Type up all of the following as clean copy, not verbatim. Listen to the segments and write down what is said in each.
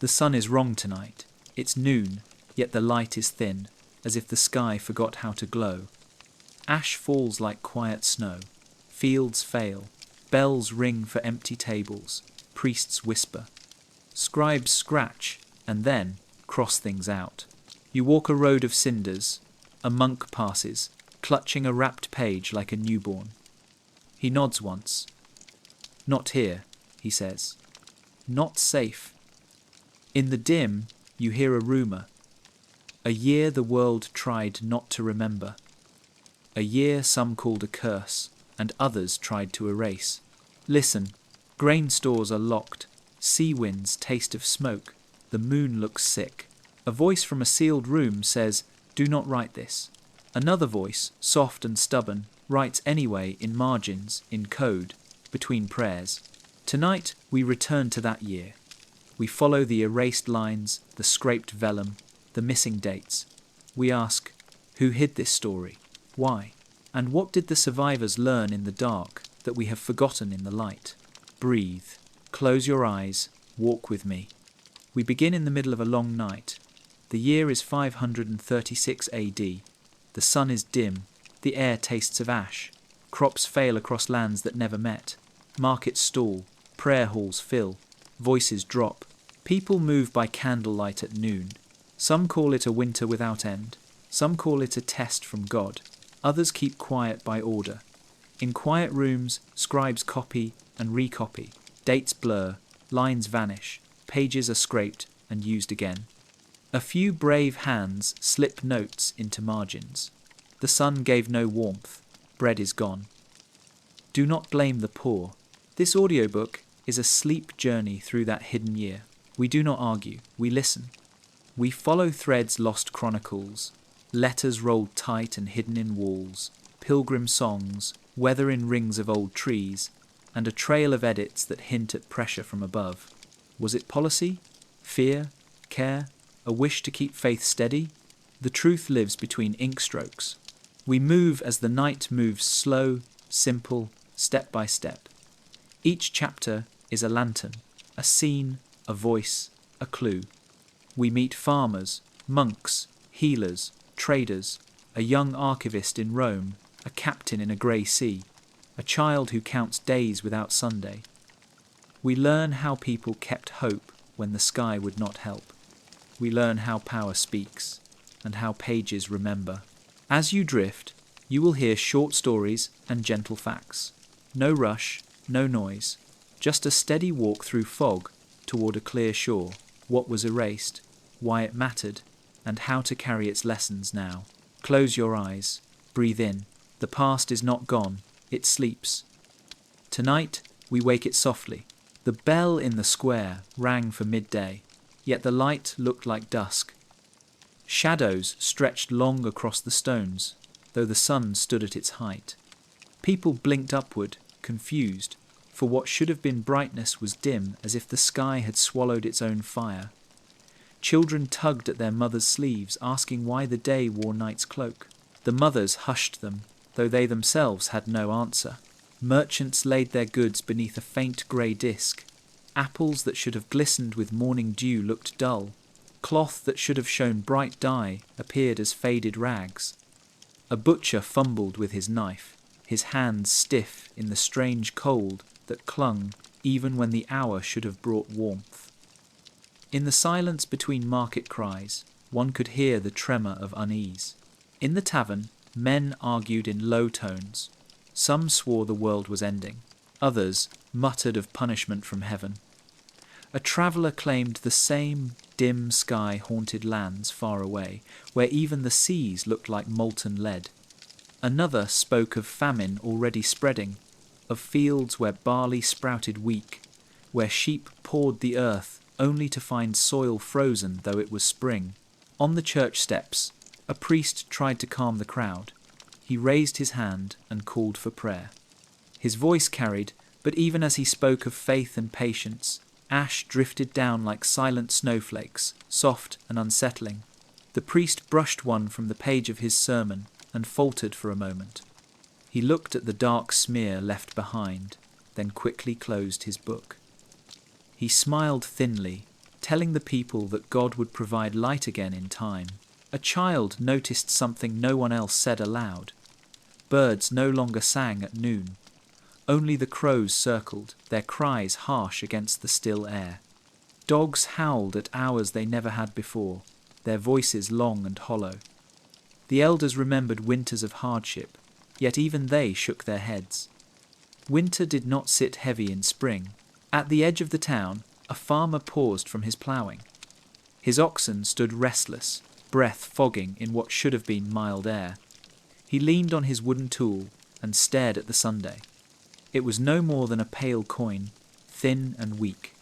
The sun is wrong tonight. It's noon, yet the light is thin, as if the sky forgot how to glow. Ash falls like quiet snow. Fields fail. Bells ring for empty tables. Priests whisper. Scribes scratch, and then cross things out. You walk a road of cinders. A monk passes, clutching a wrapped page like a newborn. He nods once. Not here, he says. Not safe. In the dim, you hear a rumour. A year the world tried not to remember. A year some called a curse, and others tried to erase. Listen, grain stores are locked. Sea winds taste of smoke. The moon looks sick. A voice from a sealed room says, "Do not write this." Another voice, soft and stubborn, writes anyway in margins, in code, between prayers. Tonight we return to that year. We follow the erased lines, the scraped vellum, the missing dates. We ask, who hid this story? Why? And what did the survivors learn in the dark that we have forgotten in the light? Breathe. Close your eyes. Walk with me. We begin in the middle of a long night. The year is 536 AD. The sun is dim. The air tastes of ash. Crops fail across lands that never met. Markets stall. Prayer halls fill. Voices drop. People move by candlelight at noon. Some call it a winter without end. Some call it a test from God. Others keep quiet by order. In quiet rooms, scribes copy and recopy. Dates blur. Lines vanish. Pages are scraped and used again. A few brave hands slip notes into margins. The sun gave no warmth. Bread is gone. Do not blame the poor. This audiobook is a sleep journey through that hidden year. We do not argue. We listen. We follow threads lost chronicles, letters rolled tight and hidden in walls, pilgrim songs, weather in rings of old trees, and a trail of edits that hint at pressure from above. Was it policy? Fear? Care? A wish to keep faith steady? The truth lives between ink strokes. We move as the night moves slow, simple, step by step. Each chapter is a lantern, a scene, a voice, a clue. We meet farmers, monks, healers, traders, a young archivist in Rome, a captain in a grey sea, a child who counts days without Sunday. We learn how people kept hope when the sky would not help. We learn how power speaks and how pages remember. As you drift, you will hear short stories and gentle facts. No rush, no noise, just a steady walk through fog toward a clear shore, what was erased, why it mattered, and how to carry its lessons now. Close your eyes, breathe in. The past is not gone, it sleeps. Tonight, we wake it softly. The bell in the square rang for midday, yet the light looked like dusk. Shadows stretched long across the stones, though the sun stood at its height. People blinked upward, confused, for what should have been brightness was dim, as if the sky had swallowed its own fire. Children tugged at their mothers' sleeves, asking why the day wore night's cloak. The mothers hushed them, though they themselves had no answer. Merchants laid their goods beneath a faint grey disk. Apples that should have glistened with morning dew looked dull. Cloth that should have shown bright dye appeared as faded rags. A butcher fumbled with his knife, his hands stiff in the strange cold that clung even when the hour should have brought warmth. In the silence between market cries, one could hear the tremor of unease. In the tavern, men argued in low tones. Some swore the world was ending. Others muttered of punishment from heaven. A traveller claimed the same dim sky-haunted lands far away, where even the seas looked like molten lead. Another spoke of famine already spreading, of fields where barley sprouted weak, where sheep pawed the earth only to find soil frozen though it was spring. On the church steps, a priest tried to calm the crowd. He raised his hand and called for prayer. His voice carried, but even as he spoke of faith and patience, ash drifted down like silent snowflakes, soft and unsettling. The priest brushed one from the page of his sermon and faltered for a moment. He looked at the dark smear left behind, then quickly closed his book. He smiled thinly, telling the people that God would provide light again in time. A child noticed something no one else said aloud. Birds no longer sang at noon. Only the crows circled, their cries harsh against the still air. Dogs howled at hours they never had before, their voices long and hollow. The elders remembered winters of hardship, yet even they shook their heads. Winter did not sit heavy in spring. At the edge of the town, a farmer paused from his ploughing. His oxen stood restless, breath fogging in what should have been mild air. He leaned on his wooden tool and stared at the Sunday. It was no more than a pale coin, thin and weak.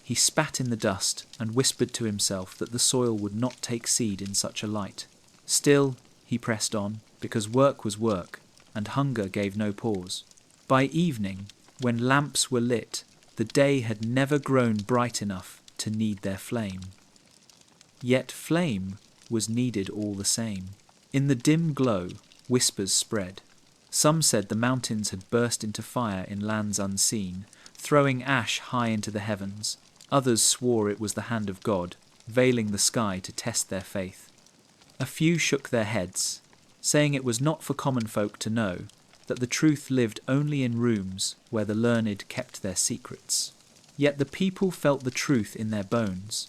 He spat in the dust and whispered to himself that the soil would not take seed in such a light. Still, he pressed on, because work was work, and hunger gave no pause. By evening, when lamps were lit, the day had never grown bright enough to need their flame. Yet flame was needed all the same. In the dim glow, whispers spread. Some said the mountains had burst into fire in lands unseen, throwing ash high into the heavens. Others swore it was the hand of God, veiling the sky to test their faith. A few shook their heads, saying it was not for common folk to know, that the truth lived only in rooms where the learned kept their secrets. Yet the people felt the truth in their bones.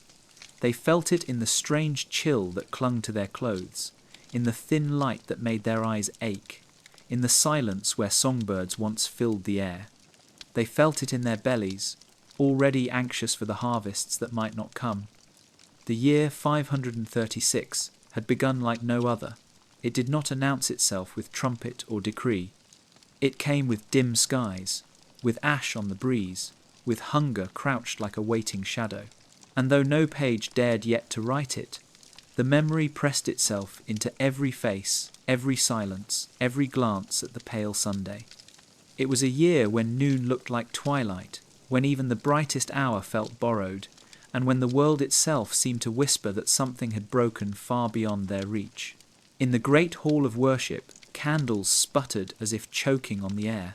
They felt it in the strange chill that clung to their clothes, in the thin light that made their eyes ache, in the silence where songbirds once filled the air. They felt it in their bellies, already anxious for the harvests that might not come. The year 536 had begun like no other. It did not announce itself with trumpet or decree. It came with dim skies, with ash on the breeze, with hunger crouched like a waiting shadow. And though no page dared yet to write it, the memory pressed itself into every face, every silence, every glance at the pale Sunday. It was a year when noon looked like twilight, when even the brightest hour felt borrowed, and when the world itself seemed to whisper that something had broken far beyond their reach. In the great hall of worship, candles sputtered as if choking on the air.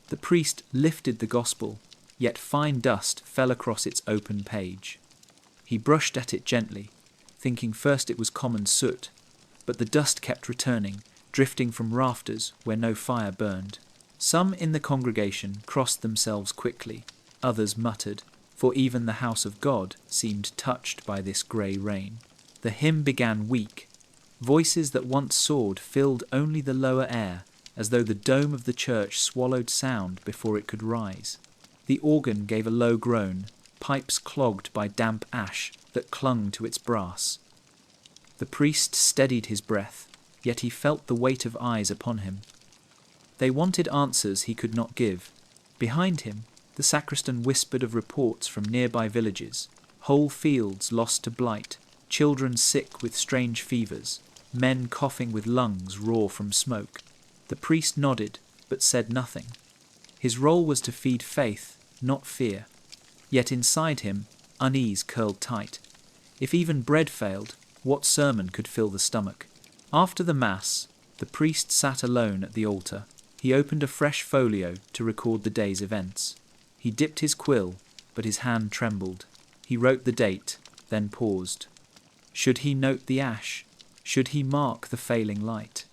The priest lifted the gospel, yet fine dust fell across its open page. He brushed at it gently, thinking first it was common soot, but the dust kept returning, drifting from rafters where no fire burned. Some in the congregation crossed themselves quickly, others muttered, for even the house of God seemed touched by this grey rain. The hymn began weak. Voices that once soared filled only the lower air, as though the dome of the church swallowed sound before it could rise. The organ gave a low groan, pipes clogged by damp ash that clung to its brass. The priest steadied his breath, yet he felt the weight of eyes upon him. They wanted answers he could not give. Behind him, the sacristan whispered of reports from nearby villages, whole fields lost to blight, children sick with strange fevers, men coughing with lungs raw from smoke. The priest nodded, but said nothing. His role was to feed faith, not fear. Yet inside him, unease curled tight. If even bread failed, what sermon could fill the stomach? After the Mass, the priest sat alone at the altar. He opened a fresh folio to record the day's events. He dipped his quill, but his hand trembled. He wrote the date, then paused. Should he note the ash? Should he mark the failing light?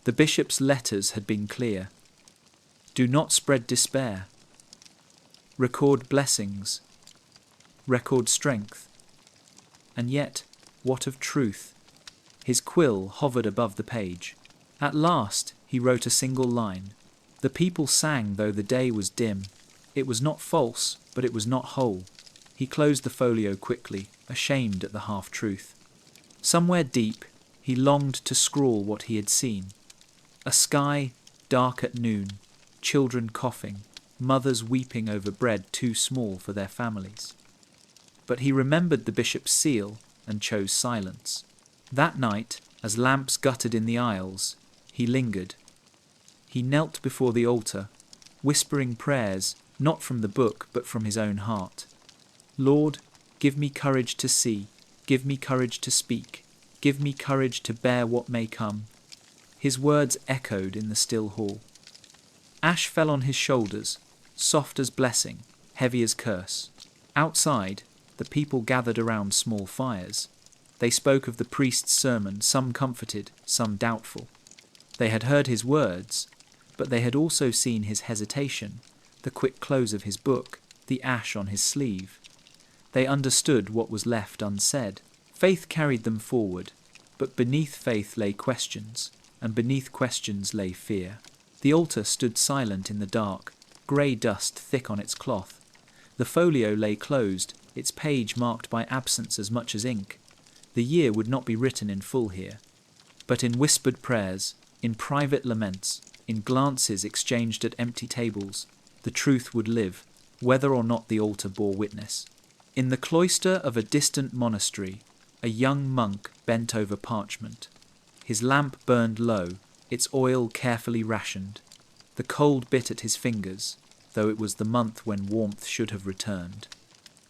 The bishop's letters had been clear. Do not spread despair. Record blessings. Record strength. And yet, what of truth? His quill hovered above the page. At last, he wrote a single line. The people sang though the day was dim. It was not false, but it was not whole. He closed the folio quickly, ashamed at the half-truth. Somewhere deep, he longed to scrawl what he had seen. A sky dark at noon, children coughing, mothers weeping over bread too small for their families. But he remembered the bishop's seal and chose silence. That night, as lamps guttered in the aisles, he lingered. He knelt before the altar, whispering prayers, not from the book but from his own heart. Lord, give me courage to see, give me courage to speak, give me courage to bear what may come. His words echoed in the still hall. Ash fell on his shoulders, soft as blessing, heavy as curse. Outside, The people gathered around small fires. They spoke of the priest's sermon, some comforted, some doubtful. They had heard his words, but they had also seen his hesitation, the quick close of his book, the ash on his sleeve. They understood what was left unsaid. Faith carried them forward, but beneath faith lay questions, and beneath questions lay fear. The altar stood silent in the dark, grey dust thick on its cloth. The folio lay closed, its page marked by absence as much as ink. The year would not be written in full here. But in whispered prayers, in private laments, in glances exchanged at empty tables, the truth would live, whether or not the altar bore witness. In the cloister of a distant monastery, a young monk bent over parchment. His lamp burned low, its oil carefully rationed. The cold bit at his fingers, though it was the month when warmth should have returned.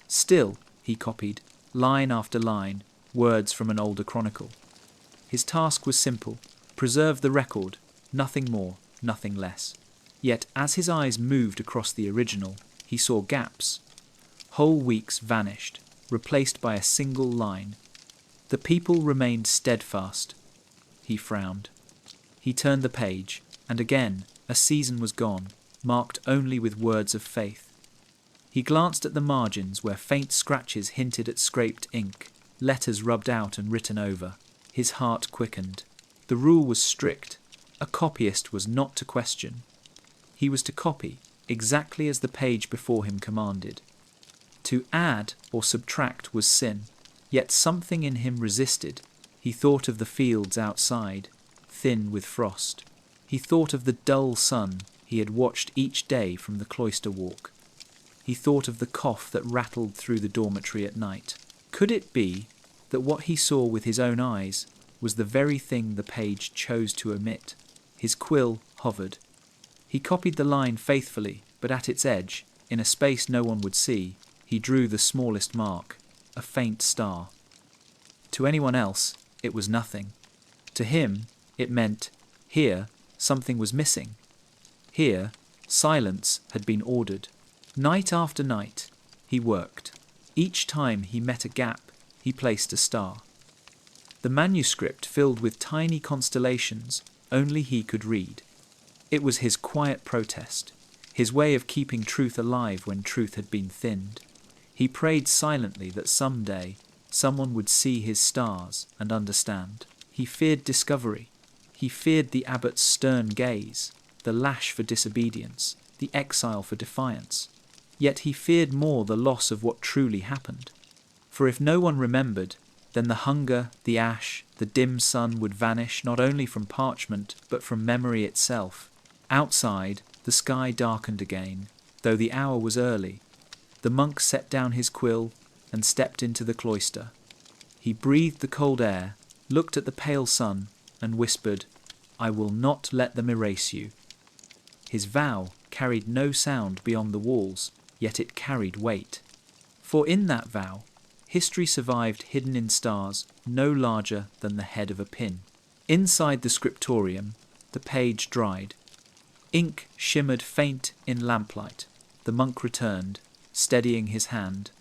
Still, he copied, line after line, words from an older chronicle. His task was simple: preserve the record, nothing more, nothing less. Yet as his eyes moved across the original, he saw gaps. Whole weeks vanished, replaced by a single line. The people remained steadfast. He frowned. He turned the page, and again a season was gone, marked only with words of faith. He glanced at the margins where faint scratches hinted at scraped ink, letters rubbed out and written over. His heart quickened. The rule was strict. A copyist was not to question. He was to copy, exactly as the page before him commanded. To add or subtract was sin, yet something in him resisted. He thought of the fields outside, thin with frost. He thought of the dull sun he had watched each day from the cloister walk. He thought of the cough that rattled through the dormitory at night. Could it be that what he saw with his own eyes was the very thing the page chose to omit? His quill hovered. He copied the line faithfully, but at its edge, in a space no one would see, he drew the smallest mark, a faint star. To anyone else, it was nothing. To him, it meant, here, something was missing. Here, silence had been ordered. Night after night, he worked. Each time he met a gap, he placed a star. The manuscript filled with tiny constellations only he could read. It was his quiet protest, his way of keeping truth alive when truth had been thinned. He prayed silently that someday someone would see his stars and understand. He feared discovery. He feared the abbot's stern gaze, the lash for disobedience, the exile for defiance. Yet he feared more the loss of what truly happened. For if no one remembered, then the hunger, the ash, the dim sun would vanish not only from parchment, but from memory itself. Outside, the sky darkened again, though the hour was early. The monk set down his quill and stepped into the cloister. He breathed the cold air, looked at the pale sun, and whispered, "I will not let them erase you." His vow carried no sound beyond the walls, yet it carried weight. For in that vow, history survived hidden in stars no larger than the head of a pin. Inside the scriptorium, the page dried. Ink shimmered faint in lamplight. The monk returned, steadying his hand.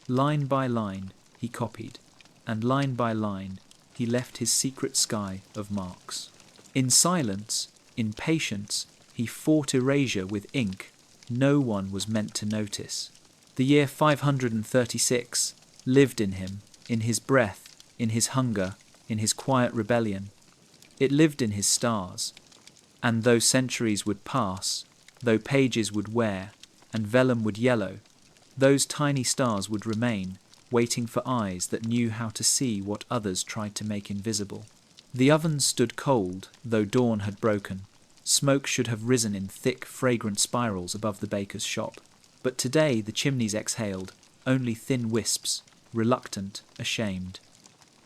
Line by line, he copied, and line by line, he left his secret sky of marks. In silence, in patience, he fought erasure with ink no one was meant to notice. The year 536 lived in him, in his breath, in his hunger, in his quiet rebellion. It lived in his stars. And though centuries would pass, though pages would wear, and vellum would yellow, those tiny stars would remain, waiting for eyes that knew how to see what others tried to make invisible. The ovens stood cold, though dawn had broken. Smoke should have risen in thick, fragrant spirals above the baker's shop. But today the chimneys exhaled, only thin wisps, reluctant, ashamed.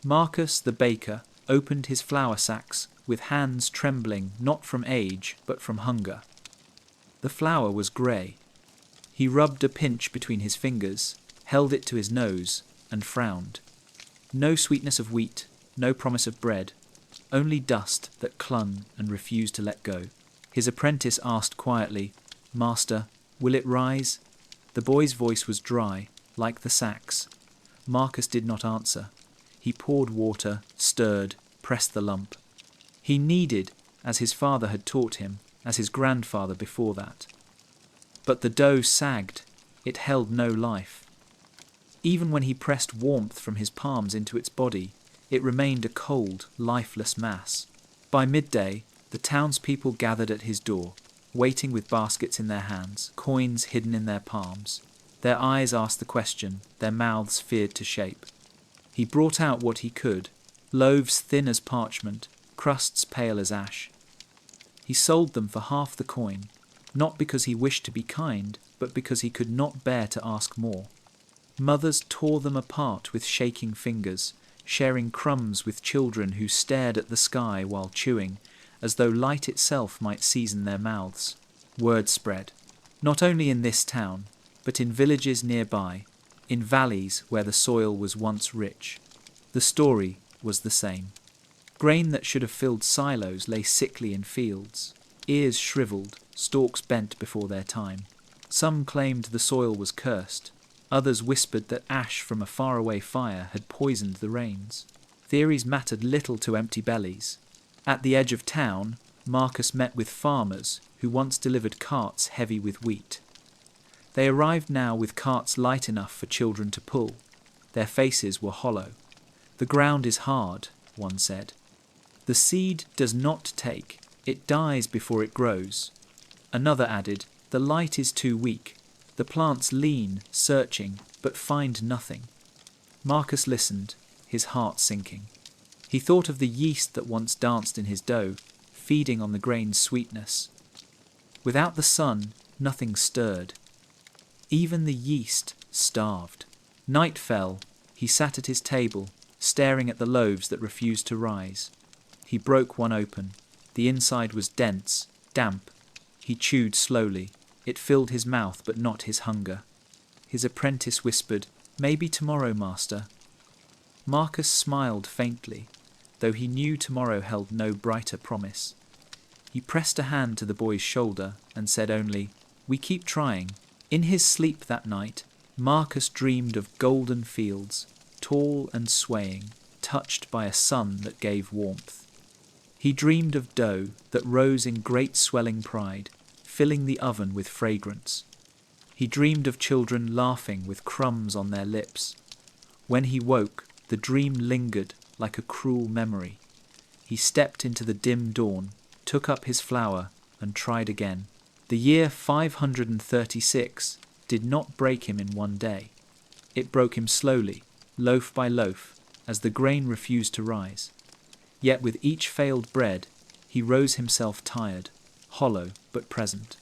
Marcus, the baker, opened his flour sacks, with hands trembling not from age, but from hunger. The flour was grey. He rubbed a pinch between his fingers, held it to his nose, and frowned. No sweetness of wheat, no promise of bread, only dust that clung and refused to let go. His apprentice asked quietly, "Master, will it rise?" The boy's voice was dry, like the sacks, Marcus did not answer. He poured water, stirred, pressed the lump. He kneaded, as his father had taught him, as his grandfather before that. But the dough sagged. It held no life. Even when he pressed warmth from his palms into its body, it remained a cold, lifeless mass. By midday, the townspeople gathered at his door, waiting with baskets in their hands, coins hidden in their palms. Their eyes asked the question, their mouths feared to shape. He brought out what he could, loaves thin as parchment, crusts pale as ash. He sold them for half the coin, not because he wished to be kind, but because he could not bear to ask more. Mothers tore them apart with shaking fingers, sharing crumbs with children who stared at the sky while chewing, as though light itself might season their mouths. Word spread, not only in this town, but in villages nearby, in valleys where the soil was once rich. The story was the same. Grain that should have filled silos lay sickly in fields, ears shriveled, stalks bent before their time. Some claimed the soil was cursed. Others whispered that ash from a faraway fire had poisoned the rains. Theories mattered little to empty bellies. At the edge of town, Marcus met with farmers who once delivered carts heavy with wheat. They arrived now with carts light enough for children to pull. Their faces were hollow. "The ground is hard," one said. "The seed does not take. It dies before it grows." Another added, "The light is too weak. The plants lean, searching, but find nothing." Marcus listened, his heart sinking. He thought of the yeast that once danced in his dough, feeding on the grain's sweetness. Without the sun, nothing stirred. Even the yeast starved. Night fell. He sat at his table, staring at the loaves that refused to rise. He broke one open. The inside was dense, damp. He chewed slowly. It filled his mouth, but not his hunger. His apprentice whispered, "Maybe tomorrow, master." Marcus smiled faintly, though he knew tomorrow held no brighter promise. He pressed a hand to the boy's shoulder and said only, "We keep trying." In his sleep that night, Marcus dreamed of golden fields, tall and swaying, touched by a sun that gave warmth. He dreamed of dough that rose in great swelling pride, filling the oven with fragrance. He dreamed of children laughing with crumbs on their lips. When he woke, the dream lingered like a cruel memory. He stepped into the dim dawn, took up his flour, and tried again. The year 536 did not break him in one day. It broke him slowly, loaf by loaf, as the grain refused to rise. Yet with each failed bread, he rose himself tired, hollow but present.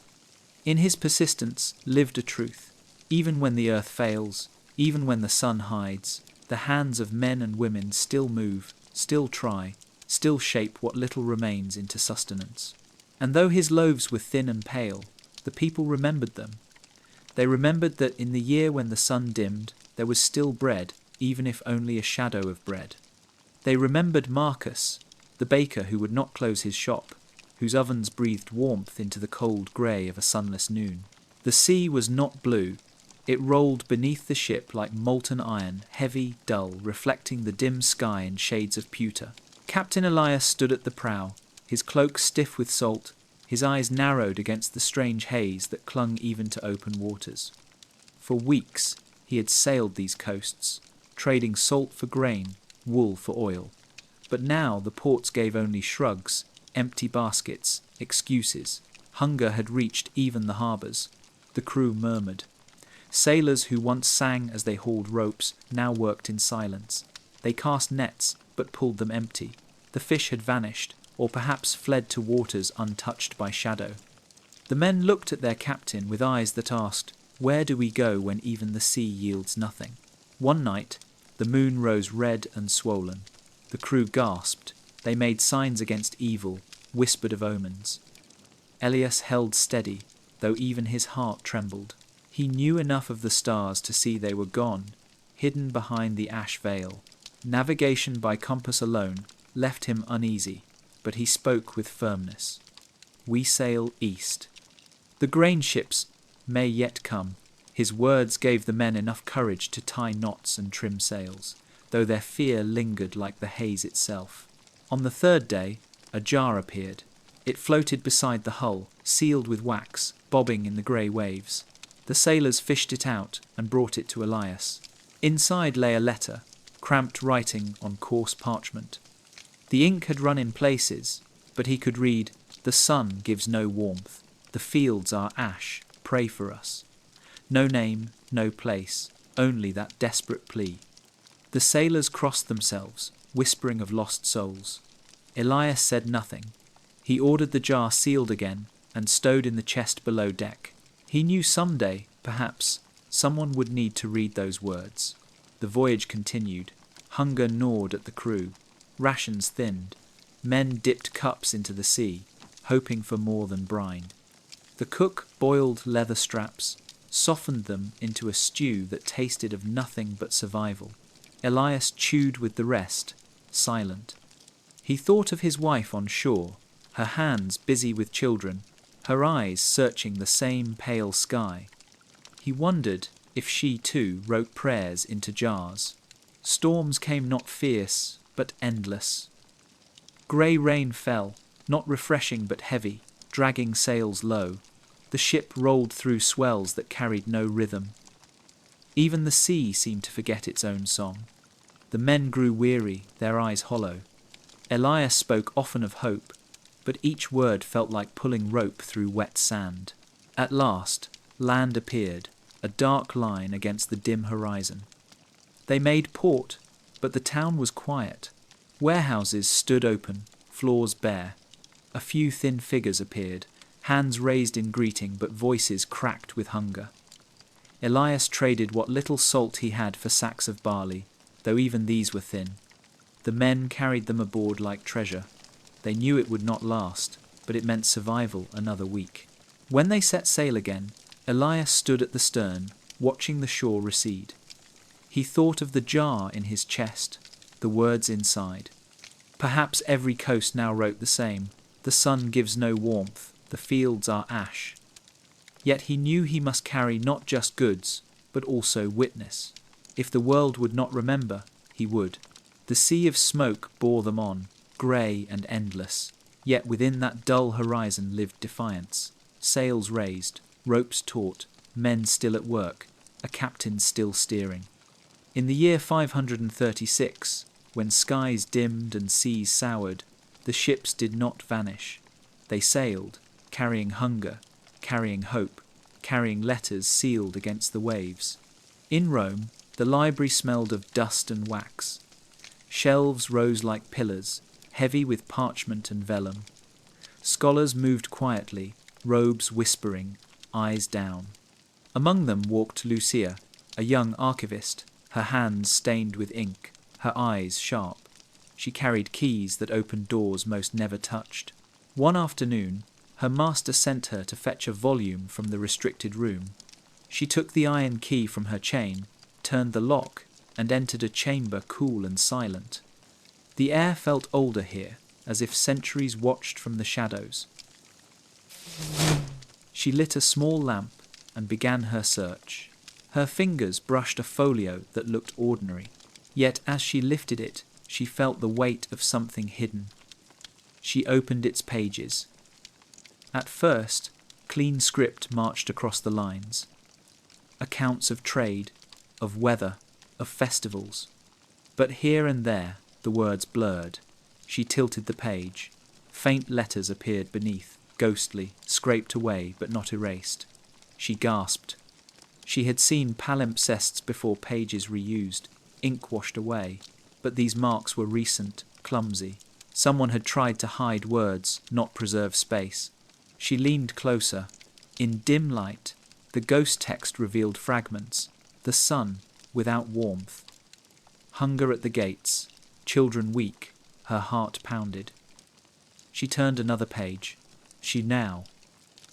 In his persistence lived a truth. Even when the earth fails, even when the sun hides, the hands of men and women still move, still try, still shape what little remains into sustenance. And though his loaves were thin and pale, the people remembered them. They remembered that in the year when the sun dimmed, there was still bread, even if only a shadow of bread. They remembered Marcus, the baker who would not close his shop, whose ovens breathed warmth into the cold grey of a sunless noon. The sea was not blue. It rolled beneath the ship like molten iron, heavy, dull, reflecting the dim sky in shades of pewter. Captain Elias stood at the prow, his cloak stiff with salt, his eyes narrowed against the strange haze that clung even to open waters. For weeks he had sailed these coasts, trading salt for grain, wool for oil. But now the ports gave only shrugs, empty baskets, excuses. Hunger had reached even the harbours. The crew murmured. Sailors who once sang as they hauled ropes now worked in silence. They cast nets, but pulled them empty. The fish had vanished, or perhaps fled to waters untouched by shadow. The men looked at their captain with eyes that asked, "Where do we go when even the sea yields nothing?" One night, the moon rose red and swollen. The crew gasped. They made signs against evil, whispered of omens. Elias held steady, though even his heart trembled. He knew enough of the stars to see they were gone, hidden behind the ash veil. Navigation by compass alone left him uneasy, but he spoke with firmness. "We sail east. The grain ships may yet come. His words gave the men enough courage to tie knots and trim sails, though their fear lingered like the haze itself. On the third day, a jar appeared. It floated beside the hull, sealed with wax, bobbing in the grey waves. The sailors fished it out and brought it to Elias. Inside lay a letter, cramped writing on coarse parchment. The ink had run in places, but he could read, "The sun gives no warmth. The fields are ash. Pray for us." No name, no place, only that desperate plea. The sailors crossed themselves, whispering of lost souls. Elias said nothing. He ordered the jar sealed again and stowed in the chest below deck. He knew someday, perhaps, someone would need to read those words. The voyage continued. Hunger gnawed at the crew. Rations thinned. Men dipped cups into the sea, hoping for more than brine. The cook boiled leather straps, softened them into a stew that tasted of nothing but survival. Elias chewed with the rest, silent. He thought of his wife on shore, her hands busy with children, her eyes searching the same pale sky. He wondered if she too wrote prayers into jars. Storms came not fierce, but endless. Grey rain fell, not refreshing but heavy, dragging sails low. The ship rolled through swells that carried no rhythm. Even the sea seemed to forget its own song. The men grew weary, their eyes hollow. Elias spoke often of hope, but each word felt like pulling rope through wet sand. At last, land appeared, a dark line against the dim horizon. They made port, but the town was quiet. Warehouses stood open, floors bare. A few thin figures appeared, hands raised in greeting but voices cracked with hunger. Elias traded what little salt he had for sacks of barley, though even these were thin. The men carried them aboard like treasure. They knew it would not last, but it meant survival another week. When they set sail again, Elias stood at the stern, watching the shore recede. He thought of the jar in his chest, the words inside. Perhaps every coast now wrote the same. The sun gives no warmth, the fields are ash. Yet he knew he must carry not just goods, but also witness. If the world would not remember, he would. The sea of smoke bore them on, grey and endless, yet within that dull horizon lived defiance. Sails raised, ropes taut, men still at work, a captain still steering. In the year 536, when skies dimmed and seas soured, the ships did not vanish. They sailed, carrying hunger, carrying hope, carrying letters sealed against the waves. In Rome, the library smelled of dust and wax. Shelves rose like pillars, heavy with parchment and vellum. Scholars moved quietly, robes whispering, eyes down. Among them walked Lucia, a young archivist, her hands stained with ink, her eyes sharp. She carried keys that opened doors most never touched. One afternoon, her master sent her to fetch a volume from the restricted room. She took the iron key from her chain, turned the lock, and entered a chamber cool and silent. The air felt older here, as if centuries watched from the shadows. She lit a small lamp and began her search. Her fingers brushed a folio that looked ordinary, yet as she lifted it, she felt the weight of something hidden. She opened its pages. At first, clean script marched across the lines. Accounts of trade, of weather, of festivals. But here and there, the words blurred. She tilted the page. Faint letters appeared beneath, ghostly, scraped away but not erased. She gasped. She had seen palimpsests before, pages reused, ink washed away, but these marks were recent, clumsy. Someone had tried to hide words, not preserve space. She leaned closer. In dim light, the ghost text revealed fragments. The sun, without warmth. Hunger at the gates. Children weak. Her heart pounded. She turned another page. She now.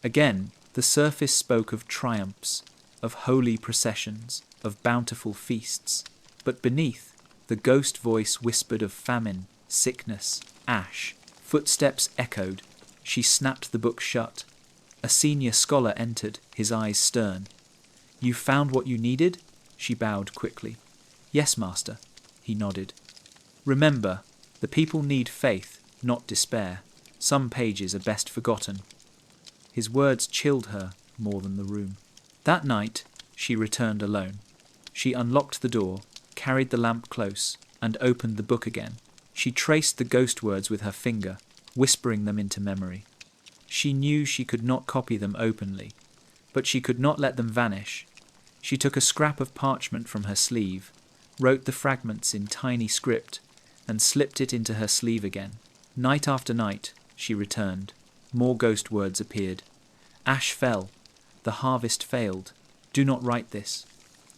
Again, the surface spoke of triumphs, of holy processions, of bountiful feasts. But beneath, the ghost voice whispered of famine, sickness, ash. Footsteps echoed. She snapped the book shut. A senior scholar entered, his eyes stern. "You found what you needed?" She bowed quickly. "Yes, master," he nodded. "Remember, the people need faith, not despair. Some pages are best forgotten." His words chilled her more than the room. That night, she returned alone. She unlocked the door, carried the lamp close, and opened the book again. She traced the ghost words with her finger, whispering them into memory. She knew she could not copy them openly, but she could not let them vanish. She took a scrap of parchment from her sleeve, wrote the fragments in tiny script, and slipped it into her sleeve again. Night after night, she returned. More ghost words appeared. Ash fell. The harvest failed. Do not write this.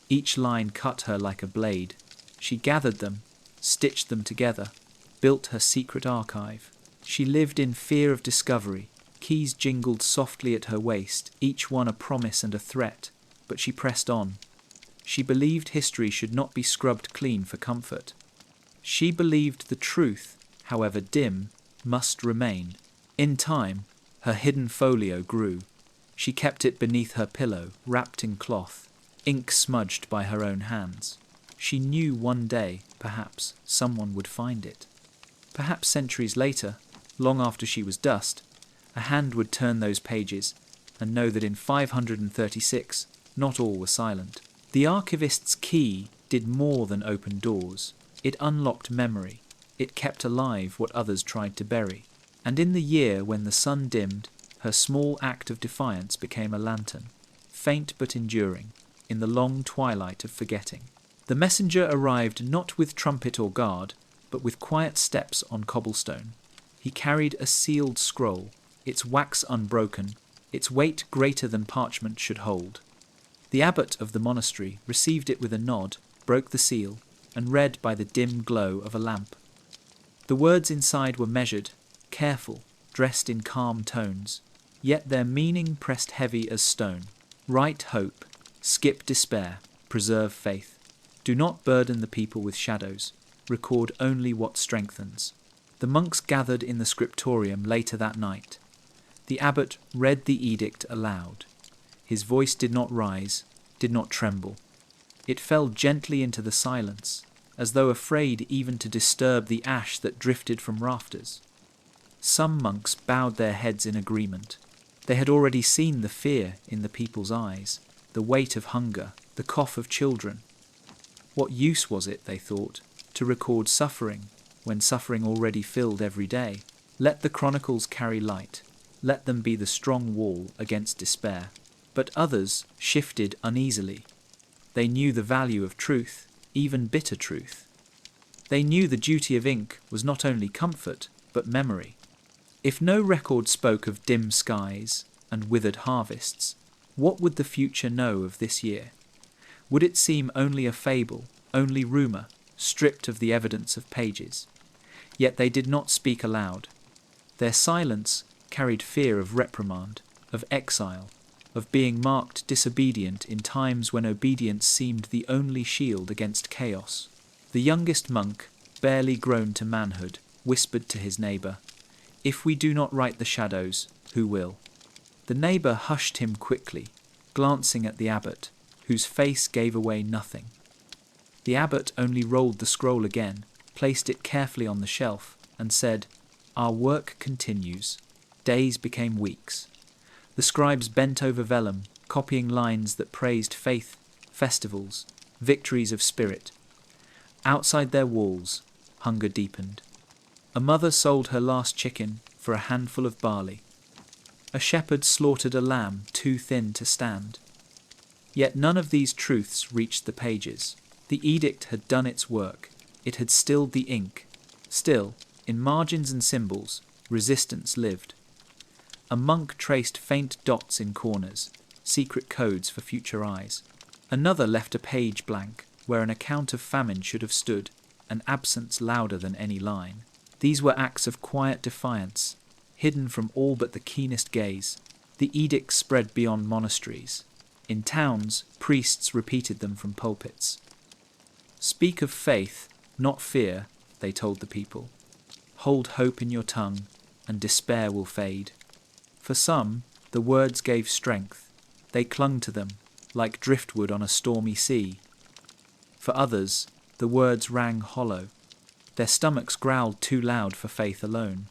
Each line cut her like a blade. She gathered them, stitched them together, built her secret archive. She lived in fear of discovery. Keys jingled softly at her waist, each one a promise and a threat, but she pressed on. She believed history should not be scrubbed clean for comfort. She believed the truth, however dim, must remain. In time, her hidden folio grew. She kept it beneath her pillow, wrapped in cloth, ink smudged by her own hands. She knew one day, perhaps, someone would find it. Perhaps centuries later, long after she was dust, a hand would turn those pages and know that in 536, not all were silent. The archivist's key did more than open doors. It unlocked memory. It kept alive what others tried to bury. And in the year when the sun dimmed, her small act of defiance became a lantern, faint but enduring, in the long twilight of forgetting. The messenger arrived not with trumpet or guard, but with quiet steps on cobblestone. He carried a sealed scroll, its wax unbroken, its weight greater than parchment should hold. The abbot of the monastery received it with a nod, broke the seal, and read by the dim glow of a lamp. The words inside were measured, careful, dressed in calm tones, yet their meaning pressed heavy as stone. Write hope, skip despair, preserve faith. Do not burden the people with shadows, record only what strengthens. The monks gathered in the scriptorium later that night. The abbot read the edict aloud. His voice did not rise, did not tremble. It fell gently into the silence, as though afraid even to disturb the ash that drifted from rafters. Some monks bowed their heads in agreement. They had already seen the fear in the people's eyes, the weight of hunger, the cough of children. What use was it, they thought, to record suffering when suffering already filled every day? Let the chronicles carry light. Let them be the strong wall against despair. But others shifted uneasily. They knew the value of truth, even bitter truth. They knew the duty of ink was not only comfort, but memory. If no record spoke of dim skies and withered harvests, what would the future know of this year? Would it seem only a fable, only rumour, stripped of the evidence of pages? Yet they did not speak aloud. Their silence carried fear of reprimand, of exile, of being marked disobedient in times when obedience seemed the only shield against chaos. The youngest monk, barely grown to manhood, whispered to his neighbour, "If we do not write the shadows, who will?" The neighbour hushed him quickly, glancing at the abbot, whose face gave away nothing. The abbot only rolled the scroll again, placed it carefully on the shelf, and said, "Our work continues." Days became weeks. The scribes bent over vellum, copying lines that praised faith, festivals, victories of spirit. Outside their walls, hunger deepened. A mother sold her last chicken for a handful of barley. A shepherd slaughtered a lamb too thin to stand. Yet none of these truths reached the pages. The edict had done its work. It had stilled the ink. Still, in margins and symbols, resistance lived. A monk traced faint dots in corners, secret codes for future eyes. Another left a page blank, where an account of famine should have stood, an absence louder than any line. These were acts of quiet defiance, hidden from all but the keenest gaze. The edicts spread beyond monasteries. In towns, priests repeated them from pulpits. "Speak of faith, not fear," they told the people. "Hold hope in your tongue, and despair will fade." For some, the words gave strength. They clung to them, like driftwood on a stormy sea. For others, the words rang hollow. Their stomachs growled too loud for faith alone.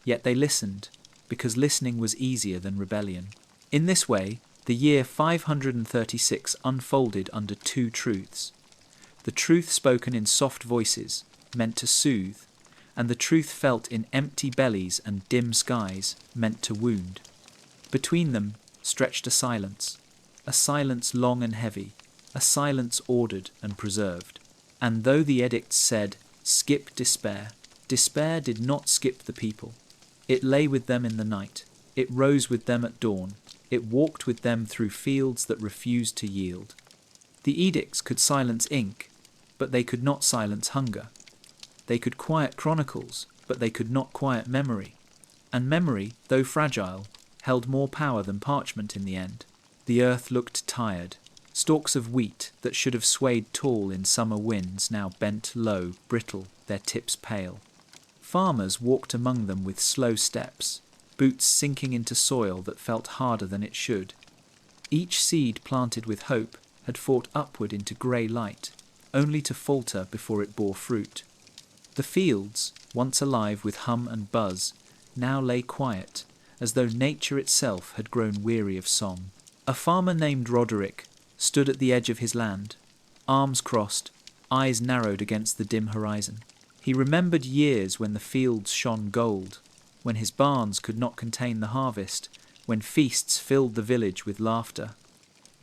Yet they listened, because listening was easier than rebellion. In this way, the year 536 unfolded under two truths. The truth spoken in soft voices, meant to soothe, and the truth felt in empty bellies and dim skies, meant to wound. Between them stretched a silence long and heavy, a silence ordered and preserved. And though the edicts said, "Skip despair," despair did not skip the people. It lay with them in the night. It rose with them at dawn. It walked with them through fields that refused to yield. The edicts could silence ink, but they could not silence hunger. They could quiet chronicles, but they could not quiet memory. And memory, though fragile, held more power than parchment in the end. The earth looked tired. Stalks of wheat that should have swayed tall in summer winds now bent low, brittle, their tips pale. Farmers walked among them with slow steps, boots sinking into soil that felt harder than it should. Each seed planted with hope had fought upward into grey light, only to falter before it bore fruit. The fields, once alive with hum and buzz, now lay quiet, as though nature itself had grown weary of song. A farmer named Roderick stood at the edge of his land, arms crossed, eyes narrowed against the dim horizon. He remembered years when the fields shone gold, when his barns could not contain the harvest, when feasts filled the village with laughter.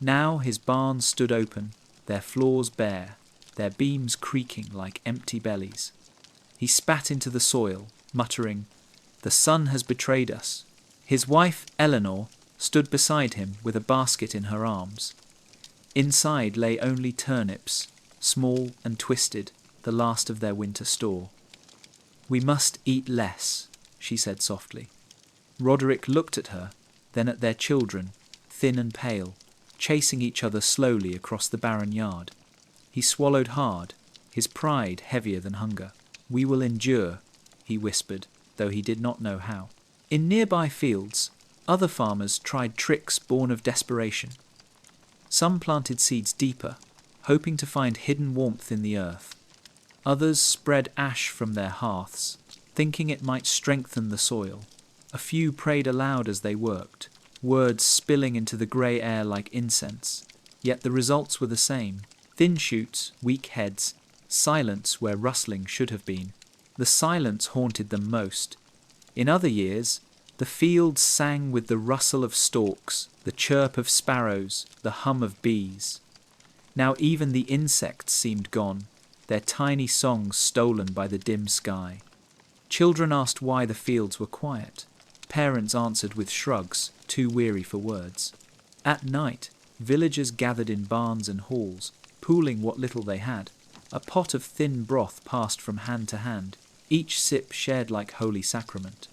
Now his barns stood open, their floors bare, their beams creaking like empty bellies. He spat into the soil, muttering, "The sun has betrayed us." His wife, Eleanor, stood beside him with a basket in her arms. Inside lay only turnips, small and twisted, the last of their winter store. "We must eat less," she said softly. Roderick looked at her, then at their children, thin and pale, chasing each other slowly across the barren yard. He swallowed hard, his pride heavier than hunger. "We will endure," he whispered, though he did not know how. In nearby fields, other farmers tried tricks born of desperation. Some planted seeds deeper, hoping to find hidden warmth in the earth. Others spread ash from their hearths, thinking it might strengthen the soil. A few prayed aloud as they worked, words spilling into the grey air like incense. Yet the results were the same. Thin shoots, weak heads, silence where rustling should have been. The silence haunted them most. In other years, the fields sang with the rustle of stalks, the chirp of sparrows, the hum of bees. Now even the insects seemed gone, their tiny songs stolen by the dim sky. Children asked why the fields were quiet. Parents answered with shrugs, too weary for words. At night, villagers gathered in barns and halls, pooling what little they had. A pot of thin broth passed from hand to hand, each sip shared like holy sacrament.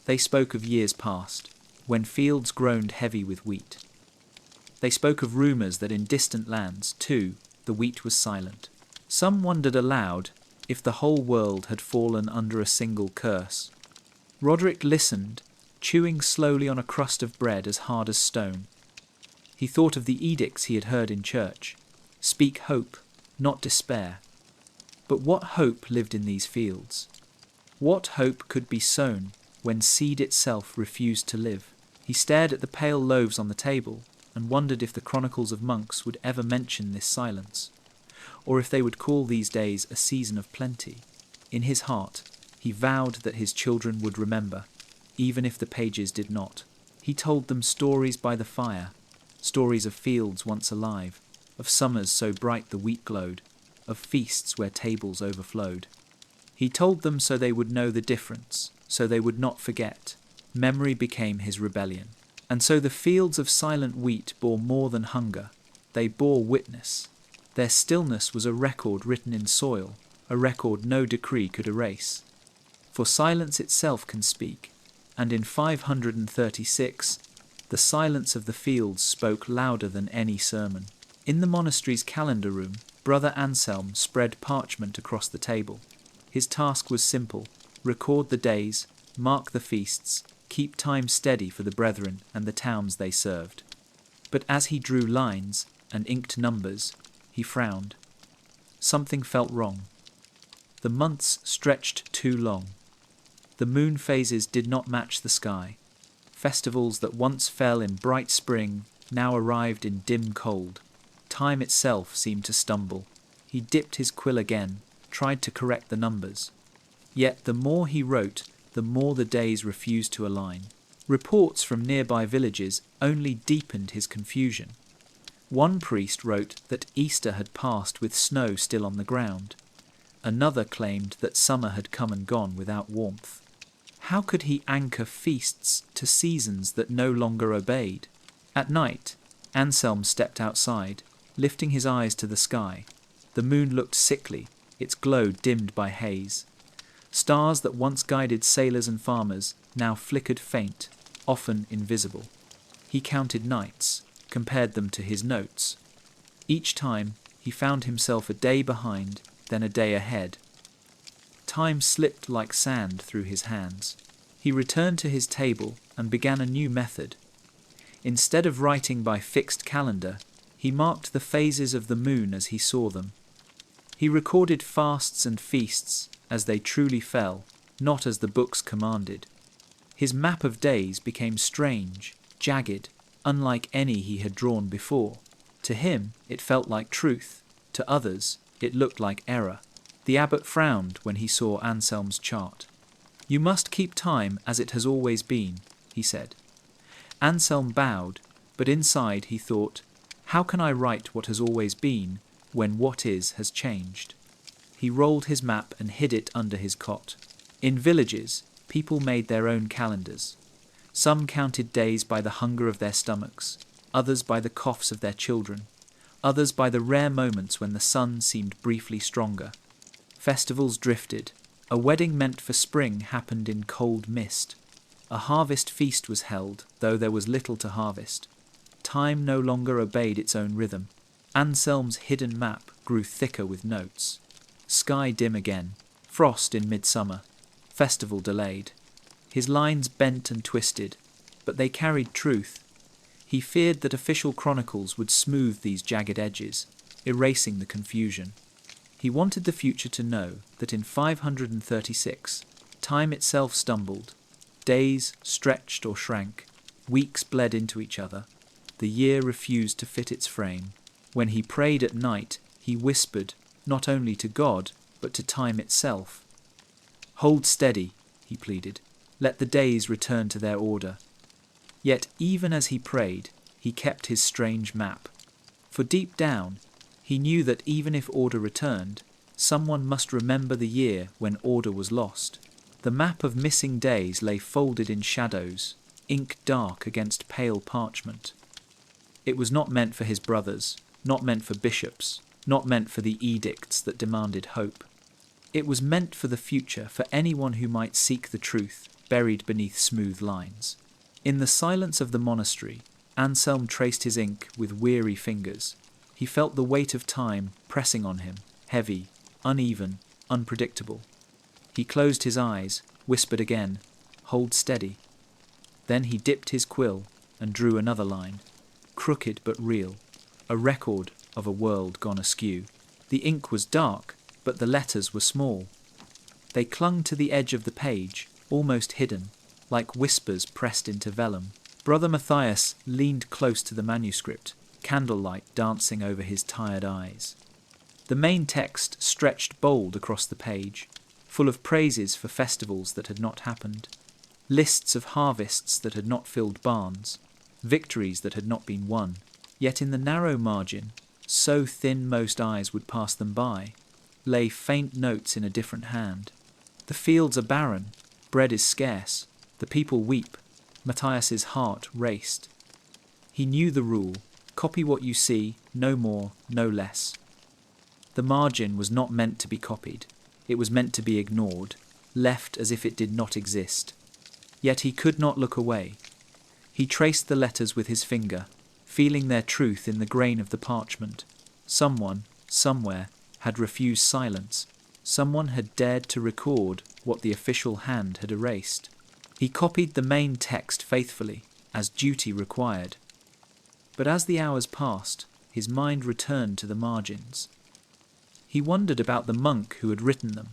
They spoke of years past, when fields groaned heavy with wheat. They spoke of rumours that in distant lands, too, the wheat was silent. Some wondered aloud if the whole world had fallen under a single curse. Roderick listened, chewing slowly on a crust of bread as hard as stone. He thought of the edicts he had heard in church. Speak hope, not despair. But what hope lived in these fields? What hope could be sown when seed itself refused to live? He stared at the pale loaves on the table and wondered if the chronicles of monks would ever mention this silence, or if they would call these days a season of plenty. In his heart, he vowed that his children would remember, even if the pages did not. He told them stories by the fire, stories of fields once alive, of summers so bright the wheat glowed, of feasts where tables overflowed. He told them so they would know the difference, so they would not forget. Memory became his rebellion. And so the fields of silent wheat bore more than hunger. They bore witness. Their stillness was a record written in soil, a record no decree could erase. For silence itself can speak, and in 536, the silence of the fields spoke louder than any sermon. In the monastery's calendar room, Brother Anselm spread parchment across the table. His task was simple: record the days, mark the feasts, keep time steady for the brethren and the towns they served. But as he drew lines and inked numbers, he frowned. Something felt wrong. The months stretched too long. The moon phases did not match the sky. Festivals that once fell in bright spring now arrived in dim cold. Time itself seemed to stumble. He dipped his quill again, tried to correct the numbers. Yet the more he wrote, the more the days refused to align. Reports from nearby villages only deepened his confusion. One priest wrote that Easter had passed with snow still on the ground. Another claimed that summer had come and gone without warmth. How could he anchor feasts to seasons that no longer obeyed? At night, Anselm stepped outside, lifting his eyes to the sky. The moon looked sickly, its glow dimmed by haze. Stars that once guided sailors and farmers now flickered faint, often invisible. He counted nights, compared them to his notes. Each time, he found himself a day behind, then a day ahead. Time slipped like sand through his hands. He returned to his table and began a new method. Instead of writing by fixed calendar, he marked the phases of the moon as he saw them. He recorded fasts and feasts as they truly fell, not as the books commanded. His map of days became strange, jagged, unlike any he had drawn before. To him, it felt like truth. To others, it looked like error. The abbot frowned when he saw Anselm's chart. "You must keep time as it has always been," he said. Anselm bowed, but inside he thought, "How can I write what has always been when what is has changed?" He rolled his map and hid it under his cot. In villages, people made their own calendars. Some counted days by the hunger of their stomachs, others by the coughs of their children, others by the rare moments when the sun seemed briefly stronger. Festivals drifted. A wedding meant for spring happened in cold mist. A harvest feast was held, though there was little to harvest. Time no longer obeyed its own rhythm. Anselm's hidden map grew thicker with notes. Sky dim again. Frost in midsummer. Festival delayed. His lines bent and twisted, but they carried truth. He feared that official chronicles would smooth these jagged edges, erasing the confusion. He wanted the future to know that in 536, time itself stumbled. Days stretched or shrank. Weeks bled into each other. The year refused to fit its frame. When he prayed at night, he whispered, not only to God, but to time itself. "Hold steady," he pleaded. "Let the days return to their order." Yet even as he prayed, he kept his strange map. For deep down, he knew that even if order returned, someone must remember the year when order was lost. The map of missing days lay folded in shadows, ink dark against pale parchment. It was not meant for his brothers, not meant for bishops, not meant for the edicts that demanded hope. It was meant for the future, for anyone who might seek the truth buried beneath smooth lines. In the silence of the monastery, Anselm traced his ink with weary fingers. He felt the weight of time pressing on him, heavy, uneven, unpredictable. He closed his eyes, whispered again, "Hold steady." Then he dipped his quill and drew another line, crooked but real, a record of a world gone askew. The ink was dark, but the letters were small. They clung to the edge of the page, almost hidden, like whispers pressed into vellum. Brother Matthias leaned close to the manuscript, candlelight dancing over his tired eyes. The main text stretched bold across the page, full of praises for festivals that had not happened, lists of harvests that had not filled barns, victories that had not been won. Yet in the narrow margin, so thin most eyes would pass them by, lay faint notes in a different hand. The fields are barren, bread is scarce, the people weep. Matthias's heart raced. He knew the rule: copy what you see, no more, no less. The margin was not meant to be copied. It was meant to be ignored, left as if it did not exist. Yet he could not look away. He traced the letters with his finger, feeling their truth in the grain of the parchment. Someone, somewhere, had refused silence. Someone had dared to record what the official hand had erased. He copied the main text faithfully, as duty required. But as the hours passed, his mind returned to the margins. He wondered about the monk who had written them.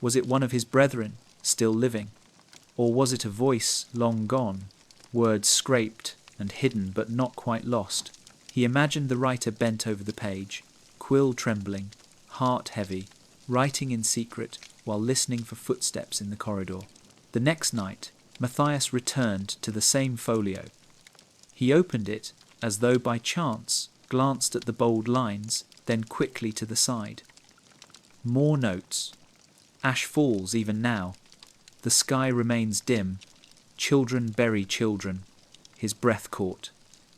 Was it one of his brethren, still living? Or was it a voice long gone, words scraped and hidden but not quite lost? He imagined the writer bent over the page, quill trembling, heart heavy, writing in secret while listening for footsteps in the corridor. The next night, Matthias returned to the same folio. He opened it as though by chance, glanced at the bold lines, then quickly to the side. More notes. Ash falls even now. The sky remains dim. Children bury children. His breath caught.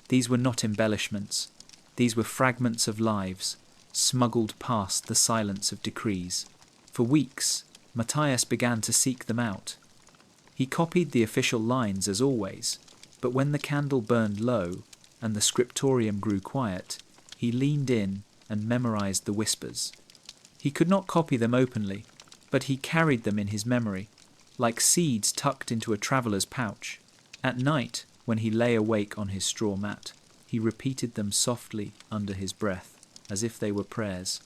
These were not embellishments. These were fragments of lives, smuggled past the silence of decrees. For weeks, Matthias began to seek them out. He copied the official lines as always, but when the candle burned low and the scriptorium grew quiet, he leaned in and memorized the whispers. He could not copy them openly, but he carried them in his memory, like seeds tucked into a traveller's pouch. At night, when he lay awake on his straw mat, he repeated them softly under his breath, as if they were prayers.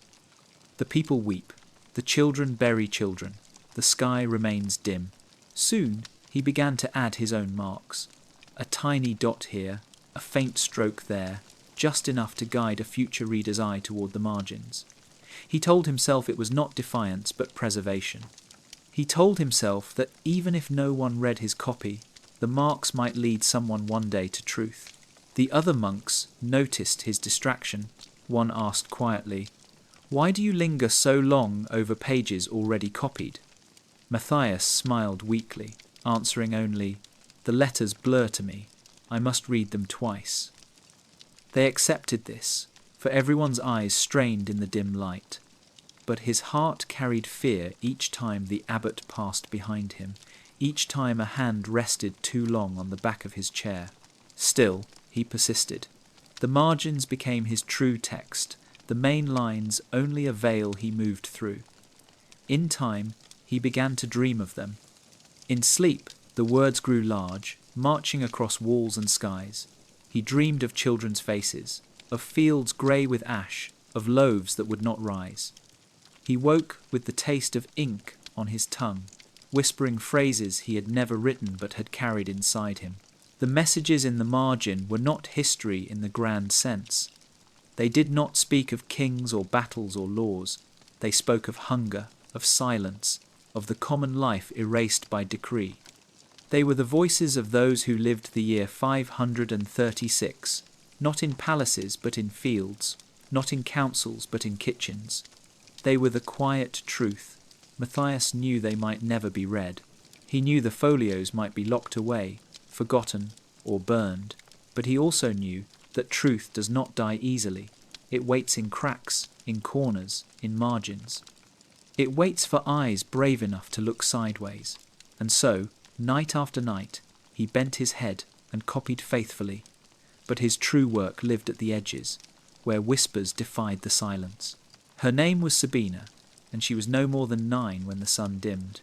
The people weep, the children bury children, the sky remains dim. Soon he began to add his own marks. A tiny dot here, a faint stroke there, just enough to guide a future reader's eye toward the margins. He told himself it was not defiance but preservation. He told himself that even if no one read his copy, the marks might lead someone one day to truth. The other monks noticed his distraction. One asked quietly, "Why do you linger so long over pages already copied?" Matthias smiled weakly, answering only, "The letters blur to me. I must read them twice." They accepted this, for everyone's eyes strained in the dim light. But his heart carried fear each time the abbot passed behind him, each time a hand rested too long on the back of his chair. Still, he persisted. The margins became his true text, the main lines only a veil he moved through. In time, he began to dream of them. In sleep, the words grew large, marching across walls and skies. He dreamed of children's faces, of fields grey with ash, of loaves that would not rise. He woke with the taste of ink on his tongue, whispering phrases he had never written but had carried inside him. The messages in the margin were not history in the grand sense. They did not speak of kings or battles or laws. They spoke of hunger, of silence, of the common life erased by decree. They were the voices of those who lived the year 536, not in palaces but in fields, not in councils but in kitchens. They were the quiet truth. Matthias knew they might never be read. He knew the folios might be locked away, forgotten, or burned, but he also knew that truth does not die easily. It waits in cracks, in corners, in margins. It waits for eyes brave enough to look sideways. And so, night after night, he bent his head and copied faithfully. But his true work lived at the edges, where whispers defied the silence. Her name was Sabina, and she was no more than 9 when the sun dimmed.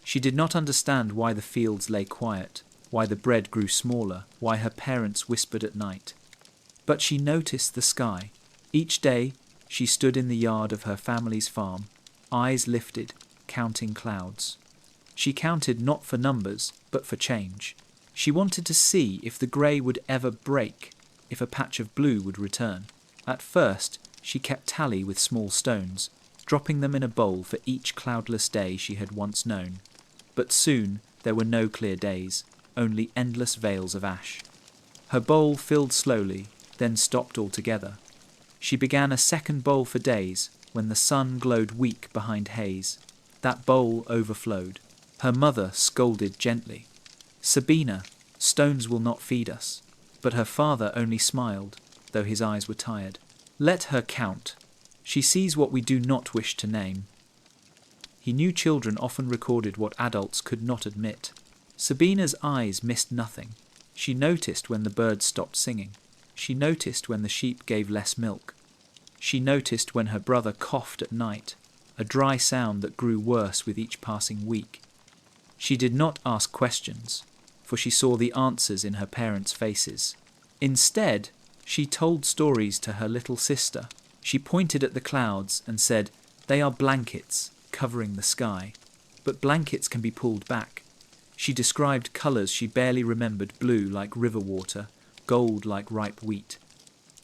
She did not understand why the fields lay quiet, why the bread grew smaller, why her parents whispered at night. But she noticed the sky. Each day, she stood in the yard of her family's farm, eyes lifted, counting clouds. She counted not for numbers, but for change. She wanted to see if the grey would ever break, if a patch of blue would return. At first, she kept tally with small stones, dropping them in a bowl for each cloudless day she had once known. But soon there were no clear days, only endless veils of ash. Her bowl filled slowly, then stopped altogether. She began a second bowl for days, when the sun glowed weak behind haze. That bowl overflowed. Her mother scolded gently. "Sabina, stones will not feed us." But her father only smiled, though his eyes were tired. "Let her count. She sees what we do not wish to name." He knew children often recorded what adults could not admit. Sabina's eyes missed nothing. She noticed when the birds stopped singing. She noticed when the sheep gave less milk. She noticed when her brother coughed at night, a dry sound that grew worse with each passing week. She did not ask questions, for she saw the answers in her parents' faces. Instead, She told stories to her little sister. She pointed at the clouds and said, "They are blankets covering the sky." But blankets can be pulled back. She described colours she barely remembered: blue like river water, gold like ripe wheat.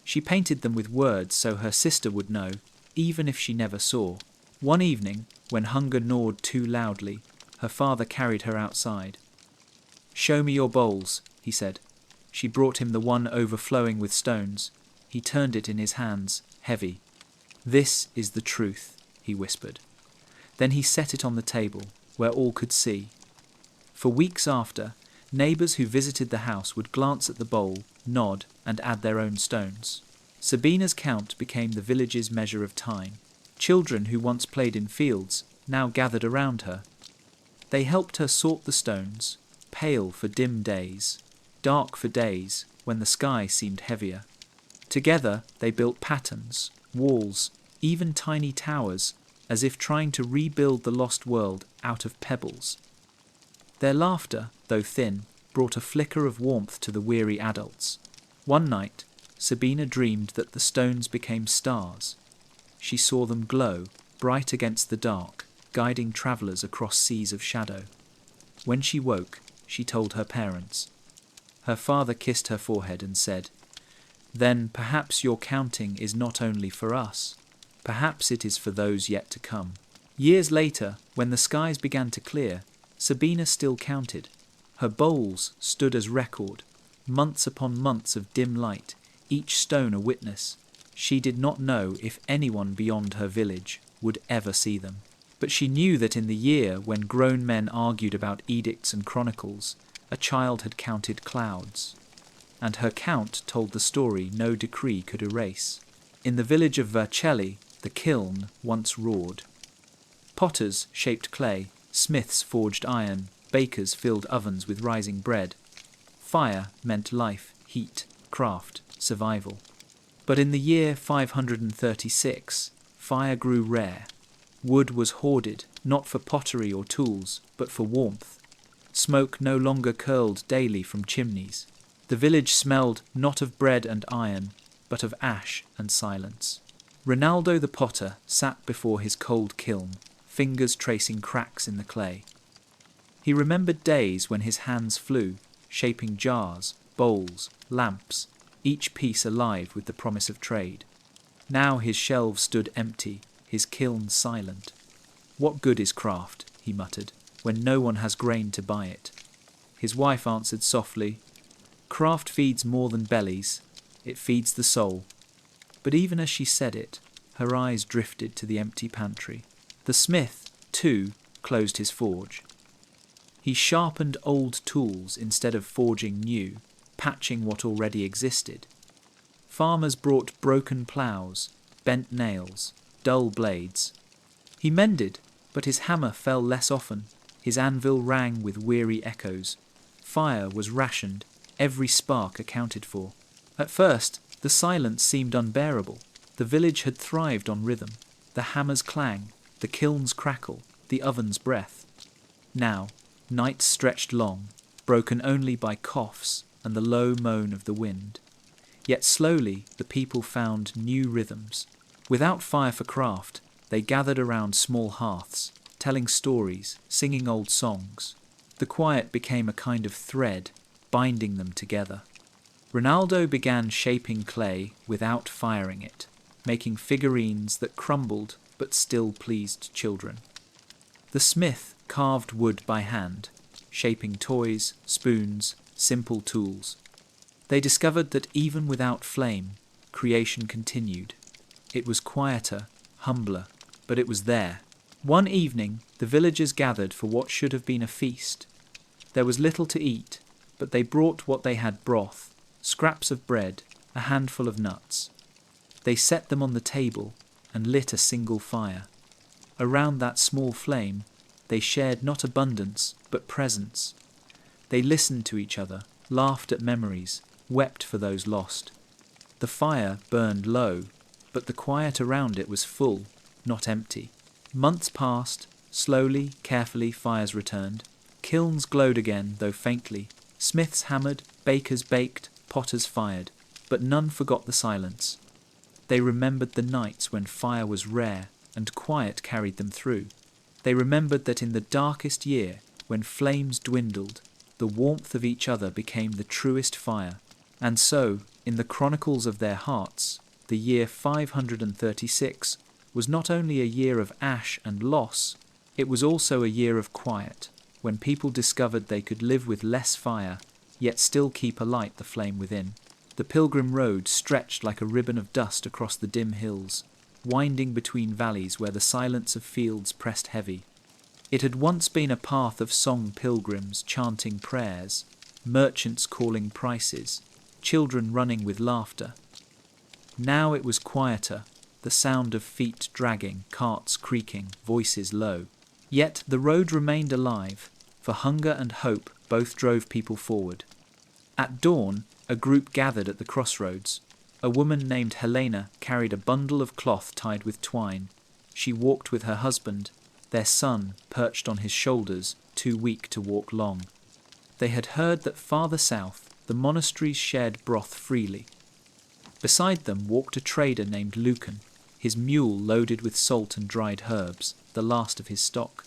She painted them with words so her sister would know, even if she never saw. One evening, when hunger gnawed too loudly, her father carried her outside. "Show me your bowls," he said. She brought him the one overflowing with stones. He turned it in his hands, heavy. "This is the truth," he whispered. Then he set it on the table, where all could see. For weeks after, neighbours who visited the house would glance at the bowl, nod, and add their own stones. Sabina's count became the village's measure of time. Children who once played in fields now gathered around her. They helped her sort the stones, pale for dim days, dark for days when the sky seemed heavier. Together they built patterns, walls, even tiny towers, as if trying to rebuild the lost world out of pebbles. Their laughter, though thin, brought a flicker of warmth to the weary adults. One night, Sabina dreamed that the stones became stars. She saw them glow, bright against the dark, guiding travellers across seas of shadow. When she woke, she told her parents. Her father kissed her forehead and said, "Then perhaps your counting is not only for us. Perhaps it is for those yet to come." Years later, when the skies began to clear, Sabina still counted. Her bowls stood as record, months upon months of dim light, each stone a witness. She did not know if anyone beyond her village would ever see them. But she knew that in the year when grown men argued about edicts and chronicles, a child had counted clouds. And her count told the story no decree could erase. In the village of Vercelli, the kiln once roared. Potters shaped clay, smiths forged iron, bakers filled ovens with rising bread. Fire meant life, heat, craft, survival. But in the year 536, fire grew rare. Wood was hoarded, not for pottery or tools, but for warmth. Smoke no longer curled daily from chimneys. The village smelled not of bread and iron, but of ash and silence. Rinaldo the potter sat before his cold kiln, fingers tracing cracks in the clay. He remembered days when his hands flew, shaping jars, bowls, lamps, each piece alive with the promise of trade. Now his shelves stood empty, his kiln silent. "What good is craft," he muttered, "when no one has grain to buy it?" His wife answered softly, "Craft feeds more than bellies, it feeds the soul." But even as she said it, her eyes drifted to the empty pantry. The smith, too, closed his forge. He sharpened old tools instead of forging new, patching what already existed. Farmers brought broken ploughs, bent nails, dull blades. He mended, but his hammer fell less often. His anvil rang with weary echoes. Fire was rationed, every spark accounted for. At first, the silence seemed unbearable. The village had thrived on rhythm, the hammer's clang, the kiln's crackle, the oven's breath. Now, nights stretched long, broken only by coughs and the low moan of the wind. Yet slowly the people found new rhythms. Without fire for craft, they gathered around small hearths, telling stories, singing old songs. The quiet became a kind of thread, binding them together. Rinaldo began shaping clay without firing it, making figurines that crumbled but still pleased children. The smith carved wood by hand, shaping toys, spoons, simple tools. They discovered that even without flame, creation continued. It was quieter, humbler, but it was there. One evening, the villagers gathered for what should have been a feast. There was little to eat, but they brought what they had: broth, scraps of bread, a handful of nuts. They set them on the table and lit a single fire. Around that small flame, they shared not abundance, but presence. They listened to each other, laughed at memories, wept for those lost. The fire burned low, but the quiet around it was full, not empty. Months passed, slowly, carefully fires returned. Kilns glowed again, though faintly. Smiths hammered, bakers baked, potters fired. but none forgot the silence. They remembered the nights when fire was rare and quiet carried them through. They remembered that in the darkest year, when flames dwindled, the warmth of each other became the truest fire. And so, in the chronicles of their hearts, the year 536 was not only a year of ash and loss, it was also a year of quiet, when people discovered they could live with less fire, yet still keep alight the flame within. The pilgrim road stretched like a ribbon of dust across the dim hills, winding between valleys where the silence of fields pressed heavy. It had once been a path of song pilgrims chanting prayers, merchants calling prices, children running with laughter. Now it was quieter, the sound of feet dragging, carts creaking, voices low. Yet the road remained alive, for hunger and hope both drove people forward. At dawn, a group gathered at the crossroads. A woman named Helena carried a bundle of cloth tied with twine. She walked with her husband, their son perched on his shoulders, too weak to walk long. They had heard that farther south the monasteries shared broth freely. Beside them walked a trader named Lucan, his mule loaded with salt and dried herbs, the last of his stock.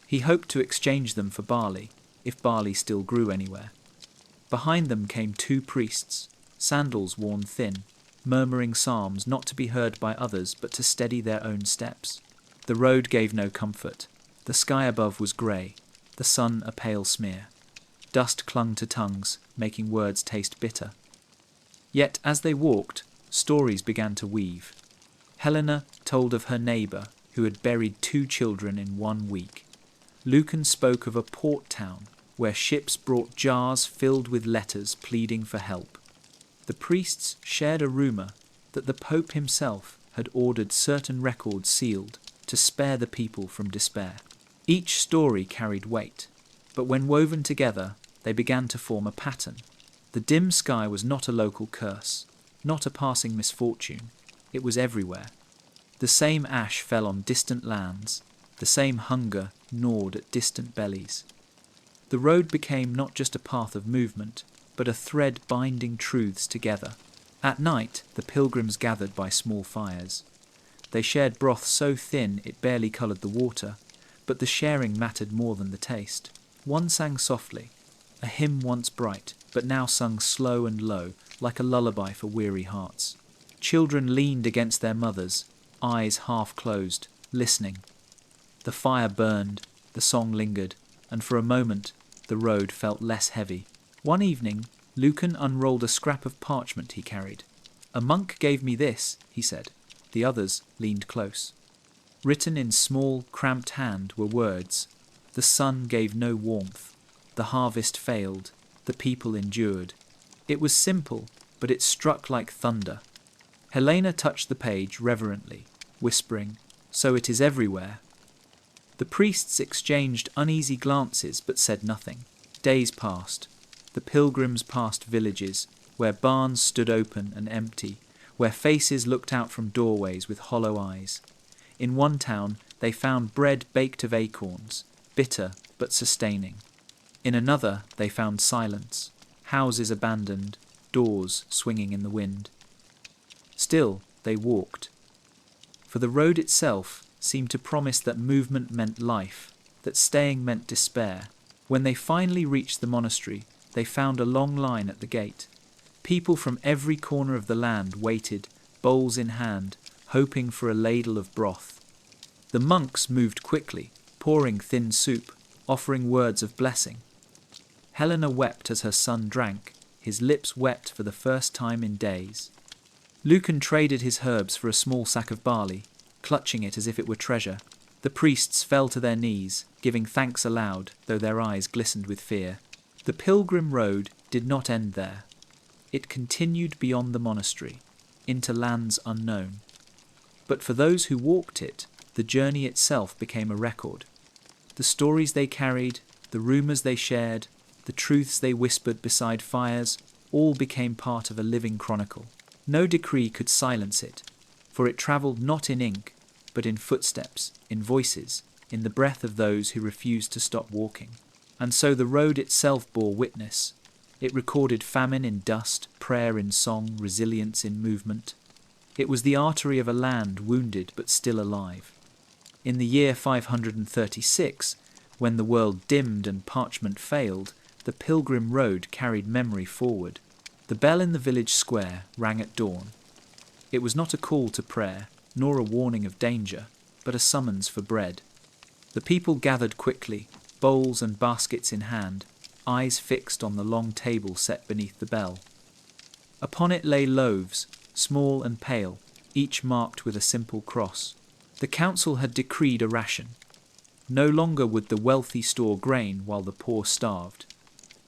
He hoped to exchange them for barley, if barley still grew anywhere. Behind them came two priests, sandals worn thin, murmuring psalms not to be heard by others but to steady their own steps. The road gave no comfort. The sky above was grey, the sun a pale smear. Dust clung to tongues, making words taste bitter. Yet as they walked, stories began to weave. Helena told of her neighbour who had buried 2 children in 1 week. Lucan spoke of a port town where ships brought jars filled with letters pleading for help. The priests shared a rumour that the Pope himself had ordered certain records sealed to spare the people from despair. Each story carried weight, but when woven together, they began to form a pattern. The dim sky was not a local curse, not a passing misfortune. It was everywhere. The same ash fell on distant lands, the same hunger gnawed at distant bellies. The road became not just a path of movement, but a thread binding truths together. At night, the pilgrims gathered by small fires. They shared broth so thin it barely coloured the water, but the sharing mattered more than the taste. One sang softly, a hymn once bright, but now sung slow and low, like a lullaby for weary hearts. Children leaned against their mothers, eyes half closed, listening. The fire burned, the song lingered, and for a moment the road felt less heavy. One evening, Lucan unrolled a scrap of parchment he carried. "A monk gave me this," he said. The others leaned close. Written in small, cramped hand were words. The sun gave no warmth. The harvest failed. The people endured. It was simple, but it struck like thunder. Helena touched the page reverently, whispering, "So it is everywhere." The priests exchanged uneasy glances but said nothing. Days passed. The pilgrims passed villages, where barns stood open and empty, where faces looked out from doorways with hollow eyes. In one town they found bread baked of acorns, bitter but sustaining. In another they found silence, houses abandoned, doors swinging in the wind. Still they walked, for the road itself seemed to promise that movement meant life, that staying meant despair. When they finally reached the monastery, they found a long line at the gate. People from every corner of the land waited, bowls in hand, hoping for a ladle of broth. The monks moved quickly, pouring thin soup, offering words of blessing. Helena wept as her son drank, his lips wet for the first time in days. Lucan traded his herbs for a small sack of barley, clutching it as if it were treasure. The priests fell to their knees, giving thanks aloud, though their eyes glistened with fear. The pilgrim road did not end there. It continued beyond the monastery, into lands unknown. But for those who walked it, the journey itself became a record. The stories they carried, the rumours they shared, the truths they whispered beside fires, all became part of a living chronicle. No decree could silence it, for it travelled not in ink, but in footsteps, in voices, in the breath of those who refused to stop walking. And so the road itself bore witness. It recorded famine in dust, prayer in song, resilience in movement. It was the artery of a land wounded but still alive. In the year 536, when the world dimmed and parchment failed, the pilgrim road carried memory forward. The bell in the village square rang at dawn. It was not a call to prayer, nor a warning of danger, but a summons for bread. The people gathered quickly, bowls and baskets in hand, eyes fixed on the long table set beneath the bell. Upon it lay loaves, small and pale, each marked with a simple cross. The council had decreed a ration. No longer would the wealthy store grain while the poor starved.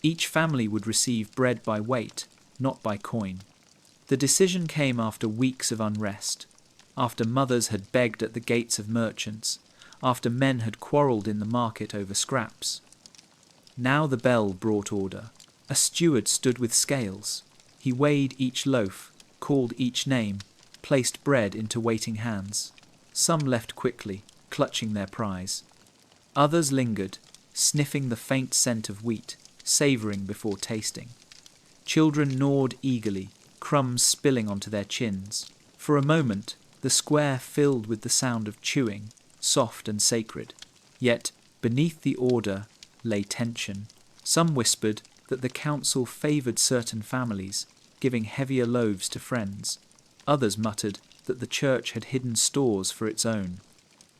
Each family would receive bread by weight, not by coin. The decision came after weeks of unrest, after mothers had begged at the gates of merchants, after men had quarrelled in the market over scraps. Now the bell brought order. A steward stood with scales. He weighed each loaf, called each name, placed bread into waiting hands. Some left quickly, clutching their prize. Others lingered, sniffing the faint scent of wheat, savouring before tasting. Children gnawed eagerly, crumbs spilling onto their chins. For a moment, the square filled with the sound of chewing, soft and sacred. Yet, beneath the order lay tension. Some whispered that the council favoured certain families, giving heavier loaves to friends. Others muttered that the church had hidden stores for its own.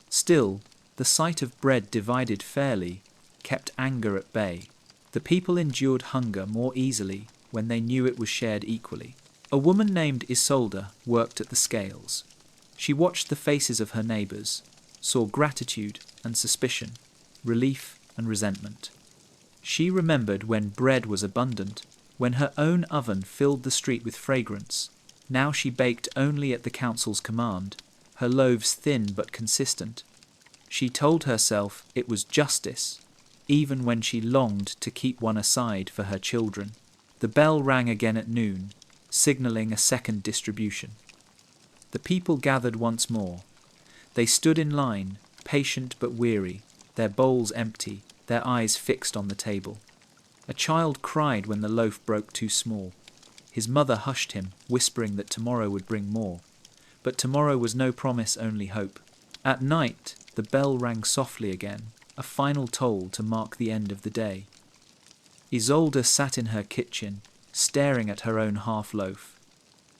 Still, the sight of bread divided fairly kept anger at bay. The people endured hunger more easily when they knew it was shared equally. A woman named Isolde worked at the scales. She watched the faces of her neighbours, saw gratitude and suspicion, relief and resentment. She remembered when bread was abundant, when her own oven filled the street with fragrance. Now she baked only at the council's command, her loaves thin but consistent. She told herself it was justice, even when she longed to keep one aside for her children. The bell rang again at noon, signalling a second distribution. The people gathered once more. They stood in line, patient but weary, their bowls empty, their eyes fixed on the table. A child cried when the loaf broke too small. His mother hushed him, whispering that tomorrow would bring more. But tomorrow was no promise, only hope. At night, the bell rang softly again, a final toll to mark the end of the day. Isolde sat in her kitchen, staring at her own half-loaf.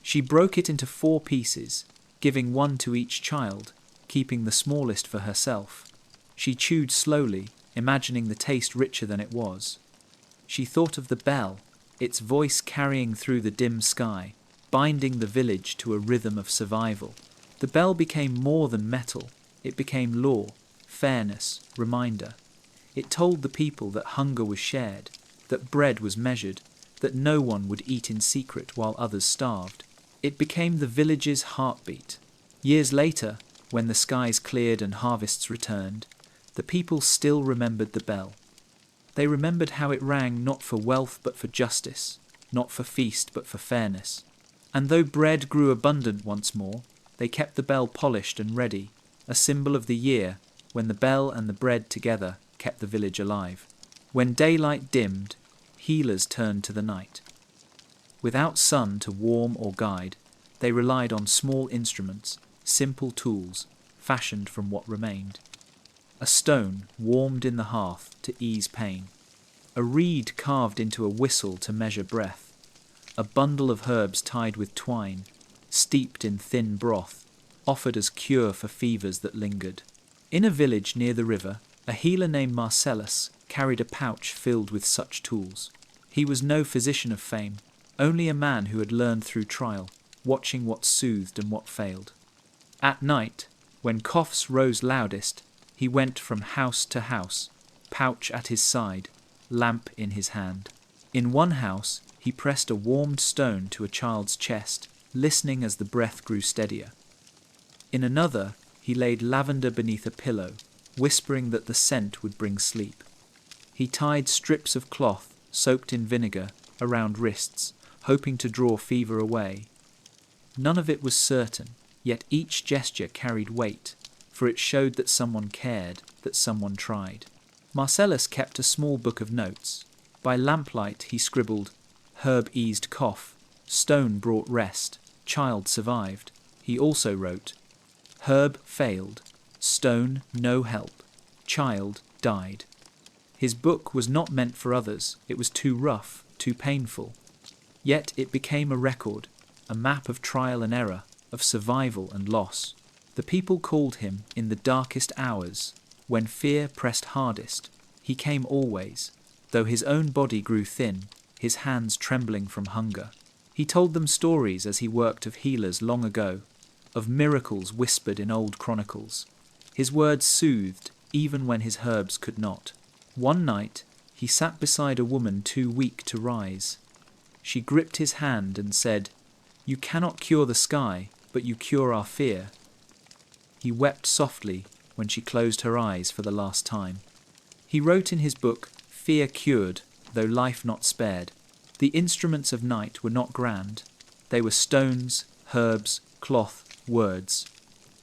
She broke it into 4 pieces, giving one to each child, keeping the smallest for herself. She chewed slowly, imagining the taste richer than it was. She thought of the bell, its voice carrying through the dim sky, binding the village to a rhythm of survival. The bell became more than metal. It became law, fairness, reminder. It told the people that hunger was shared, that bread was measured, that no one would eat in secret while others starved. It became the village's heartbeat. Years later, when the skies cleared and harvests returned, the people still remembered the bell. They remembered how it rang not for wealth but for justice, not for feast but for fairness. And though bread grew abundant once more, they kept the bell polished and ready, a symbol of the year when the bell and the bread together kept the village alive. When daylight dimmed, healers turned to the night. Without sun to warm or guide, they relied on small instruments, simple tools, fashioned from what remained. A stone warmed in the hearth to ease pain. A reed carved into a whistle to measure breath. A bundle of herbs tied with twine, steeped in thin broth, offered as cure for fevers that lingered. In a village near the river, a healer named Marcellus carried a pouch filled with such tools. He was no physician of fame, only a man who had learned through trial, watching what soothed and what failed. At night, when coughs rose loudest, he went from house to house, pouch at his side, lamp in his hand. In one house, he pressed a warmed stone to a child's chest, listening as the breath grew steadier. In another, he laid lavender beneath a pillow, whispering that the scent would bring sleep. He tied strips of cloth, soaked in vinegar, around wrists, hoping to draw fever away. None of it was certain, yet each gesture carried weight, for it showed that someone cared, that someone tried. Marcellus kept a small book of notes. By lamplight he scribbled, Herb eased cough, stone brought rest, child survived. He also wrote, Herb failed, stone no help, child died. His book was not meant for others, it was too rough, too painful. Yet it became a record, a map of trial and error, of survival and loss. The people called him in the darkest hours, when fear pressed hardest. He came always, though his own body grew thin, his hands trembling from hunger. He told them stories as he worked of healers long ago, of miracles whispered in old chronicles. His words soothed, even when his herbs could not. One night, he sat beside a woman too weak to rise. She gripped his hand and said, You cannot cure the sky, but you cure our fear. He wept softly when she closed her eyes for the last time. He wrote in his book, Fear cured, though life not spared. The instruments of night were not grand. They were stones, herbs, cloth, words.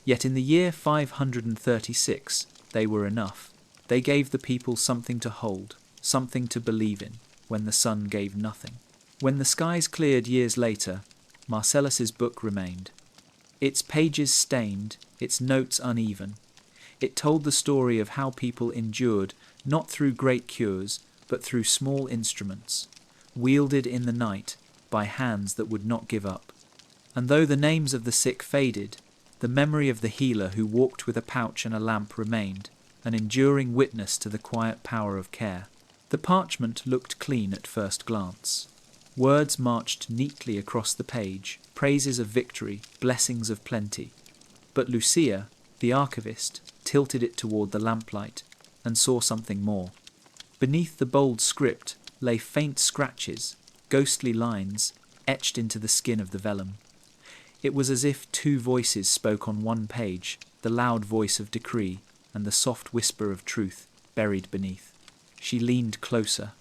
Yet in the year 536, they were enough. They gave the people something to hold, something to believe in, when the sun gave nothing. When the skies cleared years later, Marcellus's book remained. Its pages stained, its notes uneven. It told the story of how people endured, not through great cures, but through small instruments, wielded in the night by hands that would not give up. And though the names of the sick faded, the memory of the healer who walked with a pouch and a lamp remained, an enduring witness to the quiet power of care. The parchment looked clean at first glance. Words marched neatly across the page, praises of victory, blessings of plenty. But Lucia, the archivist, tilted it toward the lamplight and saw something more. Beneath the bold script lay faint scratches, ghostly lines, etched into the skin of the vellum. It was as if two voices spoke on one page, the loud voice of decree and the soft whisper of truth buried beneath. She leaned closer.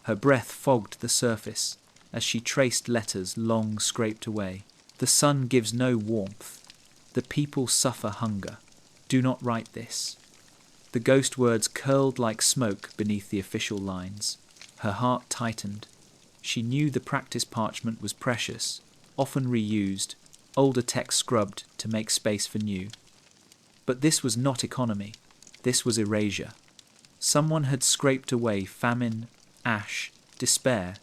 Her breath fogged the surface as she traced letters long scraped away. The sun gives no warmth. The people suffer hunger. Do not write this. The ghost words curled like smoke beneath the official lines. Her heart tightened. She knew the practice parchment was precious, often reused, older text scrubbed to make space for new. But this was not economy. This was erasure. Someone had scraped away famine, ash, despair,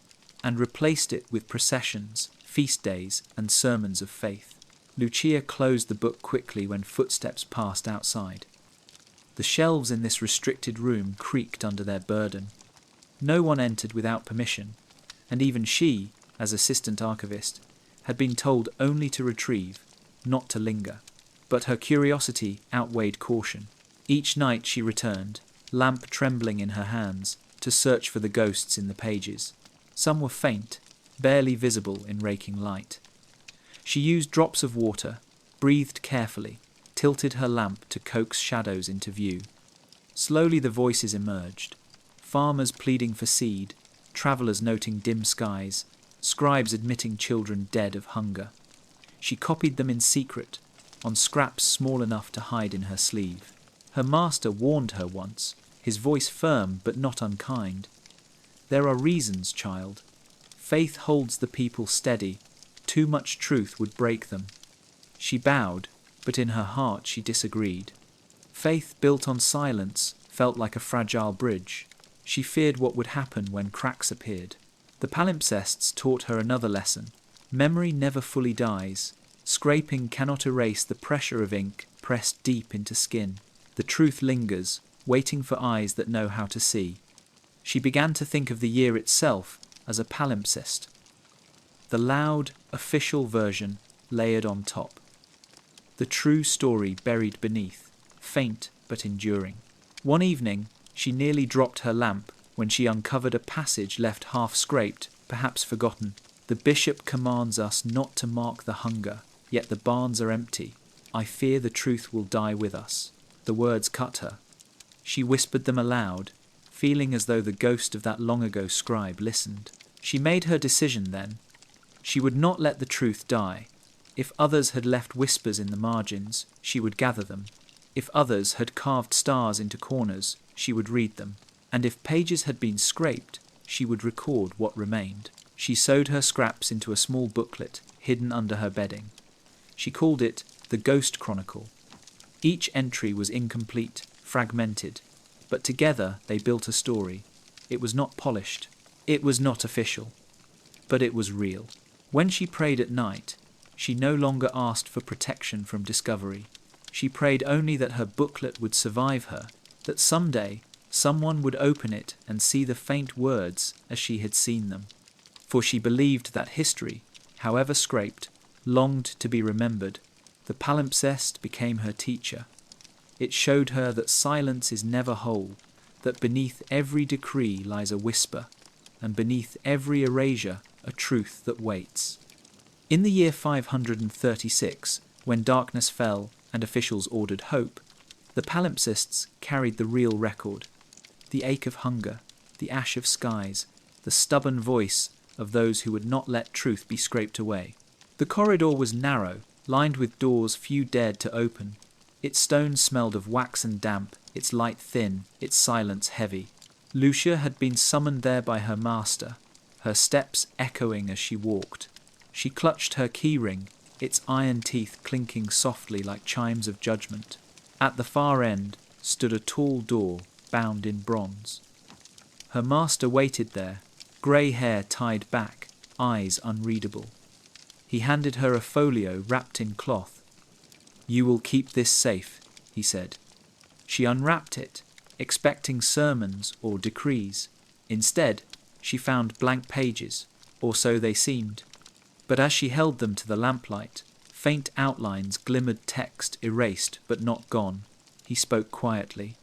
and replaced it with processions, feast days, and sermons of faith. Lucia closed the book quickly when footsteps passed outside. The shelves in this restricted room creaked under their burden. No one entered without permission, and even she, as assistant archivist, had been told only to retrieve, not to linger. But her curiosity outweighed caution. Each night she returned, lamp trembling in her hands, to search for the ghosts in the pages. Some were faint, barely visible in raking light. She used drops of water, breathed carefully, tilted her lamp to coax shadows into view. Slowly the voices emerged. Farmers pleading for seed, travellers noting dim skies, scribes admitting children dead of hunger. She copied them in secret, on scraps small enough to hide in her sleeve. Her master warned her once, his voice firm but not unkind. There are reasons, child. Faith holds the people steady. Too much truth would break them. She bowed, but in her heart she disagreed. Faith built on silence felt like a fragile bridge. She feared what would happen when cracks appeared. The palimpsests taught her another lesson. Memory never fully dies. Scraping cannot erase the pressure of ink pressed deep into skin. The truth lingers, waiting for eyes that know how to see. She began to think of the year itself as a palimpsest. The loud, official version layered on top. The true story buried beneath, faint but enduring. One evening, she nearly dropped her lamp when she uncovered a passage left half-scraped, perhaps forgotten. The bishop commands us not to mark the hunger, yet the barns are empty. I fear the truth will die with us. The words cut her. She whispered them aloud, feeling as though the ghost of that long-ago scribe listened. She made her decision then. She would not let the truth die. If others had left whispers in the margins, she would gather them. If others had carved stars into corners, she would read them. And if pages had been scraped, she would record what remained. She sewed her scraps into a small booklet hidden under her bedding. She called it the Ghost Chronicle. Each entry was incomplete, fragmented, but together they built a story. It was not polished. It was not official. But it was real. When she prayed at night, she no longer asked for protection from discovery. She prayed only that her booklet would survive her, that someday someone would open it and see the faint words as she had seen them. For she believed that history, however scraped, longed to be remembered. The palimpsest became her teacher. It showed her that silence is never whole, that beneath every decree lies a whisper, and beneath every erasure a truth that waits. In the year 536, when darkness fell and officials ordered hope, the palimpsests carried the real record. The ache of hunger, the ash of skies, the stubborn voice of those who would not let truth be scraped away. The corridor was narrow, lined with doors few dared to open. Its stones smelled of wax and damp, its light thin, its silence heavy. Lucia had been summoned there by her master, her steps echoing as she walked. She clutched her key ring, its iron teeth clinking softly like chimes of judgment. At the far end stood a tall door bound in bronze. Her master waited there, grey hair tied back, eyes unreadable. He handed her a folio wrapped in cloth. "You will keep this safe," he said. She unwrapped it, expecting sermons or decrees. Instead, she found blank pages, or so they seemed. But as she held them to the lamplight, faint outlines glimmered, text erased but not gone. He spoke quietly.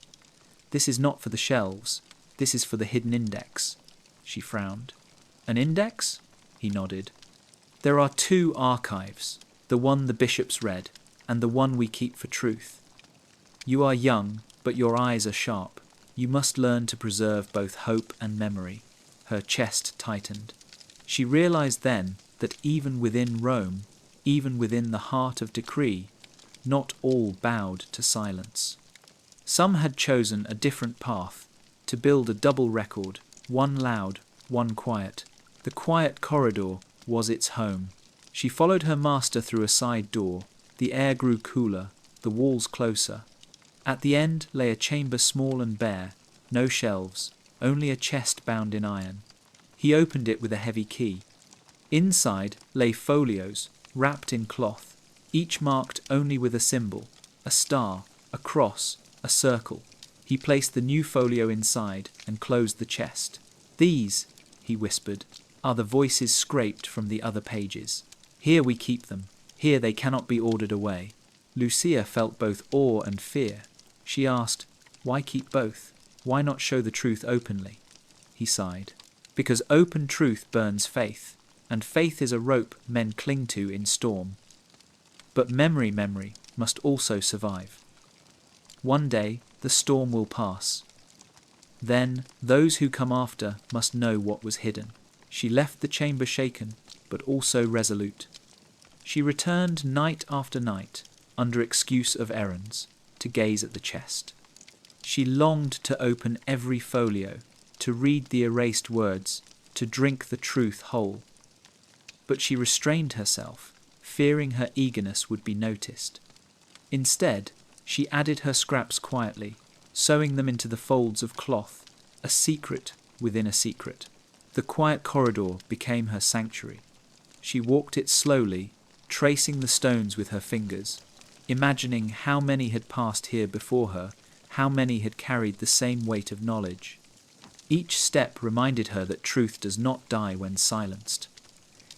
"This is not for the shelves. This is for the hidden index." She frowned. "An index?" He nodded. "There are two archives, the one the bishops read, and the one we keep for truth. You are young, but your eyes are sharp. You must learn to preserve both hope and memory." Her chest tightened. She realized then that even within Rome, even within the heart of decree, not all bowed to silence. Some had chosen a different path, to build a double record, one loud, one quiet. The quiet corridor was its home. She followed her master through a side door. The air grew cooler, the walls closer. At the end lay a chamber small and bare, no shelves, only a chest bound in iron. He opened it with a heavy key. Inside lay folios, wrapped in cloth, each marked only with a symbol, a star, a cross, a circle. He placed the new folio inside and closed the chest. "These," he whispered, "are the voices scraped from the other pages. Here we keep them. Here they cannot be ordered away." Lucia felt both awe and fear. She asked, "Why keep both? Why not show the truth openly?" He sighed. "Because open truth burns faith, and faith is a rope men cling to in storm. But memory must also survive. One day the storm will pass. Then those who come after must know what was hidden." She left the chamber shaken, but also resolute. She returned night after night, under excuse of errands, to gaze at the chest. She longed to open every folio, to read the erased words, to drink the truth whole. But she restrained herself, fearing her eagerness would be noticed. Instead, she added her scraps quietly, sewing them into the folds of cloth, a secret within a secret. The quiet corridor became her sanctuary. She walked it slowly, tracing the stones with her fingers, imagining how many had passed here before her, how many had carried the same weight of knowledge. Each step reminded her that truth does not die when silenced.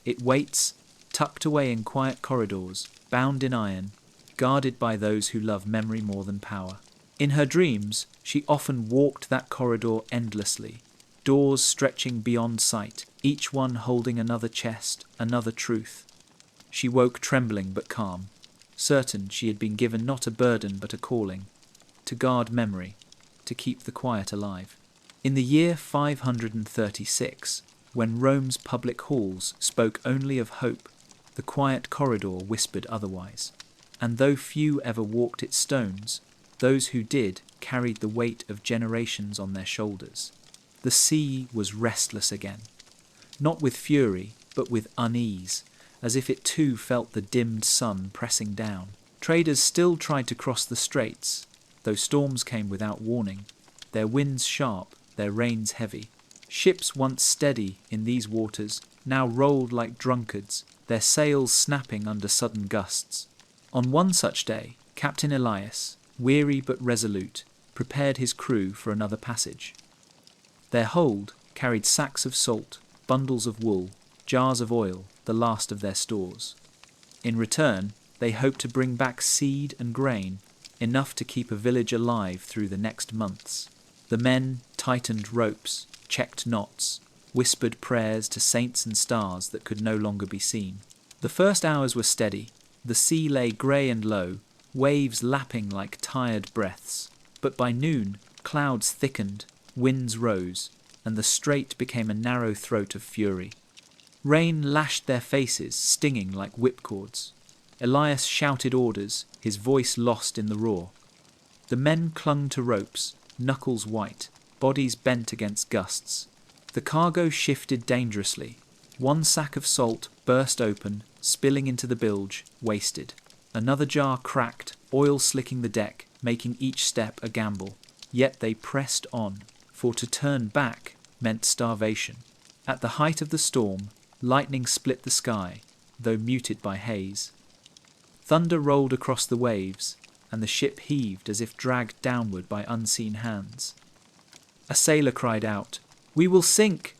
It waits, tucked away in quiet corridors, bound in iron, guarded by those who love memory more than power. In her dreams, she often walked that corridor endlessly, doors stretching beyond sight, each one holding another chest, another truth. She woke trembling but calm, certain she had been given not a burden but a calling, to guard memory, to keep the quiet alive. In the year 536, when Rome's public halls spoke only of hope, the quiet corridor whispered otherwise. And though few ever walked its stones, those who did carried the weight of generations on their shoulders. The sea was restless again. not with fury, but with unease, as if it too felt the dimmed sun pressing down. Traders still tried to cross the straits, though storms came without warning, their winds sharp, their rains heavy. Ships once steady in these waters now rolled like drunkards, their sails snapping under sudden gusts. On one such day, Captain Elias, weary but resolute, prepared his crew for another passage. Their hold carried sacks of salt, bundles of wool, jars of oil, the last of their stores. In return, they hoped to bring back seed and grain, enough to keep a village alive through the next months. The men tightened ropes, checked knots, whispered prayers to saints and stars that could no longer be seen. The first hours were steady. The sea lay grey and low, waves lapping like tired breaths. But by noon, clouds thickened, winds rose, and the strait became a narrow throat of fury. Rain lashed their faces, stinging like whipcords. Elias shouted orders, his voice lost in the roar. The men clung to ropes, knuckles white, bodies bent against gusts. The cargo shifted dangerously. One sack of salt burst open, spilling into the bilge, wasted. Another jar cracked, oil slicking the deck, making each step a gamble. Yet they pressed on, for to turn back meant starvation. At the height of the storm, lightning split the sky, though muted by haze. Thunder rolled across the waves, and the ship heaved as if dragged downward by unseen hands. A sailor cried out, "We will sink!"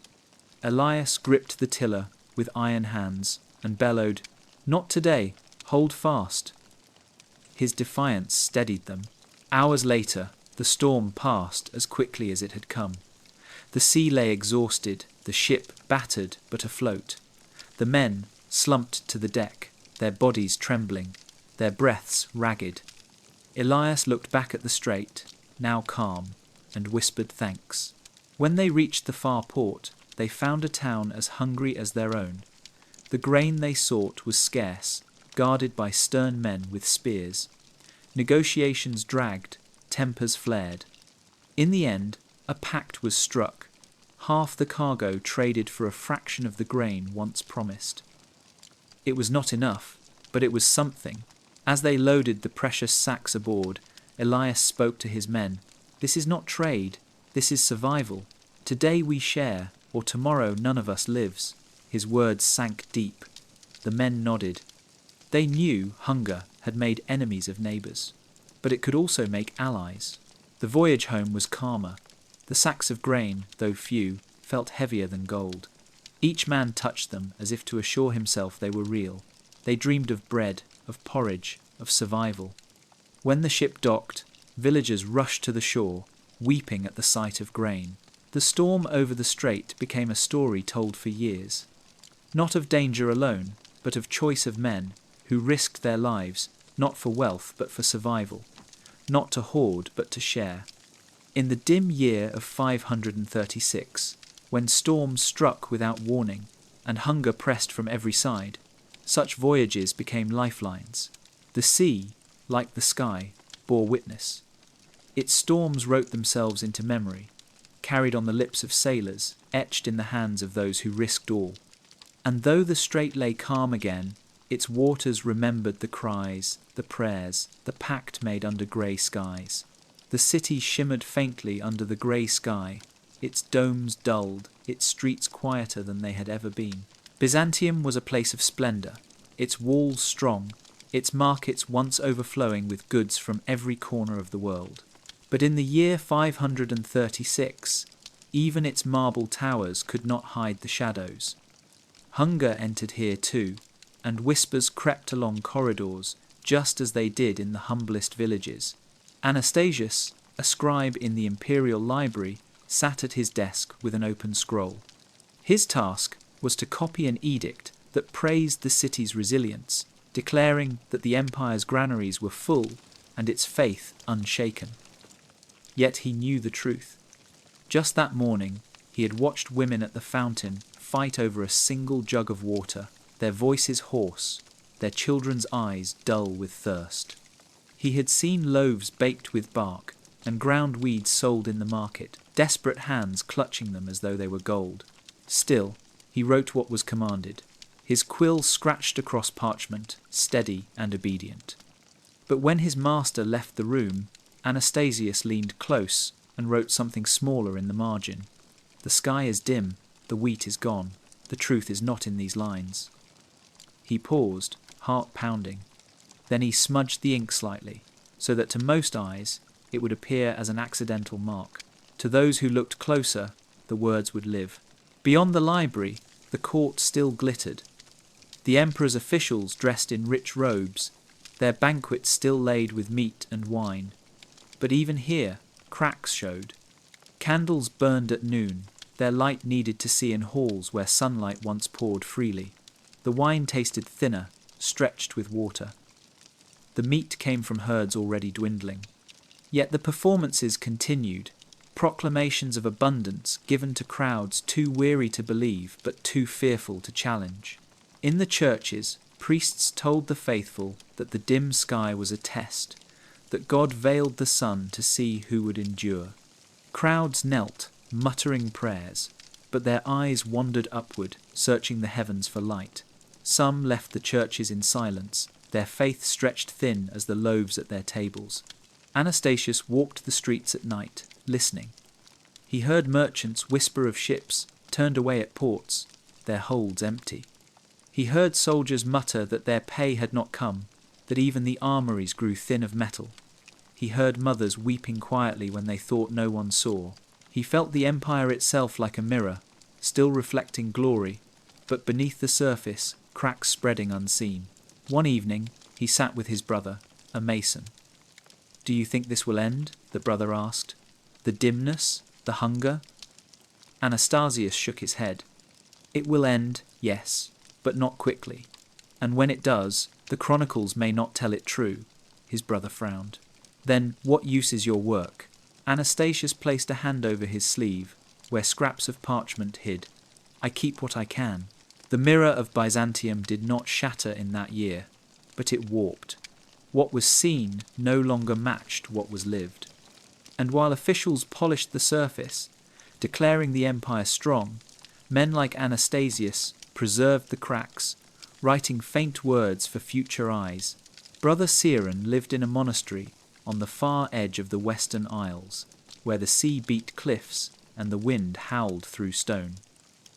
Elias gripped the tiller with iron hands and bellowed, "Not today, hold fast." His defiance steadied them. Hours later, the storm passed as quickly as it had come. The sea lay exhausted, the ship battered but afloat. The men slumped to the deck, their bodies trembling, their breaths ragged. Elias looked back at the strait, now calm, and whispered thanks. When they reached the far port, they found a town as hungry as their own. The grain they sought was scarce, guarded by stern men with spears. Negotiations dragged, tempers flared. In the end, a pact was struck. Half the cargo traded for a fraction of the grain once promised. It was not enough, but it was something. As they loaded the precious sacks aboard, Elias spoke to his men. "This is not trade, this is survival. Today we share, or tomorrow none of us lives." His words sank deep. The men nodded. They knew hunger had made enemies of neighbours, but it could also make allies. The voyage home was calmer. The sacks of grain, though few, felt heavier than gold. Each man touched them as if to assure himself they were real. They dreamed of bread, of porridge, of survival. When the ship docked, villagers rushed to the shore, weeping at the sight of grain. The storm over the strait became a story told for years. Not of danger alone, but of choice of men who risked their lives, not for wealth but for survival, not to hoard but to share. In the dim year of 536, when storms struck without warning and hunger pressed from every side, such voyages became lifelines. The sea, like the sky, bore witness. Its storms wrote themselves into memory, carried on the lips of sailors, etched in the hands of those who risked all. And though the strait lay calm again, its waters remembered the cries, the prayers, the pact made under grey skies. The city shimmered faintly under the grey sky, its domes dulled, its streets quieter than they had ever been. Byzantium was a place of splendour, its walls strong, its markets once overflowing with goods from every corner of the world. But in the year 536, even its marble towers could not hide the shadows. Hunger entered here too, and whispers crept along corridors just as they did in the humblest villages. Anastasius, a scribe in the imperial library, sat at his desk with an open scroll. His task was to copy an edict that praised the city's resilience, declaring that the empire's granaries were full and its faith unshaken. Yet he knew the truth. Just that morning, he had watched women at the fountain fight over a single jug of water, their voices hoarse, their children's eyes dull with thirst. He had seen loaves baked with bark and ground weeds sold in the market, desperate hands clutching them as though they were gold. Still, He wrote what was commanded. His quill scratched across parchment, steady and obedient. But when his master left the room, Anastasius leaned close and wrote something smaller in the margin. The sky is dim, the wheat is gone, the truth is not in these lines. He paused, heart pounding. Then he smudged the ink slightly, so that to most eyes it would appear as an accidental mark. To those who looked closer, the words would live. Beyond the library, the court still glittered. The emperor's officials dressed in rich robes, their banquets still laid with meat and wine. But even here, cracks showed. Candles burned at noon, their light needed to see in halls where sunlight once poured freely. The wine tasted thinner, stretched with water. The meat came from herds already dwindling. Yet the performances continued, proclamations of abundance given to crowds too weary to believe but too fearful to challenge. In the churches, priests told the faithful that the dim sky was a test, that God veiled the sun to see who would endure. Crowds knelt, muttering prayers, but their eyes wandered upward, searching the heavens for light. Some left the churches in silence, their faith stretched thin as the loaves at their tables. Anastasius walked the streets at night, listening. He heard merchants whisper of ships turned away at ports, their holds empty. He heard soldiers mutter that their pay had not come, that even the armories grew thin of metal. He heard mothers weeping quietly when they thought no one saw. He felt the empire itself like a mirror, still reflecting glory, but beneath the surface, cracks spreading unseen. One evening, he sat with his brother, a mason. "Do you think this will end?" the brother asked. "The dimness? The hunger?" Anastasius shook his head. "It will end, yes, but not quickly. And when it does, the chronicles may not tell it true." His brother frowned. "Then what use is your work?" Anastasius placed a hand over his sleeve, where scraps of parchment hid. "I keep what I can." The mirror of Byzantium did not shatter in that year, but it warped. What was seen no longer matched what was lived. And while officials polished the surface, declaring the empire strong, men like Anastasius preserved the cracks, writing faint words for future eyes. Brother Ciaran lived in a monastery on the far edge of the Western Isles, where the sea beat cliffs and the wind howled through stone.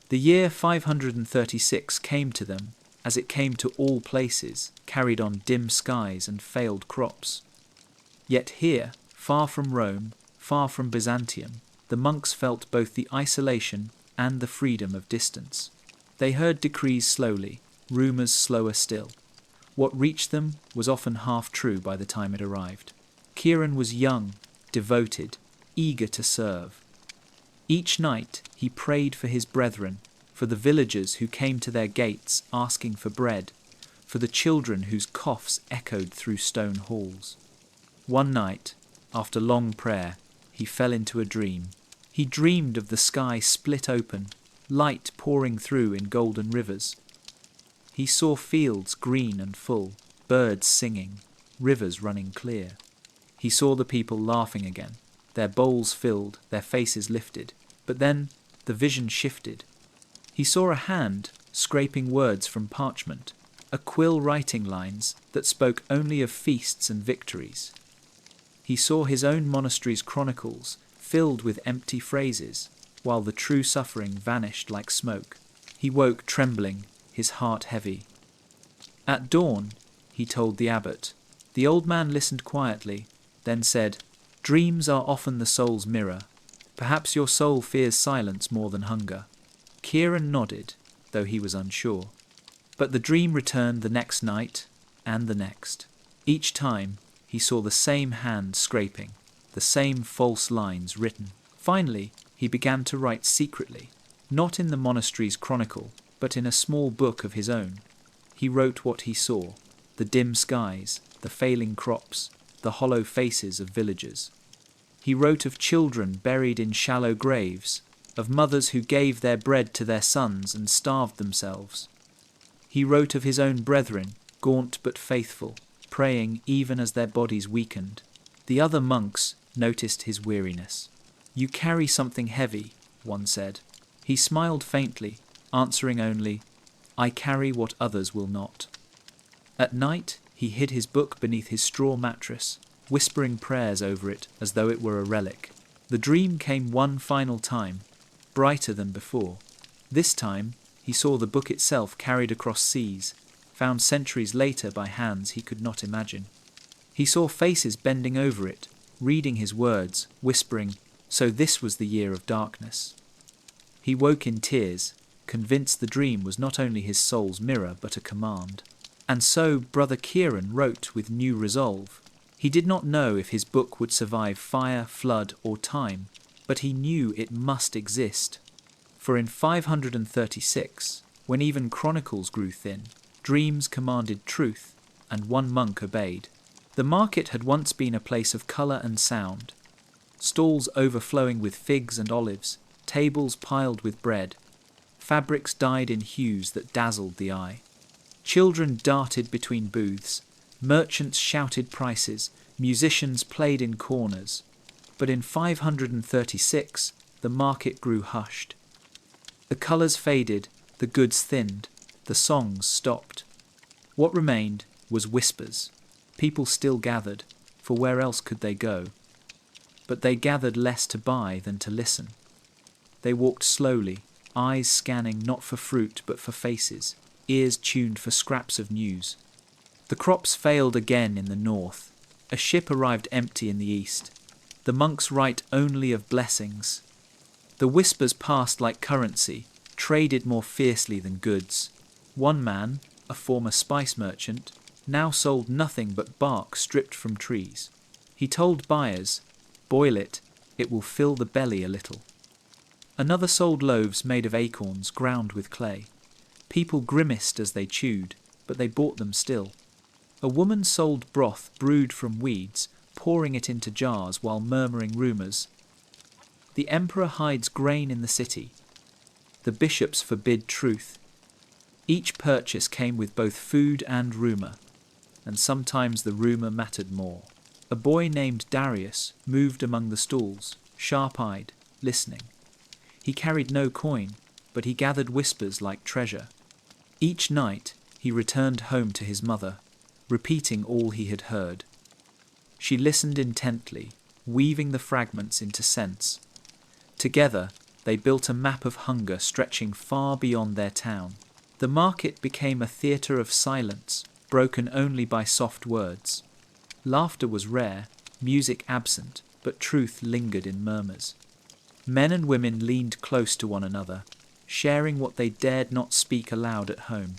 The year 536 came to them, as it came to all places, carried on dim skies and failed crops. Yet here, far from Rome, far from Byzantium, the monks felt both the isolation and the freedom of distance. They heard decrees slowly, rumours slower still. What reached them was often half true by the time it arrived. Ciaran was young, devoted, eager to serve. Each night he prayed for his brethren, for the villagers who came to their gates asking for bread, for the children whose coughs echoed through stone halls. One night, after long prayer, he fell into a dream. He dreamed of the sky split open, light pouring through in golden rivers. He saw fields green and full, birds singing, rivers running clear. He saw the people laughing again, their bowls filled, their faces lifted. But then the vision shifted. He saw a hand scraping words from parchment, a quill writing lines that spoke only of feasts and victories. He saw his own monastery's chronicles filled with empty phrases, while the true suffering vanished like smoke. He woke trembling, his heart heavy. At dawn, he told the abbot. The old man listened quietly, then said, "Dreams are often the soul's mirror. Perhaps your soul fears silence more than hunger." Ciaran nodded, though he was unsure. But the dream returned the next night, and the next. Each time, he saw the same hand scraping, the same false lines written. Finally, he began to write secretly, not in the monastery's chronicle, but in a small book of his own. He wrote what he saw, the dim skies, the failing crops, the hollow faces of villagers. He wrote of children buried in shallow graves, of mothers who gave their bread to their sons and starved themselves. He wrote of his own brethren, gaunt but faithful, praying even as their bodies weakened. The other monks noticed his weariness. "You carry something heavy," one said. He smiled faintly, answering only, "I carry what others will not." At night, he hid his book beneath his straw mattress, whispering prayers over it as though it were a relic. The dream came one final time, brighter than before. This time, he saw the book itself carried across seas, found centuries later by hands he could not imagine. He saw faces bending over it, reading his words, whispering, "So this was the year of darkness." He woke in tears, convinced the dream was not only his soul's mirror but a command. And so Brother Kieran wrote with new resolve. He did not know if his book would survive fire, flood, or time, but he knew it must exist. For in 536, when even chronicles grew thin, dreams commanded truth, and one monk obeyed. The market had once been a place of colour and sound, stalls overflowing with figs and olives, tables piled with bread, fabrics dyed in hues that dazzled the eye. Children darted between booths, merchants shouted prices, musicians played in corners. But in 536, the market grew hushed. The colours faded, the goods thinned, the songs stopped. What remained was whispers. People still gathered, for where else could they go? But they gathered less to buy than to listen. They walked slowly, eyes scanning not for fruit but for faces, ears tuned for scraps of news. The crops failed again in the north. A ship arrived empty in the east. The monks write only of blessings. The whispers passed like currency, traded more fiercely than goods. One man, a former spice merchant, now sold nothing but bark stripped from trees. He told buyers, "Boil it, it will fill the belly a little." Another sold loaves made of acorns ground with clay. People grimaced as they chewed, but they bought them still. A woman sold broth brewed from weeds, pouring it into jars while murmuring rumours. The emperor hides grain in the city. The bishops forbid truth. Each purchase came with both food and rumour, and sometimes the rumour mattered more. A boy named Darius moved among the stalls, sharp-eyed, listening. He carried no coin, but he gathered whispers like treasure. Each night he returned home to his mother, repeating all he had heard. She listened intently, weaving the fragments into sense. Together they built a map of hunger stretching far beyond their town. The market became a theatre of silence, broken only by soft words. Laughter was rare, music absent, but truth lingered in murmurs. Men and women leaned close to one another, sharing what they dared not speak aloud at home.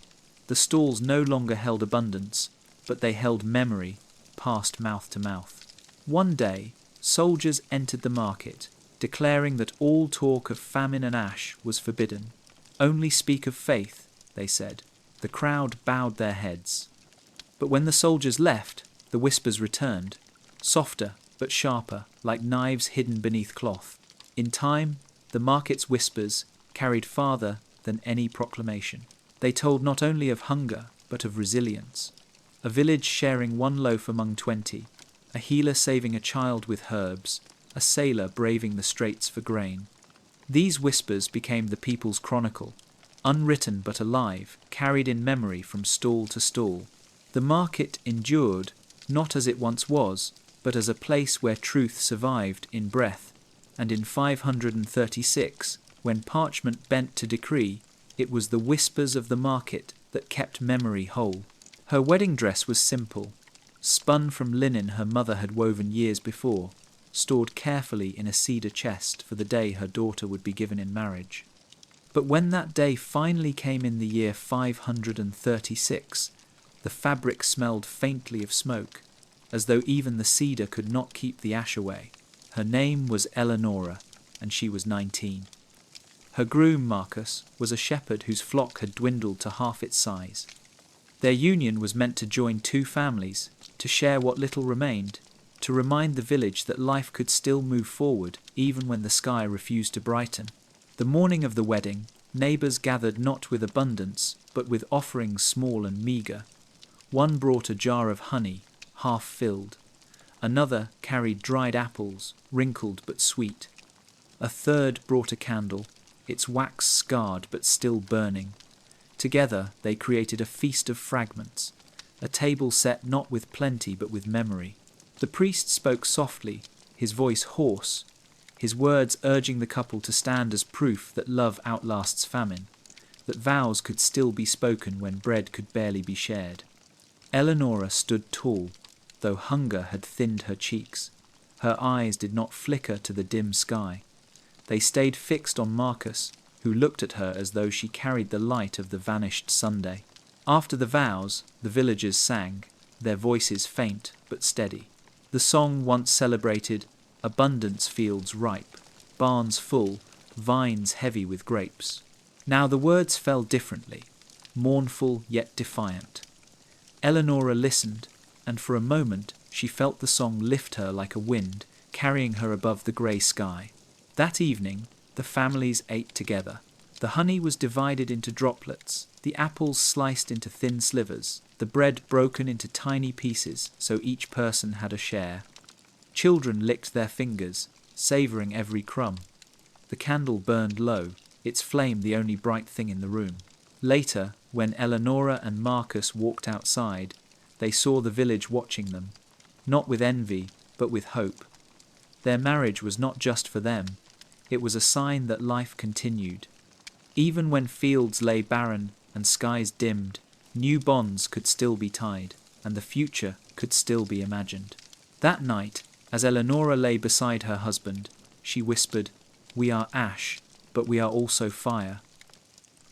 The stalls no longer held abundance, but they held memory, passed mouth to mouth. One day, soldiers entered the market, declaring that all talk of famine and ash was forbidden. "Only speak of faith," they said. The crowd bowed their heads. But when the soldiers left, the whispers returned, softer but sharper, like knives hidden beneath cloth. In time, the market's whispers carried farther than any proclamation. They told not only of hunger, but of resilience. A village sharing one loaf among 20, a healer saving a child with herbs, a sailor braving the straits for grain. These whispers became the people's chronicle, unwritten but alive, carried in memory from stall to stall. The market endured, not as it once was, but as a place where truth survived in breath, and in 536, when parchment bent to decree, it was the whispers of the market that kept memory whole. Her wedding dress was simple, spun from linen her mother had woven years before, stored carefully in a cedar chest for the day her daughter would be given in marriage. But when that day finally came in the year 536, the fabric smelled faintly of smoke, as though even the cedar could not keep the ash away. Her name was Eleonora, and she was 19. Her groom, Marcus, was a shepherd whose flock had dwindled to half its size. Their union was meant to join two families, to share what little remained, to remind the village that life could still move forward even when the sky refused to brighten. The morning of the wedding, neighbours gathered not with abundance, but with offerings small and meagre. One brought a jar of honey, half filled. Another carried dried apples, wrinkled but sweet. A third brought a candle, its wax scarred but still burning. Together they created a feast of fragments, a table set not with plenty but with memory. The priest spoke softly, his voice hoarse, his words urging the couple to stand as proof that love outlasts famine, that vows could still be spoken when bread could barely be shared. Eleanora stood tall, though hunger had thinned her cheeks. Her eyes did not flicker to the dim sky. They stayed fixed on Marcus, who looked at her as though she carried the light of the vanished Sunday. After the vows, the villagers sang, their voices faint but steady. The song once celebrated, abundance fields ripe, barns full, vines heavy with grapes. Now the words fell differently, mournful yet defiant. Eleanora listened, and for a moment she felt the song lift her like a wind, carrying her above the grey sky. That evening, the families ate together. The honey was divided into droplets, the apples sliced into thin slivers, the bread broken into tiny pieces so each person had a share. Children licked their fingers, savouring every crumb. The candle burned low, its flame the only bright thing in the room. Later, when Eleanora and Marcus walked outside, they saw the village watching them, not with envy, but with hope. Their marriage was not just for them, it was a sign that life continued. Even when fields lay barren and skies dimmed, new bonds could still be tied, and the future could still be imagined. That night, as Eleanora lay beside her husband, she whispered, "We are ash, but we are also fire."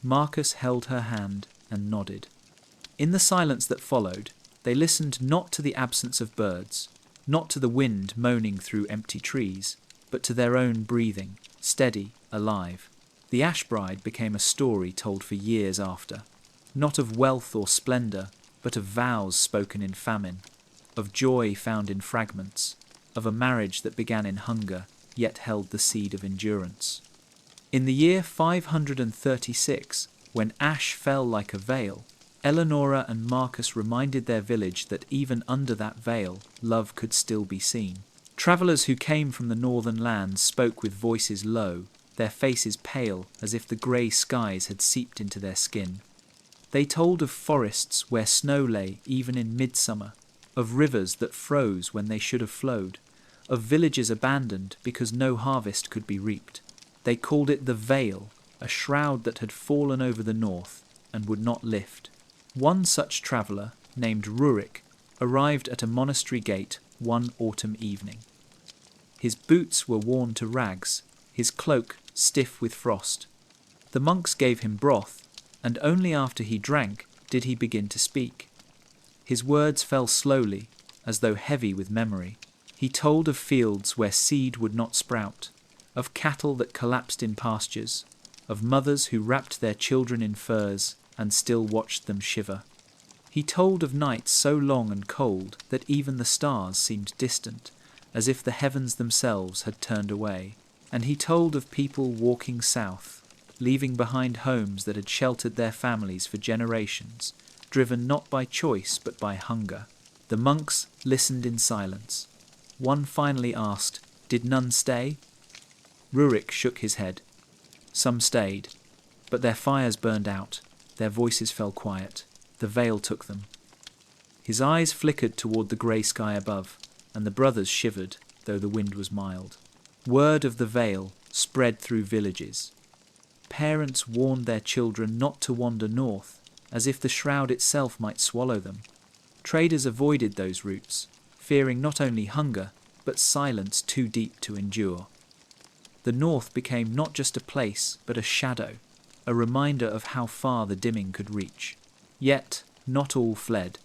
Marcus held her hand and nodded. In the silence that followed, they listened not to the absence of birds, not to the wind moaning through empty trees, but to their own breathing, steady, alive. The Ash Bride became a story told for years after, not of wealth or splendour, but of vows spoken in famine, of joy found in fragments, of a marriage that began in hunger, yet held the seed of endurance. In the year 536, when ash fell like a veil, Eleanora and Marcus reminded their village that even under that veil, love could still be seen. Travellers who came from the northern lands spoke with voices low, their faces pale as if the grey skies had seeped into their skin. They told of forests where snow lay even in midsummer, of rivers that froze when they should have flowed, of villages abandoned because no harvest could be reaped. They called it the veil, a shroud that had fallen over the north and would not lift. One such traveller, named Rurik, arrived at a monastery gate one autumn evening. His boots were worn to rags, his cloak stiff with frost. The monks gave him broth, and only after he drank did he begin to speak. His words fell slowly, as though heavy with memory. He told of fields where seed would not sprout, of cattle that collapsed in pastures, of mothers who wrapped their children in furs and still watched them shiver. He told of nights so long and cold that even the stars seemed distant, as if the heavens themselves had turned away. And he told of people walking south, leaving behind homes that had sheltered their families for generations, driven not by choice but by hunger. The monks listened in silence. One finally asked, "Did none stay?" Rurik shook his head. Some stayed, but their fires burned out, their voices fell quiet, the veil took them. His eyes flickered toward the grey sky above, and the brothers shivered, though the wind was mild. Word of the veil spread through villages. Parents warned their children not to wander north, as if the shroud itself might swallow them. Traders avoided those routes, fearing not only hunger, but silence too deep to endure. The north became not just a place, but a shadow, a reminder of how far the dimming could reach. Yet, not all fled.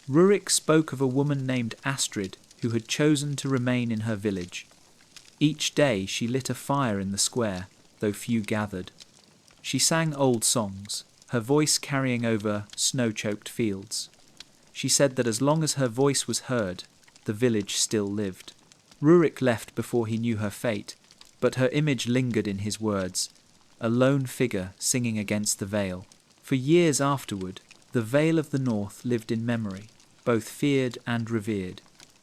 Rurik spoke of a woman named Astrid who had chosen to remain in her village. Each day she lit a fire in the square, though few gathered. She sang old songs, her voice carrying over snow-choked fields. She said that as long as her voice was heard, the village still lived. Rurik left before he knew her fate, but her image lingered in his words, a lone figure singing against the veil. For years afterward, the Veil of the North lived in memory, both feared and revered.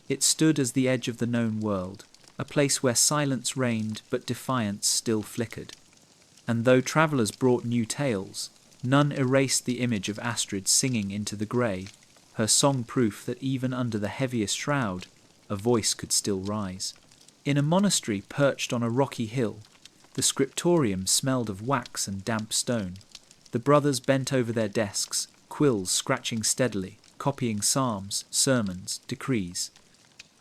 It stood as the edge of the known world, a place where silence reigned but defiance still flickered. And though travellers brought new tales, none erased the image of Astrid singing into the grey, her song proof that even under the heaviest shroud, a voice could still rise. In a monastery perched on a rocky hill, the scriptorium smelled of wax and damp stone. The brothers bent over their desks, quills scratching steadily, copying psalms, sermons, decrees.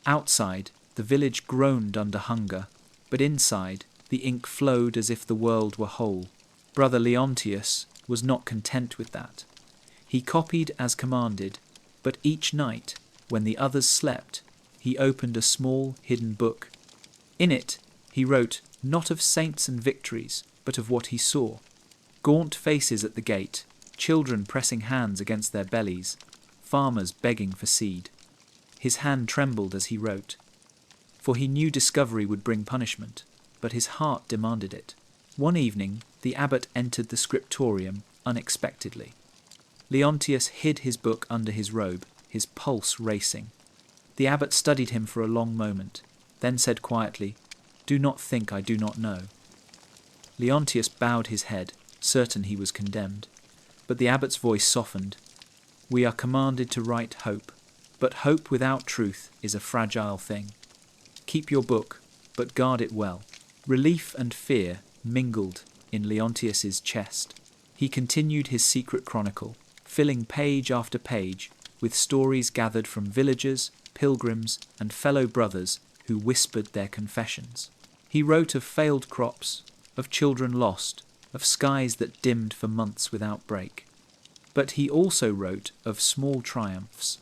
Outside, the village groaned under hunger, but inside, the ink flowed as if the world were whole. Brother Leontius was not content with that. He copied as commanded, but each night, when the others slept, he opened a small, hidden book. In it, he wrote not of saints and victories, but of what he saw. Gaunt faces at the gate, children pressing hands against their bellies, farmers begging for seed. His hand trembled as he wrote, for he knew discovery would bring punishment, but his heart demanded it. One evening, the abbot entered the scriptorium unexpectedly. Leontius hid his book under his robe, his pulse racing. The abbot studied him for a long moment, then said quietly, "Do not think I do not know." Leontius bowed his head, certain he was condemned, but the abbot's voice softened. "We are commanded to write hope, but hope without truth is a fragile thing. Keep your book, but guard it well." Relief and fear mingled in Leontius's chest. He continued his secret chronicle, filling page after page with stories gathered from villagers, pilgrims, and fellow brothers who whispered their confessions. He wrote of failed crops, of children lost, of skies that dimmed for months without break. But he also wrote of small triumphs,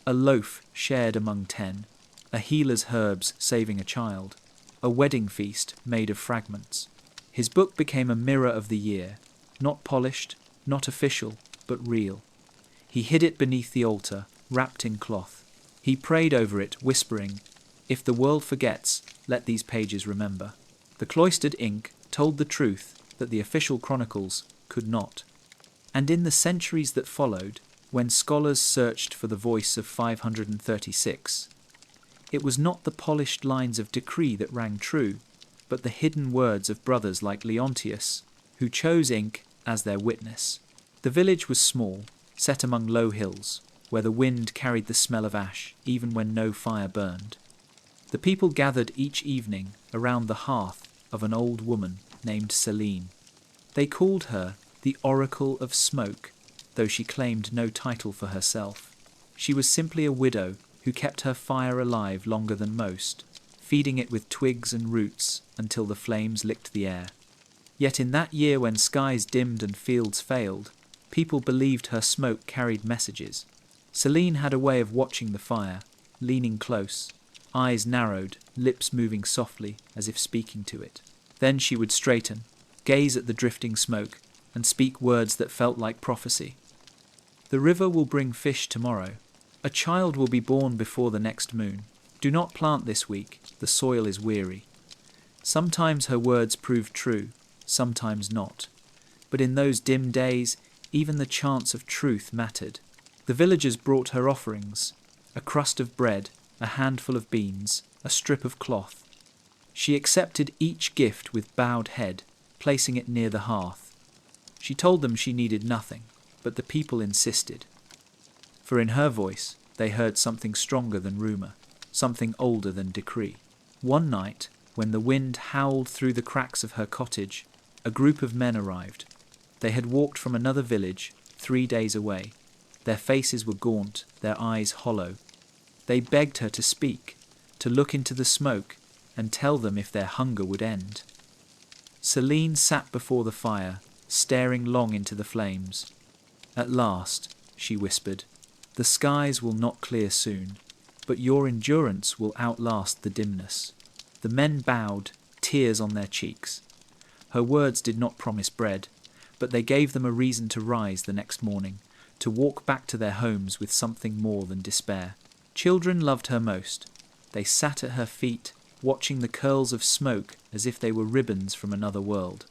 a loaf shared among 10, a healer's herbs saving a child, a wedding feast made of fragments. His book became a mirror of the year, not polished, not official, but real. He hid it beneath the altar, wrapped in cloth. He prayed over it, whispering, "If the world forgets, let these pages remember." The cloistered ink told the truth that the official chronicles could not. And in the centuries that followed, when scholars searched for the voice of 536, it was not the polished lines of decree that rang true, but the hidden words of brothers like Leontius, who chose ink as their witness. The village was small, set among low hills, where the wind carried the smell of ash, even when no fire burned. The people gathered each evening around the hearth of an old woman named Celine. They called her the Oracle of Smoke, though she claimed no title for herself. She was simply a widow who kept her fire alive longer than most, feeding it with twigs and roots until the flames licked the air. Yet in that year when skies dimmed and fields failed, people believed her smoke carried messages. Celine had a way of watching the fire, leaning close, eyes narrowed, lips moving softly as if speaking to it. Then she would straighten, gaze at the drifting smoke, and speak words that felt like prophecy. "The river will bring fish tomorrow. A child will be born before the next moon. Do not plant this week, the soil is weary." Sometimes her words proved true, sometimes not. But in those dim days, even the chance of truth mattered. The villagers brought her offerings, a crust of bread, a handful of beans, a strip of cloth. She accepted each gift with bowed head, placing it near the hearth. She told them she needed nothing, but the people insisted. For in her voice, they heard something stronger than rumour, something older than decree. One night, when the wind howled through the cracks of her cottage, a group of men arrived. They had walked from another village, 3 days away. Their faces were gaunt, their eyes hollow. They begged her to speak, to look into the smoke, and tell them if their hunger would end. Celine sat before the fire, staring long into the flames. "At last," she whispered, "the skies will not clear soon, but your endurance will outlast the dimness." The men bowed, tears on their cheeks. Her words did not promise bread, but they gave them a reason to rise the next morning, to walk back to their homes with something more than despair. Children loved her most. They sat at her feet, watching the curls of smoke as if they were ribbons from another world.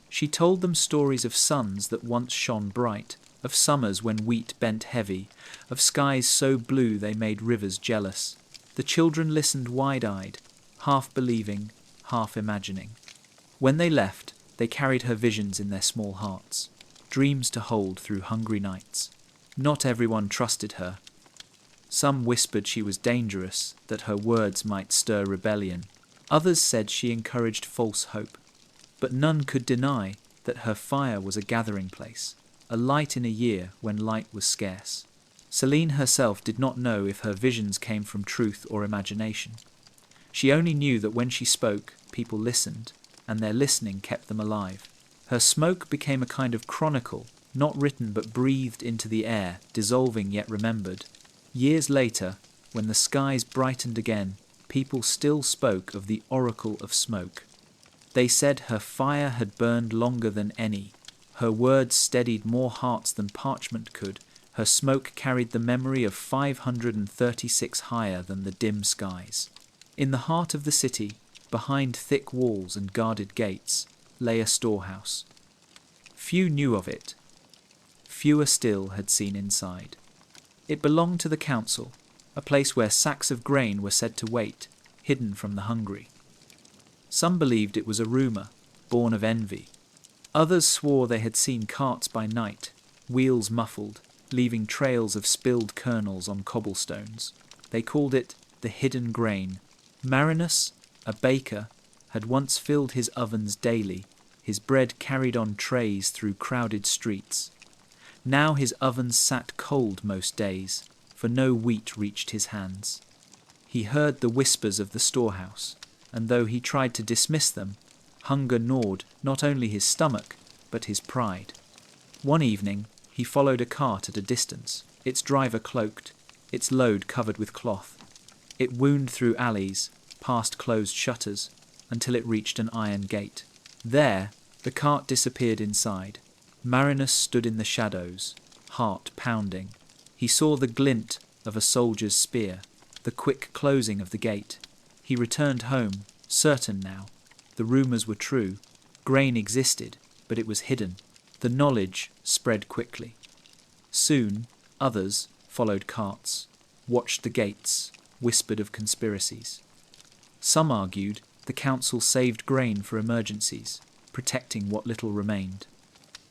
She told them stories of suns that once shone bright, of summers when wheat bent heavy, of skies so blue they made rivers jealous. The children listened wide-eyed, half believing, half imagining. When they left, They carried her visions in their small hearts, dreams to hold through hungry nights. Not everyone trusted her. Some whispered she was dangerous, that her words might stir rebellion. Others said she encouraged false hope. But none could deny that her fire was a gathering place, a light in a year when light was scarce. Celine herself did not know if her visions came from truth or imagination. She only knew that when she spoke, people listened, and their listening kept them alive. Her smoke became a kind of chronicle, not written but breathed into the air, dissolving yet remembered. Years later, when the skies brightened again, people still spoke of the oracle of smoke. They said her fire had burned longer than any. Her words steadied more hearts than parchment could. Her smoke carried the memory of 536 higher than the dim skies. In the heart of the city, behind thick walls and guarded gates, lay a storehouse. Few knew of it. Fewer still had seen inside. It belonged to the council, a place where sacks of grain were said to wait, hidden from the hungry. Some believed it was a rumour, born of envy. Others swore they had seen carts by night, wheels muffled, leaving trails of spilled kernels on cobblestones. They called it the hidden grain. Marinus, a baker, had once filled his ovens daily, his bread carried on trays through crowded streets. Now his ovens sat cold most days, for no wheat reached his hands. He heard the whispers of the storehouse, and though he tried to dismiss them, hunger gnawed not only his stomach, but his pride. One evening, he followed a cart at a distance, its driver cloaked, its load covered with cloth. It wound through alleys, past closed shutters, until it reached an iron gate. There, the cart disappeared inside. Marinus stood in the shadows, heart pounding. He saw the glint of a soldier's spear, the quick closing of the gate. He returned home, certain now. The rumours were true. Grain existed, but it was hidden. The knowledge spread quickly. Soon, others followed carts, watched the gates, whispered of conspiracies. Some argued the council saved grain for emergencies, protecting what little remained.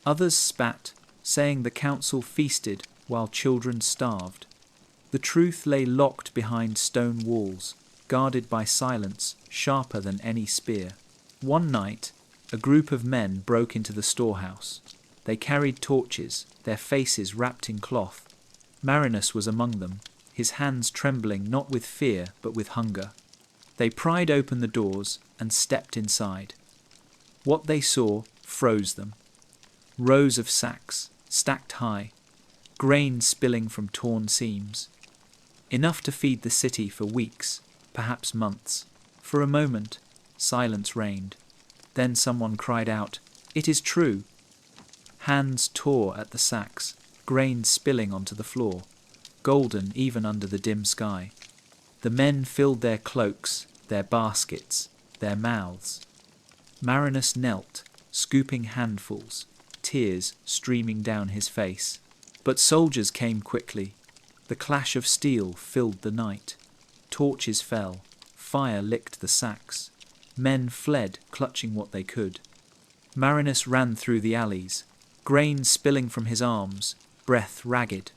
Others spat, saying the council feasted while children starved. The truth lay locked behind stone walls, guarded by silence sharper than any spear. One night, a group of men broke into the storehouse. They carried torches, their faces wrapped in cloth. Marinus was among them, his hands trembling not with fear but with hunger. They pried open the doors and stepped inside. What they saw froze them. Rows of sacks, stacked high, grain spilling from torn seams. Enough to feed the city for weeks, perhaps months. For a moment, silence reigned. Then someone cried out, "It is true!" Hands tore at the sacks, grain spilling onto the floor, golden even under the dim sky. The men filled their cloaks, their baskets, their mouths. Marinus knelt, scooping handfuls, tears streaming down his face. But soldiers came quickly. The clash of steel filled the night. Torches fell, fire licked the sacks. Men fled, clutching what they could. Marinus ran through the alleys, grain spilling from his arms, breath ragged.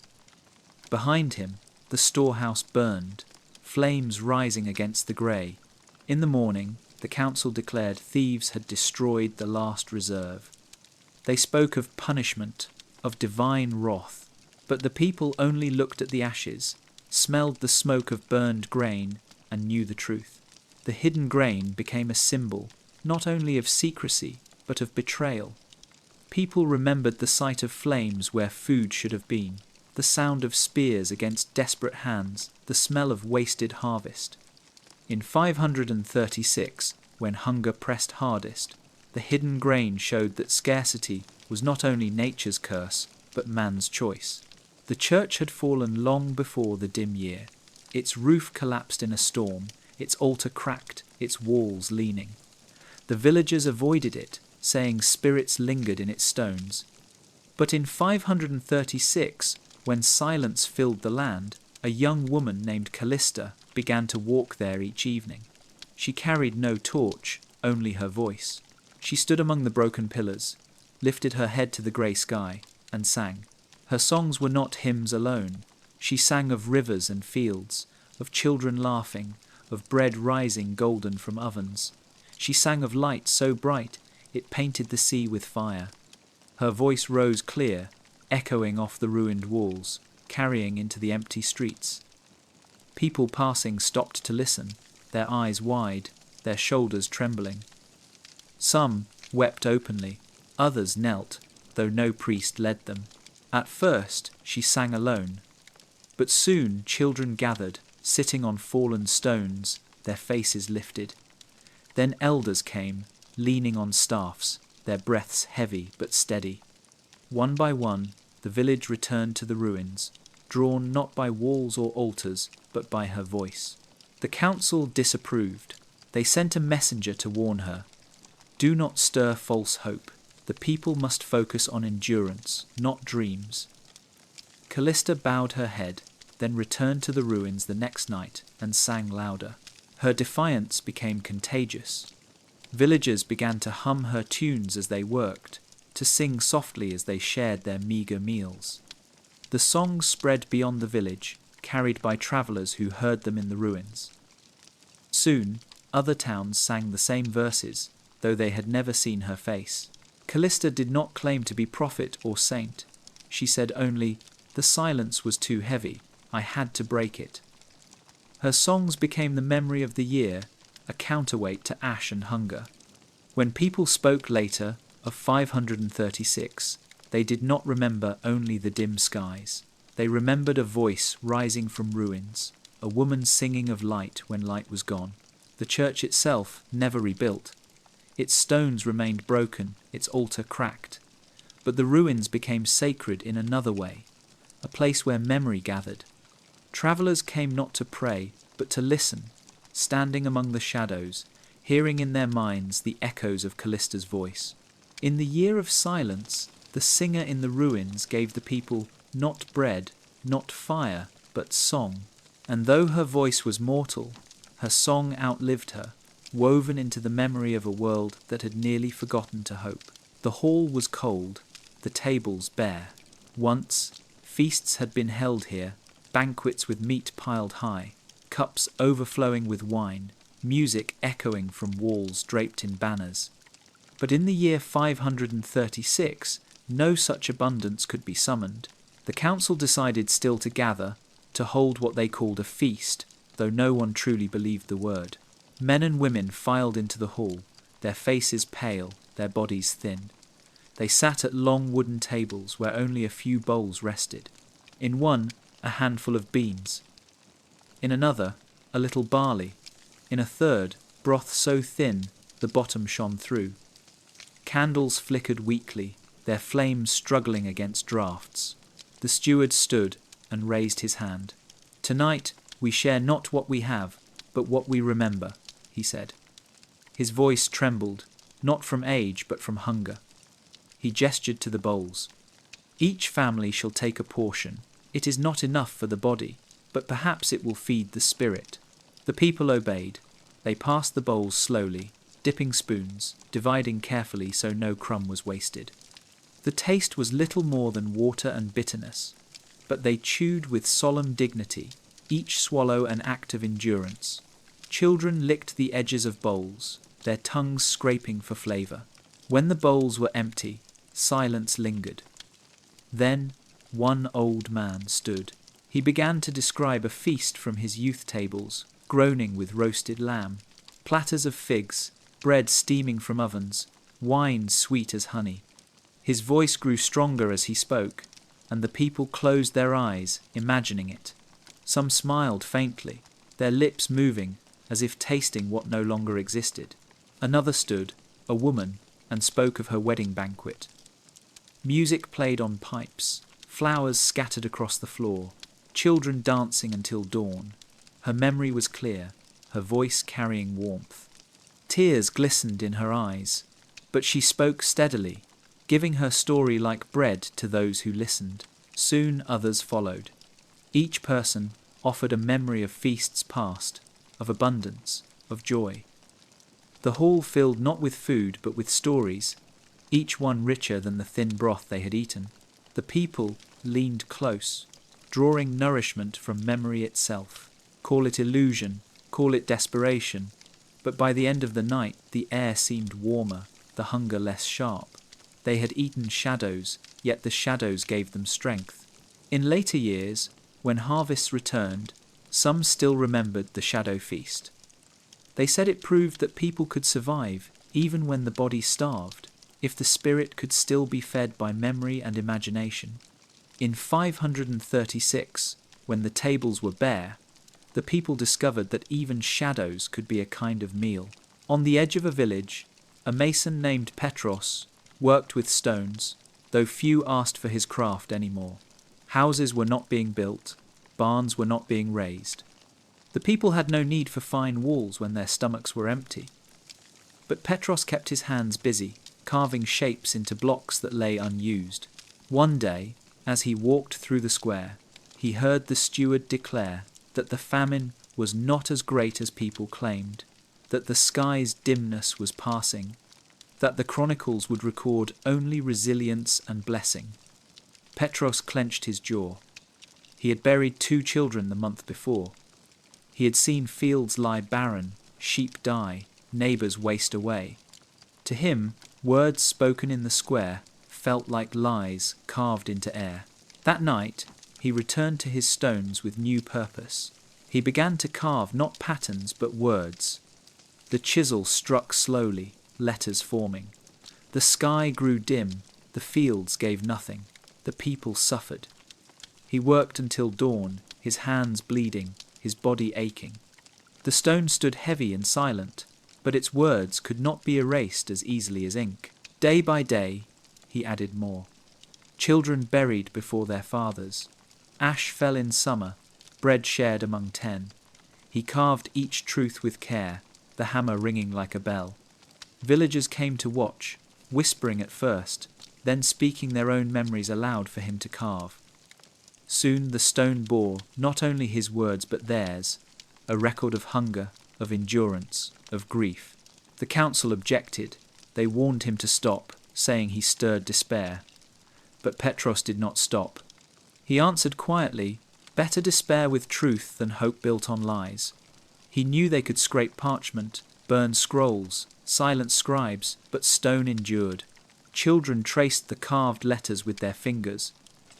Behind him, the storehouse burned, flames rising against the grey. In the morning, the council declared thieves had destroyed the last reserve. They spoke of punishment, of divine wrath, but the people only looked at the ashes, smelled the smoke of burned grain, and knew the truth. The hidden grain became a symbol, not only of secrecy, but of betrayal. People remembered the sight of flames where food should have been, the sound of spears against desperate hands, the smell of wasted harvest. In 536, when hunger pressed hardest, the hidden grain showed that scarcity was not only nature's curse, but man's choice. The church had fallen long before the dim year. Its roof collapsed in a storm, its altar cracked, its walls leaning. The villagers avoided it, saying spirits lingered in its stones. But in 536, when silence filled the land, a young woman named Callista began to walk there each evening. She carried no torch, only her voice. She stood among the broken pillars, lifted her head to the grey sky, and sang. Her songs were not hymns alone. She sang of rivers and fields, of children laughing, of bread rising golden from ovens. She sang of light so bright it painted the sea with fire. Her voice rose clear, echoing off the ruined walls, carrying into the empty streets. People passing stopped to listen, their eyes wide, their shoulders trembling. Some wept openly, others knelt, though no priest led them. At first she sang alone, but soon children gathered, sitting on fallen stones, their faces lifted. Then elders came, leaning on staffs, their breaths heavy but steady. One by one, the village returned to the ruins, drawn not by walls or altars, but by her voice. The council disapproved. They sent a messenger to warn her. Do not stir false hope. The people must focus on endurance, not dreams. Callista bowed her head, then returned to the ruins the next night and sang louder. Her defiance became contagious. Villagers began to hum her tunes as they worked, to sing softly as they shared their meagre meals. The songs spread beyond the village, carried by travellers who heard them in the ruins. Soon, other towns sang the same verses, though they had never seen her face. Callista did not claim to be prophet or saint. She said only, "The silence was too heavy. I had to break it." Her songs became the memory of the year, a counterweight to ash and hunger. When people spoke later of 536, they did not remember only the dim skies. They remembered a voice rising from ruins, a woman singing of light when light was gone. The church itself never rebuilt. Its stones remained broken, its altar cracked. But the ruins became sacred in another way, a place where memory gathered. Travellers came not to pray, but to listen, standing among the shadows, hearing in their minds the echoes of Callista's voice. In the year of silence, the singer in the ruins gave the people not bread, not fire, but song. And though her voice was mortal, her song outlived her, woven into the memory of a world that had nearly forgotten to hope. The hall was cold, the tables bare. Once, feasts had been held here, banquets with meat piled high, cups overflowing with wine, music echoing from walls draped in banners. But in the year 536, no such abundance could be summoned. The council decided still to gather, to hold what they called a feast, though no one truly believed the word. Men and women filed into the hall, their faces pale, their bodies thin. They sat at long wooden tables where only a few bowls rested. In one, a handful of beans. In another, a little barley. In a third, broth so thin the bottom shone through. Candles flickered weakly, their flames struggling against draughts. The steward stood and raised his hand. "Tonight we share not what we have, but what we remember," he said. His voice trembled, not from age but from hunger. He gestured to the bowls. "Each family shall take a portion. It is not enough for the body, but perhaps it will feed the spirit." The people obeyed. They passed the bowls slowly, dipping spoons, dividing carefully so no crumb was wasted. The taste was little more than water and bitterness, but they chewed with solemn dignity, each swallow an act of endurance. Children licked the edges of bowls, their tongues scraping for flavour. When the bowls were empty, silence lingered. Then one old man stood. He began to describe a feast from his youth tables, groaning with roasted lamb, platters of figs, bread steaming from ovens, wine sweet as honey. His voice grew stronger as he spoke, and the people closed their eyes, imagining it. Some smiled faintly, their lips moving as if tasting what no longer existed. Another stood, a woman, and spoke of her wedding banquet. Music played on pipes, flowers scattered across the floor, children dancing until dawn. Her memory was clear, her voice carrying warmth. Tears glistened in her eyes, but she spoke steadily, giving her story like bread to those who listened. Soon others followed. Each person offered a memory of feasts past, of abundance, of joy. The hall filled not with food but with stories, each one richer than the thin broth they had eaten. The people leaned close, drawing nourishment from memory itself. Call it illusion, call it desperation, but by the end of the night the air seemed warmer, the hunger less sharp. They had eaten shadows, yet the shadows gave them strength. In later years, when harvests returned, some still remembered the shadow feast. They said it proved that people could survive even when the body starved, if the spirit could still be fed by memory and imagination. In 536, when the tables were bare, the people discovered that even shadows could be a kind of meal. On the edge of a village, a mason named Petros worked with stones, though few asked for his craft anymore. Houses were not being built, barns were not being raised. The people had no need for fine walls when their stomachs were empty. But Petros kept his hands busy, carving shapes into blocks that lay unused. One day, as he walked through the square, he heard the steward declare that the famine was not as great as people claimed, that the sky's dimness was passing, that the chronicles would record only resilience and blessing. Petros clenched his jaw. He had buried 2 children the month before. He had seen fields lie barren, sheep die, neighbours waste away. To him, words spoken in the square felt like lies carved into air. That night, he returned to his stones with new purpose. He began to carve not patterns but words. The chisel struck slowly, letters forming. The sky grew dim, the fields gave nothing, the people suffered. He worked until dawn, his hands bleeding, his body aching. The stone stood heavy and silent, but its words could not be erased as easily as ink. Day by day, he added more. Children buried before their fathers. Ash fell in summer, bread shared among 10. He carved each truth with care, the hammer ringing like a bell. Villagers came to watch, whispering at first, then speaking their own memories aloud for him to carve. Soon the stone bore not only his words but theirs, a record of hunger, of endurance, of grief. The council objected. They warned him to stop, saying he stirred despair. But Petros did not stop. He answered quietly, better despair with truth than hope built on lies. He knew they could scrape parchment, burn scrolls, silence scribes, but stone endured. Children traced the carved letters with their fingers,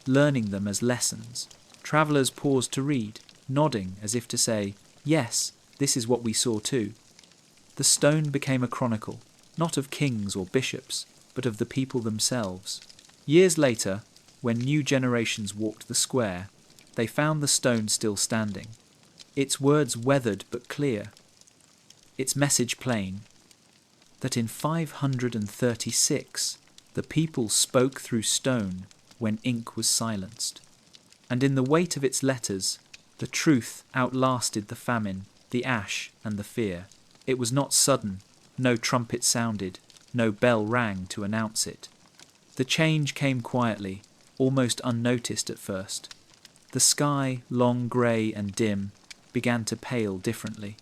learning them as lessons. Travellers paused to read, nodding as if to say, yes, this is what we saw too. The stone became a chronicle, not of kings or bishops, but of the people themselves. Years later, when new generations walked the square, they found the stone still standing, its words weathered but clear, its message plain, that in 536 the people spoke through stone when ink was silenced. And in the weight of its letters, the truth outlasted the famine, the ash and the fear. It was not sudden, no trumpet sounded, no bell rang to announce it. The change came quietly, almost unnoticed at first. The sky, long grey and dim, began to pale differently.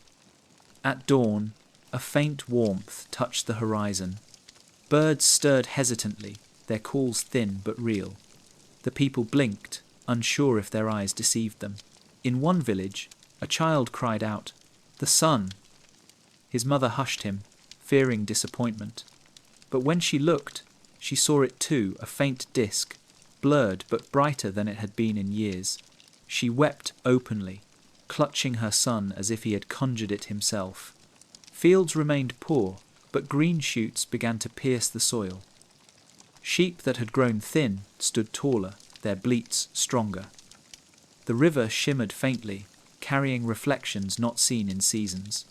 At dawn, a faint warmth touched the horizon. Birds stirred hesitantly, their calls thin but real. The people blinked, unsure if their eyes deceived them. In one village, a child cried out, "The sun!" His mother hushed him, fearing disappointment. But when she looked, she saw it too, a faint disk, blurred but brighter than it had been in years. She wept openly, clutching her son as if he had conjured it himself. Fields remained poor, but green shoots began to pierce the soil. Sheep that had grown thin stood taller, their bleats stronger. The river shimmered faintly, carrying reflections not seen in seasons.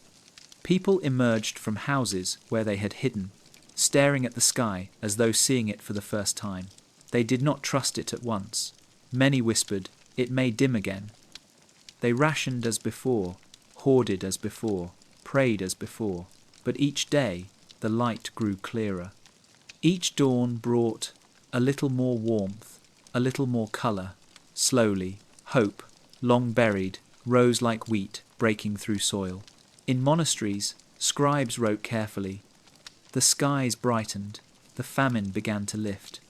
People emerged from houses where they had hidden, staring at the sky as though seeing it for the first time. They did not trust it at once. Many whispered, "It may dim again." They rationed as before, hoarded as before, prayed as before, but each day the light grew clearer. Each dawn brought a little more warmth, a little more colour. Slowly, hope, long buried, rose like wheat breaking through soil. In monasteries, Scribes wrote carefully. The skies brightened, the famine began to lift.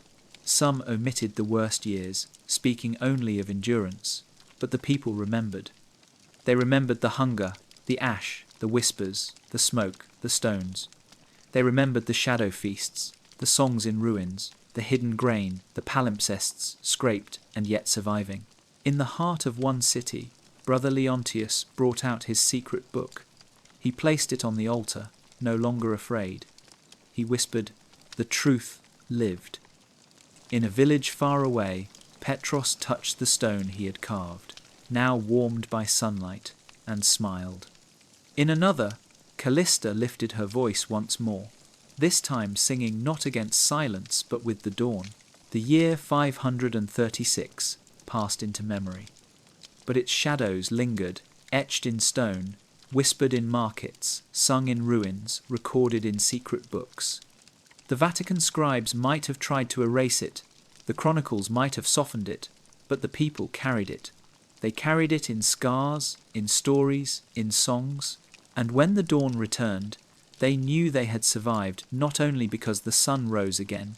Some omitted the worst years, speaking only of endurance, but the people remembered. They remembered the hunger, the ash, the whispers, the smoke, the stones. They remembered the shadow feasts, the songs in ruins, the hidden grain, the palimpsests scraped and yet surviving. In the heart of one city, Brother Leontius brought out his secret book. He placed it on the altar, no longer afraid. He whispered, "The truth lived." In a village far away, Petros touched the stone he had carved, now warmed by sunlight, and smiled. In another, Callista lifted her voice once more, this time singing not against silence but with the dawn. The year 536 passed into memory, but its shadows lingered, etched in stone, whispered in markets, sung in ruins, recorded in secret books. The Vatican scribes might have tried to erase it, the chronicles might have softened it, but the people carried it. They carried it in scars, in stories, in songs, and when the dawn returned, they knew they had survived not only because the sun rose again,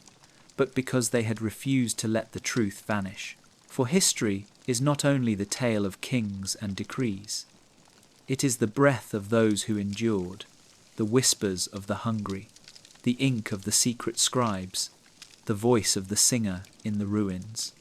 but because they had refused to let the truth vanish. For history is not only the tale of kings and decrees. It is the breath of those who endured, the whispers of the hungry, the ink of the secret scribes, the voice of the singer in the ruins.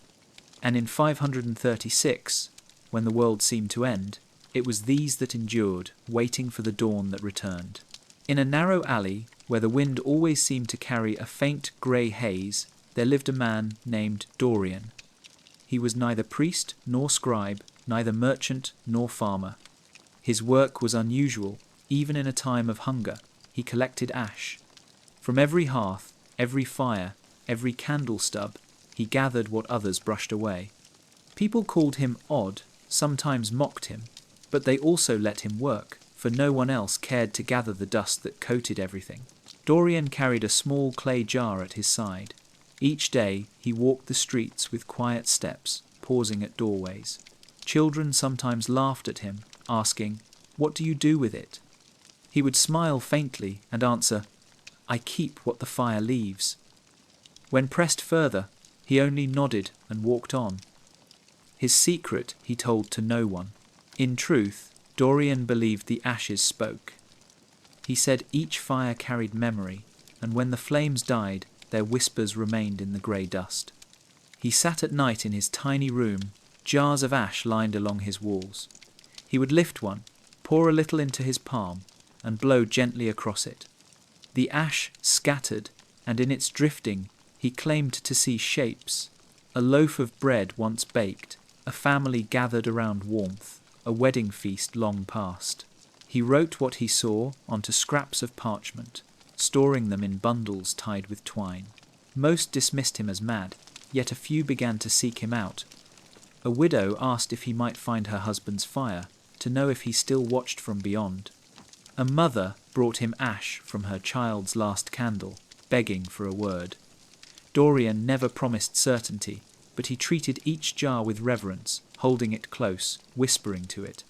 And in 536, when the world seemed to end, it was these that endured, waiting for the dawn that returned. In a narrow alley, where the wind always seemed to carry a faint grey haze, there lived a man named Dorian. He was neither priest nor scribe, neither merchant nor farmer. His work was unusual, even in a time of hunger. He collected ash. From every hearth, every fire, every candle stub, he gathered what others brushed away. People called him odd, sometimes mocked him, but they also let him work, for no one else cared to gather the dust that coated everything. Dorian carried a small clay jar at his side. Each day he walked the streets with quiet steps, pausing at doorways. Children sometimes laughed at him, asking, "What do you do with it?" He would smile faintly and answer, "I keep what the fire leaves." When pressed further, he only nodded and walked on. His secret he told to no one. In truth, Dorian believed the ashes spoke. He said each fire carried memory, and when the flames died, their whispers remained in the grey dust. He sat at night in his tiny room, jars of ash lined along his walls. He would lift one, pour a little into his palm, and blow gently across it. The ash scattered, and in its drifting he claimed to see shapes, a loaf of bread once baked, a family gathered around warmth, a wedding feast long past. He wrote what he saw onto scraps of parchment, storing them in bundles tied with twine. Most dismissed him as mad, yet a few began to seek him out. A widow asked if he might find her husband's fire, to know if he still watched from beyond. A mother brought him ash from her child's last candle, begging for a word. Dorian never promised certainty, but he treated each jar with reverence, holding it close, whispering to it.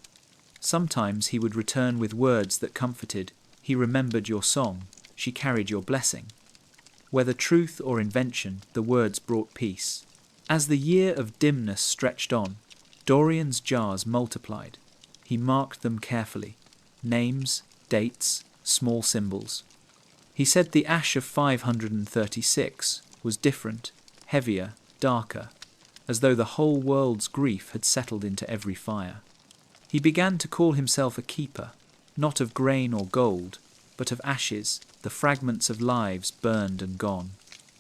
Sometimes he would return with words that comforted. He remembered your song, she carried your blessing. Whether truth or invention, the words brought peace. As the year of dimness stretched on, Dorian's jars multiplied. He marked them carefully. Names, dates, small symbols. He said the ash of 536 was different, heavier, darker, as though the whole world's grief had settled into every fire. He began to call himself a keeper, not of grain or gold, but of ashes, the fragments of lives burned and gone.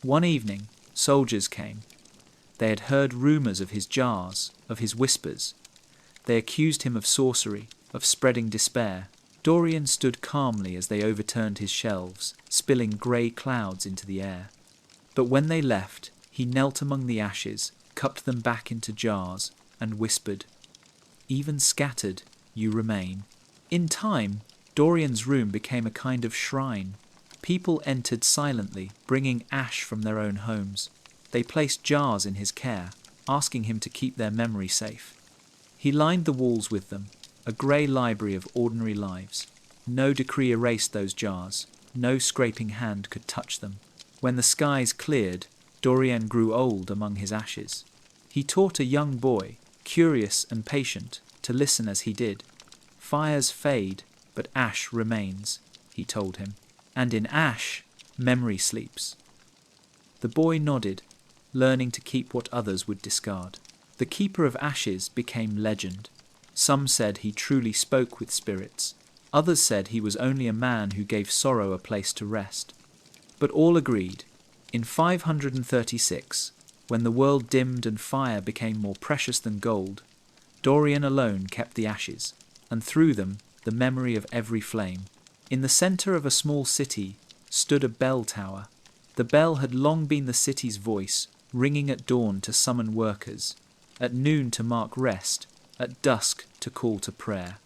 One evening, soldiers came. They had heard rumours of his jars, of his whispers. They accused him of sorcery, of spreading despair. Dorian stood calmly as they overturned his shelves, spilling grey clouds into the air. But when they left, he knelt among the ashes, cupped them back into jars, and whispered, "Even scattered, you remain." In time, Dorian's room became a kind of shrine. People entered silently, bringing ash from their own homes. They placed jars in his care, asking him to keep their memory safe. He lined the walls with them, a grey library of ordinary lives. No decree erased those jars. No scraping hand could touch them. When the skies cleared, Dorian grew old among his ashes. He taught a young boy, curious and patient, to listen as he did. Fires fade, but ash remains, he told him, and in ash, memory sleeps. The boy nodded, learning to keep what others would discard. The keeper of ashes became legend. Some said he truly spoke with spirits. Others said he was only a man who gave sorrow a place to rest. But all agreed, in 536, when the world dimmed and fire became more precious than gold, Dorian alone kept the ashes, and through them the memory of every flame. In the centre of a small city stood a bell tower. The bell had long been the city's voice, ringing at dawn to summon workers, at noon to mark rest, at dusk to call to prayer.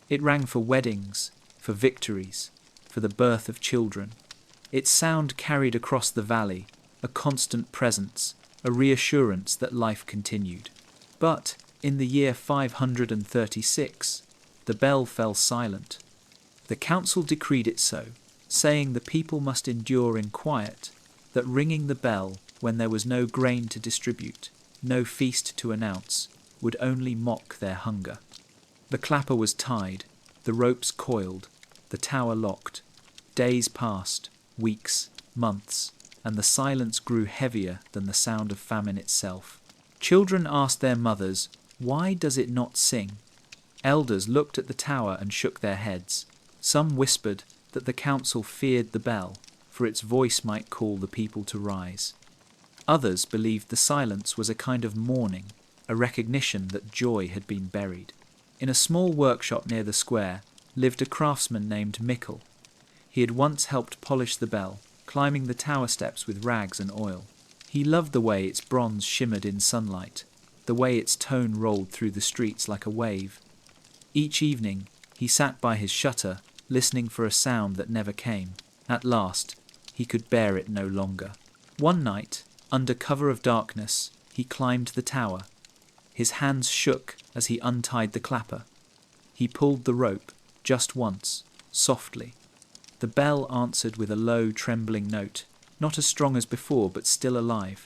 It rang for weddings, for victories, for the birth of children. Its sound carried across the valley, a constant presence, a reassurance that life continued. But in the year 536, the bell fell silent. The council decreed it so, saying the people must endure in quiet, that ringing the bell when there was no grain to distribute, no feast to announce, would only mock their hunger. The clapper was tied, the ropes coiled, the tower locked. Days passed, weeks, months, and the silence grew heavier than the sound of famine itself. Children asked their mothers, "Why does it not sing?" Elders looked at the tower and shook their heads. Some whispered that the council feared the bell, for its voice might call the people to rise. Others believed the silence was a kind of mourning, a recognition that joy had been buried. In a small workshop near the square lived a craftsman named Mikkel. He had once helped polish the bell, climbing the tower steps with rags and oil. He loved the way its bronze shimmered in sunlight, the way its tone rolled through the streets like a wave. Each evening, he sat by his shutter, listening for a sound that never came. At last, he could bear it no longer. One night, under cover of darkness, he climbed the tower. His hands shook as he untied the clapper. He pulled the rope, just once, softly. The bell answered with a low, trembling note, not as strong as before, but still alive.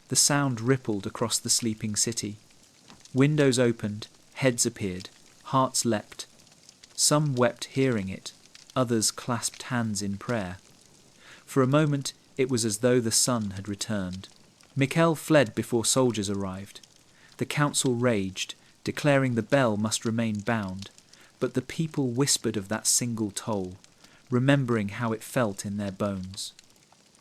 The sound rippled across the sleeping city. Windows opened, heads appeared, hearts leapt. Some wept hearing it, others clasped hands in prayer. For a moment it was as though the sun had returned. Mikkel fled before soldiers arrived. The council raged, declaring the bell must remain bound, but the people whispered of that single toll, remembering how it felt in their bones.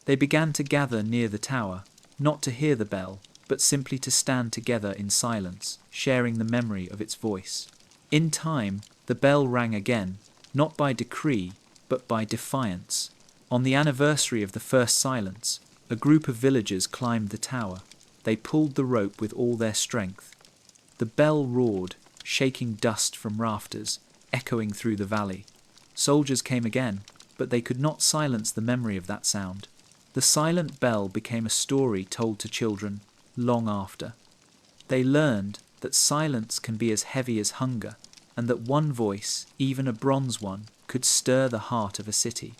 They began to gather near the tower, not to hear the bell, but simply to stand together in silence, sharing the memory of its voice. In time, the bell rang again, not by decree, but by defiance. On the anniversary of the first silence, a group of villagers climbed the tower. They pulled the rope with all their strength. The bell roared, shaking dust from rafters, echoing through the valley. Soldiers came again, but they could not silence the memory of that sound. The silent bell became a story told to children long after. They learned that silence can be as heavy as hunger, and that one voice, even a bronze one, could stir the heart of a city.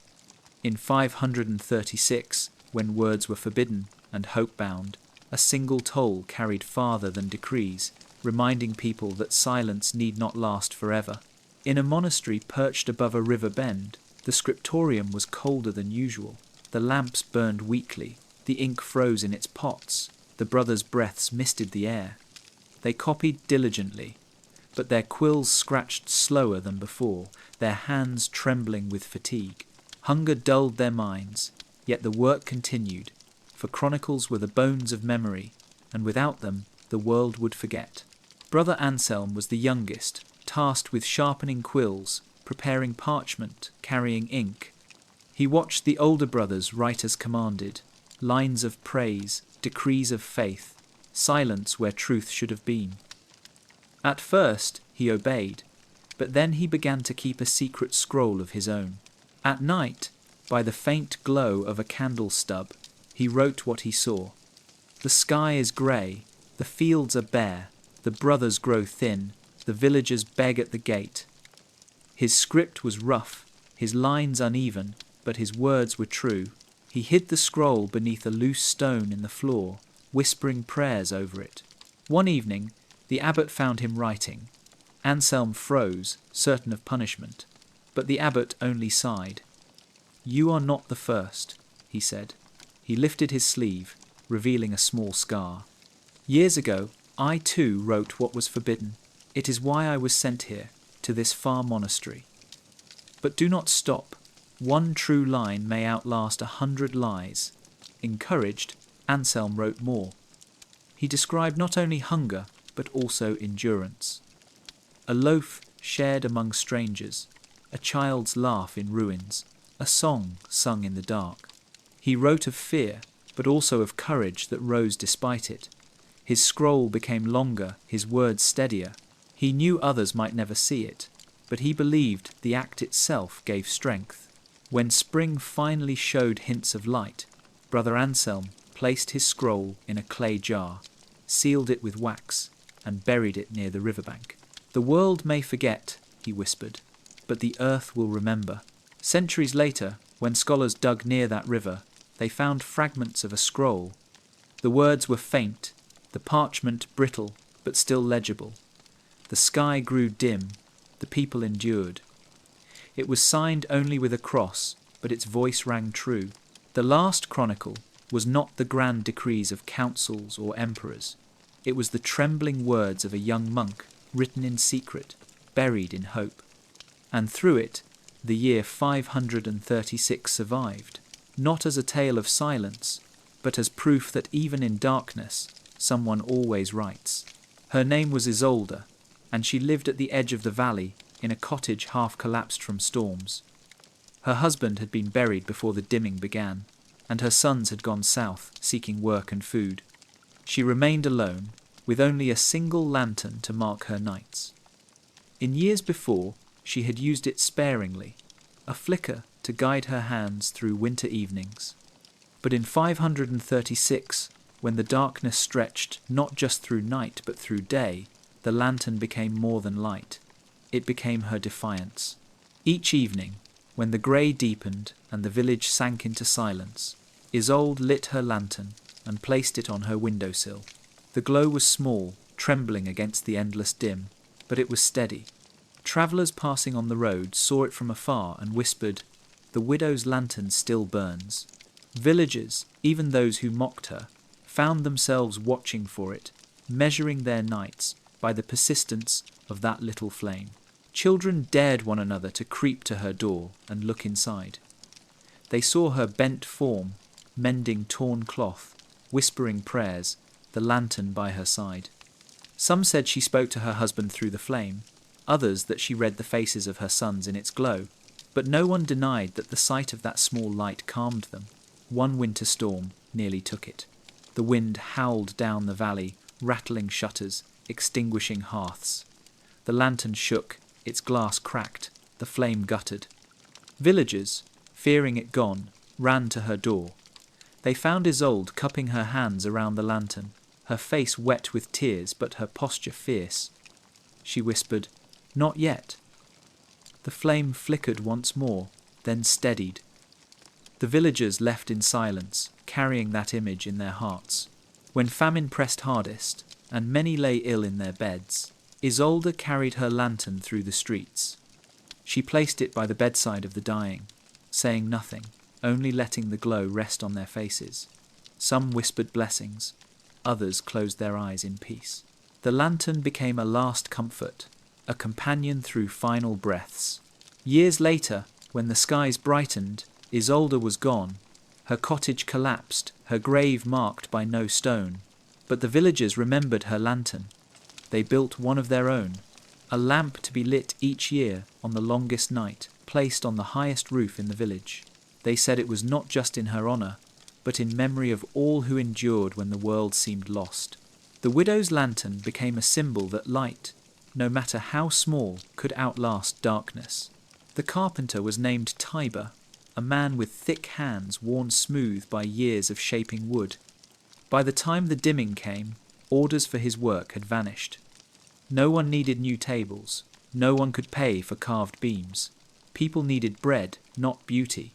In 536, when words were forbidden and hope bound, a single toll carried farther than decrees, reminding people that silence need not last forever. In a monastery perched above a river bend, the scriptorium was colder than usual. The lamps burned weakly, the ink froze in its pots, the brothers' breaths misted the air. They copied diligently, but their quills scratched slower than before, their hands trembling with fatigue. Hunger dulled their minds, yet the work continued, for chronicles were the bones of memory, and without them the world would forget. Brother Anselm was the youngest, tasked with sharpening quills, preparing parchment, carrying ink. He watched the older brothers write as commanded, lines of praise, decrees of faith, silence where truth should have been. At first he obeyed, but then he began to keep a secret scroll of his own. At night, by the faint glow of a candle stub, he wrote what he saw. The sky is grey, the fields are bare, the brothers grow thin, the villagers beg at the gate. His script was rough, his lines uneven, but his words were true. He hid the scroll beneath a loose stone in the floor, whispering prayers over it. One evening, the abbot found him writing. Anselm froze, certain of punishment, but the abbot only sighed. "You are not the first," he said. He lifted his sleeve, revealing a small scar. "Years ago, I too wrote what was forbidden. It is why I was sent here, to this far monastery. But do not stop. One true line may outlast 100 lies." Encouraged, Anselm wrote more. He described not only hunger, but also endurance. A loaf shared among strangers, a child's laugh in ruins, a song sung in the dark. He wrote of fear, but also of courage that rose despite it. His scroll became longer, his words steadier. He knew others might never see it, but he believed the act itself gave strength. When spring finally showed hints of light, Brother Anselm placed his scroll in a clay jar, sealed it with wax, and buried it near the riverbank. "The world may forget," he whispered, "but the earth will remember." Centuries later, when scholars dug near that river, they found fragments of a scroll. The words were faint, the parchment brittle, but still legible. The sky grew dim, the people endured. It was signed only with a cross, but its voice rang true. The last chronicle was not the grand decrees of councils or emperors. It was the trembling words of a young monk, written in secret, buried in hope. And through it, the year 536 survived, not as a tale of silence, but as proof that even in darkness, someone always writes. Her name was Isolde, and she lived at the edge of the valley, in a cottage half collapsed from storms. Her husband had been buried before the dimming began, and her sons had gone south, seeking work and food. She remained alone, with only a single lantern to mark her nights. In years before, she had used it sparingly, a flicker to guide her hands through winter evenings. But in 536, when the darkness stretched not just through night but through day, the lantern became more than light. It became her defiance. Each evening, when the grey deepened and the village sank into silence, Isolde lit her lantern and placed it on her windowsill. The glow was small, trembling against the endless dim, but it was steady. Travellers passing on the road saw it from afar and whispered, "The widow's lantern still burns." Villagers, even those who mocked her, found themselves watching for it, measuring their nights by the persistence of that little flame. Children dared one another to creep to her door and look inside. They saw her bent form, mending torn cloth, whispering prayers, the lantern by her side. Some said she spoke to her husband through the flame, others that she read the faces of her sons in its glow, but no one denied that the sight of that small light calmed them. One winter storm nearly took it. The wind howled down the valley, rattling shutters, extinguishing hearths. The lantern shook, its glass cracked, the flame guttered. Villagers, fearing it gone, ran to her door. They found Isolde cupping her hands around the lantern, her face wet with tears but her posture fierce. She whispered, "Not yet." The flame flickered once more, then steadied. The villagers left in silence, carrying that image in their hearts. When famine pressed hardest, and many lay ill in their beds, Isolde carried her lantern through the streets. She placed it by the bedside of the dying, saying nothing, only letting the glow rest on their faces. Some whispered blessings, others closed their eyes in peace. The lantern became a last comfort, a companion through final breaths. Years later, when the skies brightened, Isolde was gone. Her cottage collapsed, her grave marked by no stone. But the villagers remembered her lantern. They built one of their own, a lamp to be lit each year on the longest night, placed on the highest roof in the village. They said it was not just in her honour, but in memory of all who endured when the world seemed lost. The widow's lantern became a symbol that light, no matter how small, could outlast darkness. The carpenter was named Tiber, a man with thick hands worn smooth by years of shaping wood. By the time the dimming came, orders for his work had vanished. No one needed new tables, No one could pay for carved beams. People needed bread, not beauty.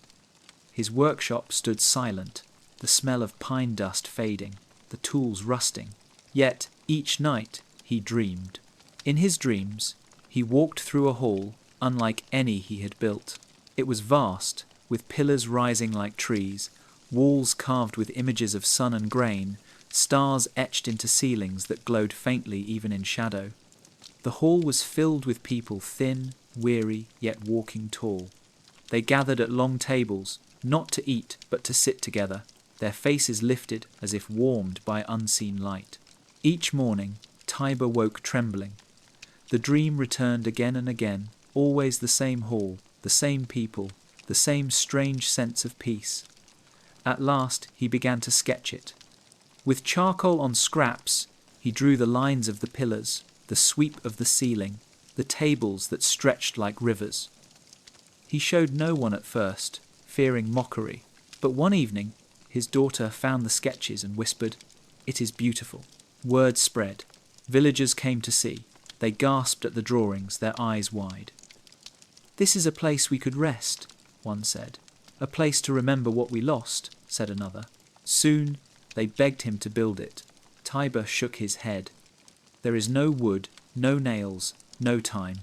His workshop stood silent, the smell of pine dust fading, the tools rusting. Yet each night he dreamed. In his dreams, he walked through a hall unlike any he had built. It was vast, with pillars rising like trees, walls carved with images of sun and grain, stars etched into ceilings that glowed faintly even in shadow. The hall was filled with people thin, weary, yet walking tall. They gathered at long tables, not to eat but to sit together, their faces lifted as if warmed by unseen light. Each morning, Tiber woke trembling. The dream returned again and again, always the same hall, the same people, the same strange sense of peace. At last he began to sketch it. With charcoal on scraps, he drew the lines of the pillars, the sweep of the ceiling, the tables that stretched like rivers. He showed no one at first, fearing mockery, but one evening his daughter found the sketches and whispered, "It is beautiful." Word spread. Villagers came to see. They gasped at the drawings, their eyes wide. "This is a place we could rest," one said. "A place to remember what we lost," said another. Soon they begged him to build it. Tiber shook his head. There is no wood, no nails, no time.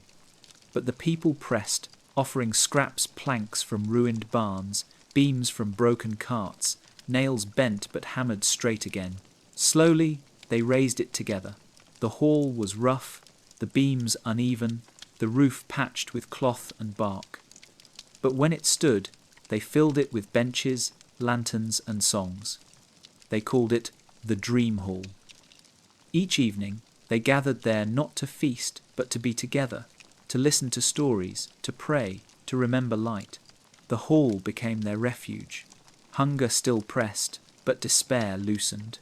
But the people pressed, offering scraps, planks from ruined barns, beams from broken carts, nails bent but hammered straight again. Slowly they raised it together. The hall was rough, the beams uneven, the roof patched with cloth and bark. But when it stood, they filled it with benches, lanterns and songs. They called it the Dream Hall. Each evening they gathered there not to feast but to be together, to listen to stories, to pray, to remember light. The hall became their refuge. Hunger still pressed, but despair loosened.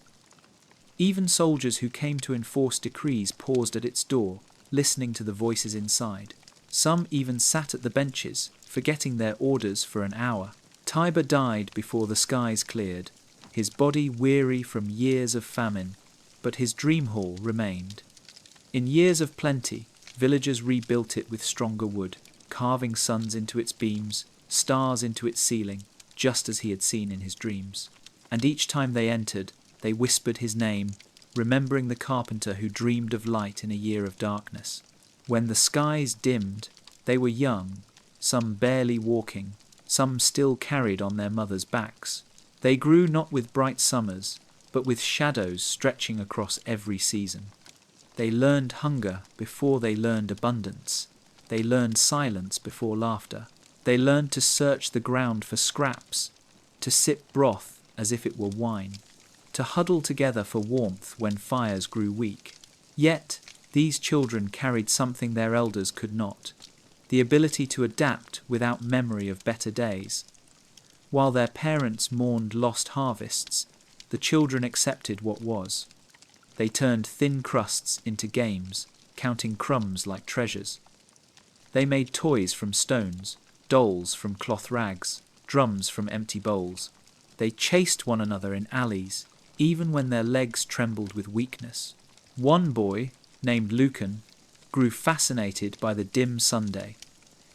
Even soldiers who came to enforce decrees paused at its door, listening to the voices inside. Some even sat at the benches, forgetting their orders for an hour. Tiber died before the skies cleared, his body weary from years of famine, but his dream hall remained. In years of plenty, villagers rebuilt it with stronger wood, carving suns into its beams, stars into its ceiling, just as he had seen in his dreams. And each time they entered, they whispered his name, remembering the carpenter who dreamed of light in a year of darkness. When the skies dimmed, they were young, some barely walking, some still carried on their mothers' backs. They grew not with bright summers, but with shadows stretching across every season. They learned hunger before they learned abundance. They learned silence before laughter. They learned to search the ground for scraps, to sip broth as if it were wine, to huddle together for warmth when fires grew weak. Yet these children carried something their elders could not, the ability to adapt without memory of better days. While their parents mourned lost harvests, the children accepted what was. They turned thin crusts into games, counting crumbs like treasures. They made toys from stones, dolls from cloth rags, drums from empty bowls. They chased one another in alleys, even when their legs trembled with weakness. One boy, named Lucan, grew fascinated by the dim Sunday.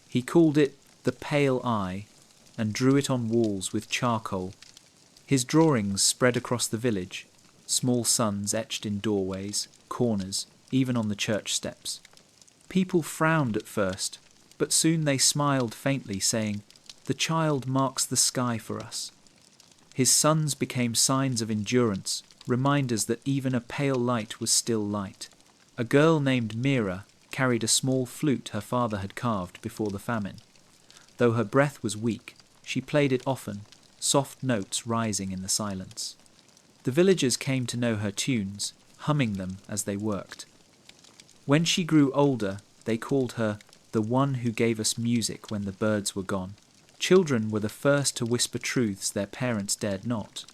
He called it the Pale Eye and drew it on walls with charcoal. His drawings spread across the village, small suns etched in doorways, corners, even on the church steps. People frowned at first, but soon they smiled faintly, saying, "The child marks the sky for us." His suns became signs of endurance, reminders that even a pale light was still light. A girl named Mira carried a small flute her father had carved before the famine. Though her breath was weak, she played it often, soft notes rising in the silence. The villagers came to know her tunes, humming them as they worked. When she grew older, they called her the one who gave us music when the birds were gone. Children were the first to whisper truths their parents dared not.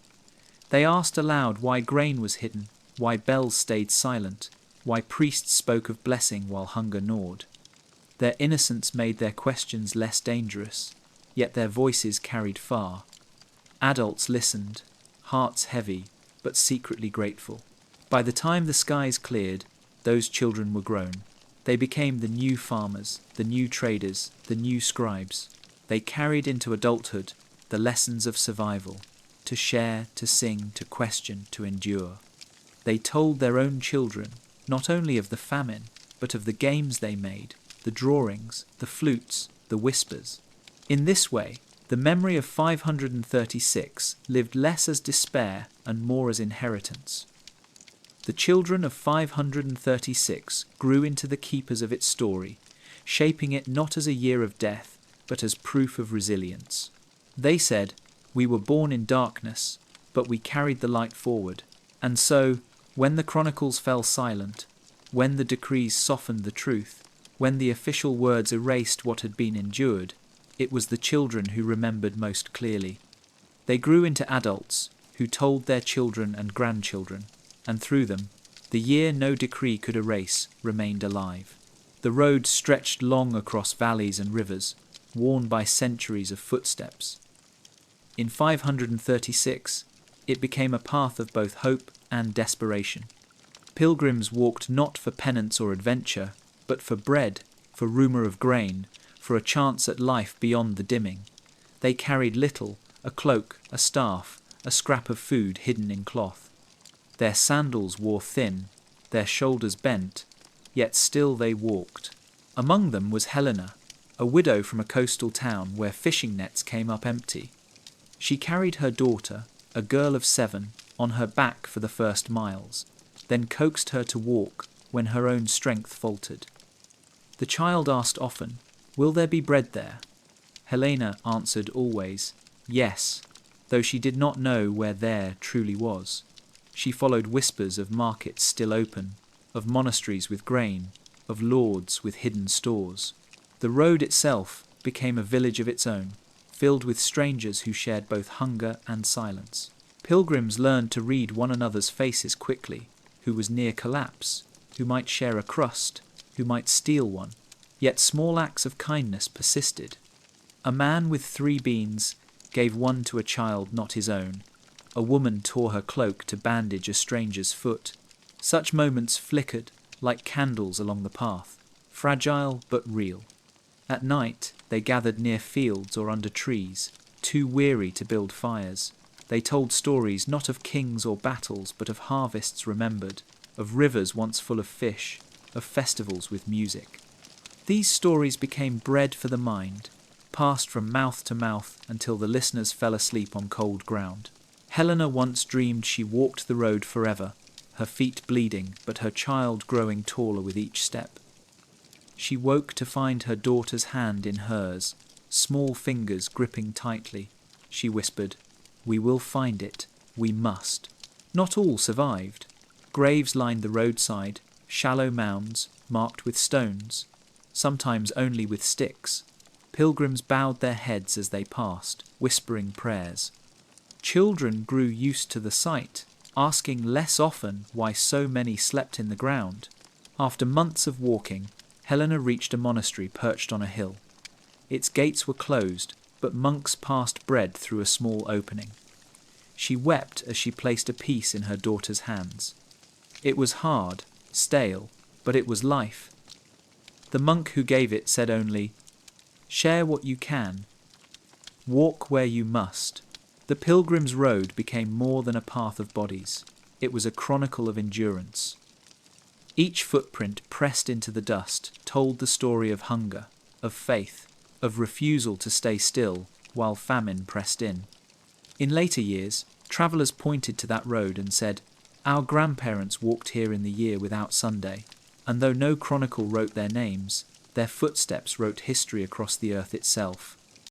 They asked aloud why grain was hidden, why bells stayed silent, why priests spoke of blessing while hunger gnawed. Their innocence made their questions less dangerous, yet their voices carried far. Adults listened, hearts heavy, but secretly grateful. By the time the skies cleared, those children were grown. They became the new farmers, the new traders, the new scribes. They carried into adulthood the lessons of survival, to share, to sing, to question, to endure. They told their own children not only of the famine, but of the games they made, the drawings, the flutes, the whispers. In this way, the memory of 536 lived less as despair and more as inheritance. The children of 536 grew into the keepers of its story, shaping it not as a year of death, but as proof of resilience. They said, "We were born in darkness, but we carried the light forward." And so, when the chronicles fell silent, when the decrees softened the truth, when the official words erased what had been endured, it was the children who remembered most clearly. They grew into adults who told their children and grandchildren, and through them, the year no decree could erase remained alive. The road stretched long across valleys and rivers, worn by centuries of footsteps. In 536, it became a path of both hope and desperation. Pilgrims walked not for penance or adventure, but for bread, for rumour of grain, for a chance at life beyond the dimming. They carried little, a cloak, a staff, a scrap of food hidden in cloth. Their sandals wore thin, their shoulders bent, yet still they walked. Among them was Helena, a widow from a coastal town where fishing nets came up empty. She carried her daughter, a girl of 7, on her back for the first miles, then coaxed her to walk when her own strength faltered. The child asked often, "Will there be bread there?" Helena answered always, "Yes," though she did not know where there truly was. She followed whispers of markets still open, of monasteries with grain, of lords with hidden stores. The road itself became a village of its own, filled with strangers who shared both hunger and silence. Pilgrims learned to read one another's faces quickly, who was near collapse, who might share a crust, who might steal one, yet small acts of kindness persisted. A man with 3 beans gave one to a child not his own. A woman tore her cloak to bandage a stranger's foot. Such moments flickered like candles along the path, fragile but real. At night, they gathered near fields or under trees, too weary to build fires. They told stories not of kings or battles, but of harvests remembered, of rivers once full of fish, of festivals with music. These stories became bread for the mind, passed from mouth to mouth until the listeners fell asleep on cold ground. Helena once dreamed she walked the road forever, her feet bleeding, but her child growing taller with each step. She woke to find her daughter's hand in hers, small fingers gripping tightly. She whispered, "We will find it. We must." Not all survived. Graves lined the roadside, shallow mounds marked with stones, sometimes only with sticks. Pilgrims bowed their heads as they passed, whispering prayers. Children grew used to the sight, asking less often why so many slept in the ground. After months of walking, Helena reached a monastery perched on a hill. Its gates were closed, but monks passed bread through a small opening. She wept as she placed a piece in her daughter's hands. It was hard, stale, but it was life. The monk who gave it said only, "Share what you can. Walk where you must." The pilgrim's road became more than a path of bodies. It was a chronicle of endurance. Each footprint pressed into the dust told the story of hunger, of faith, of refusal to stay still while famine pressed in. In later years, travellers pointed to that road and said, "Our grandparents walked here in the year without Sunday," and though no chronicle wrote their names, their footsteps wrote history across the earth itself.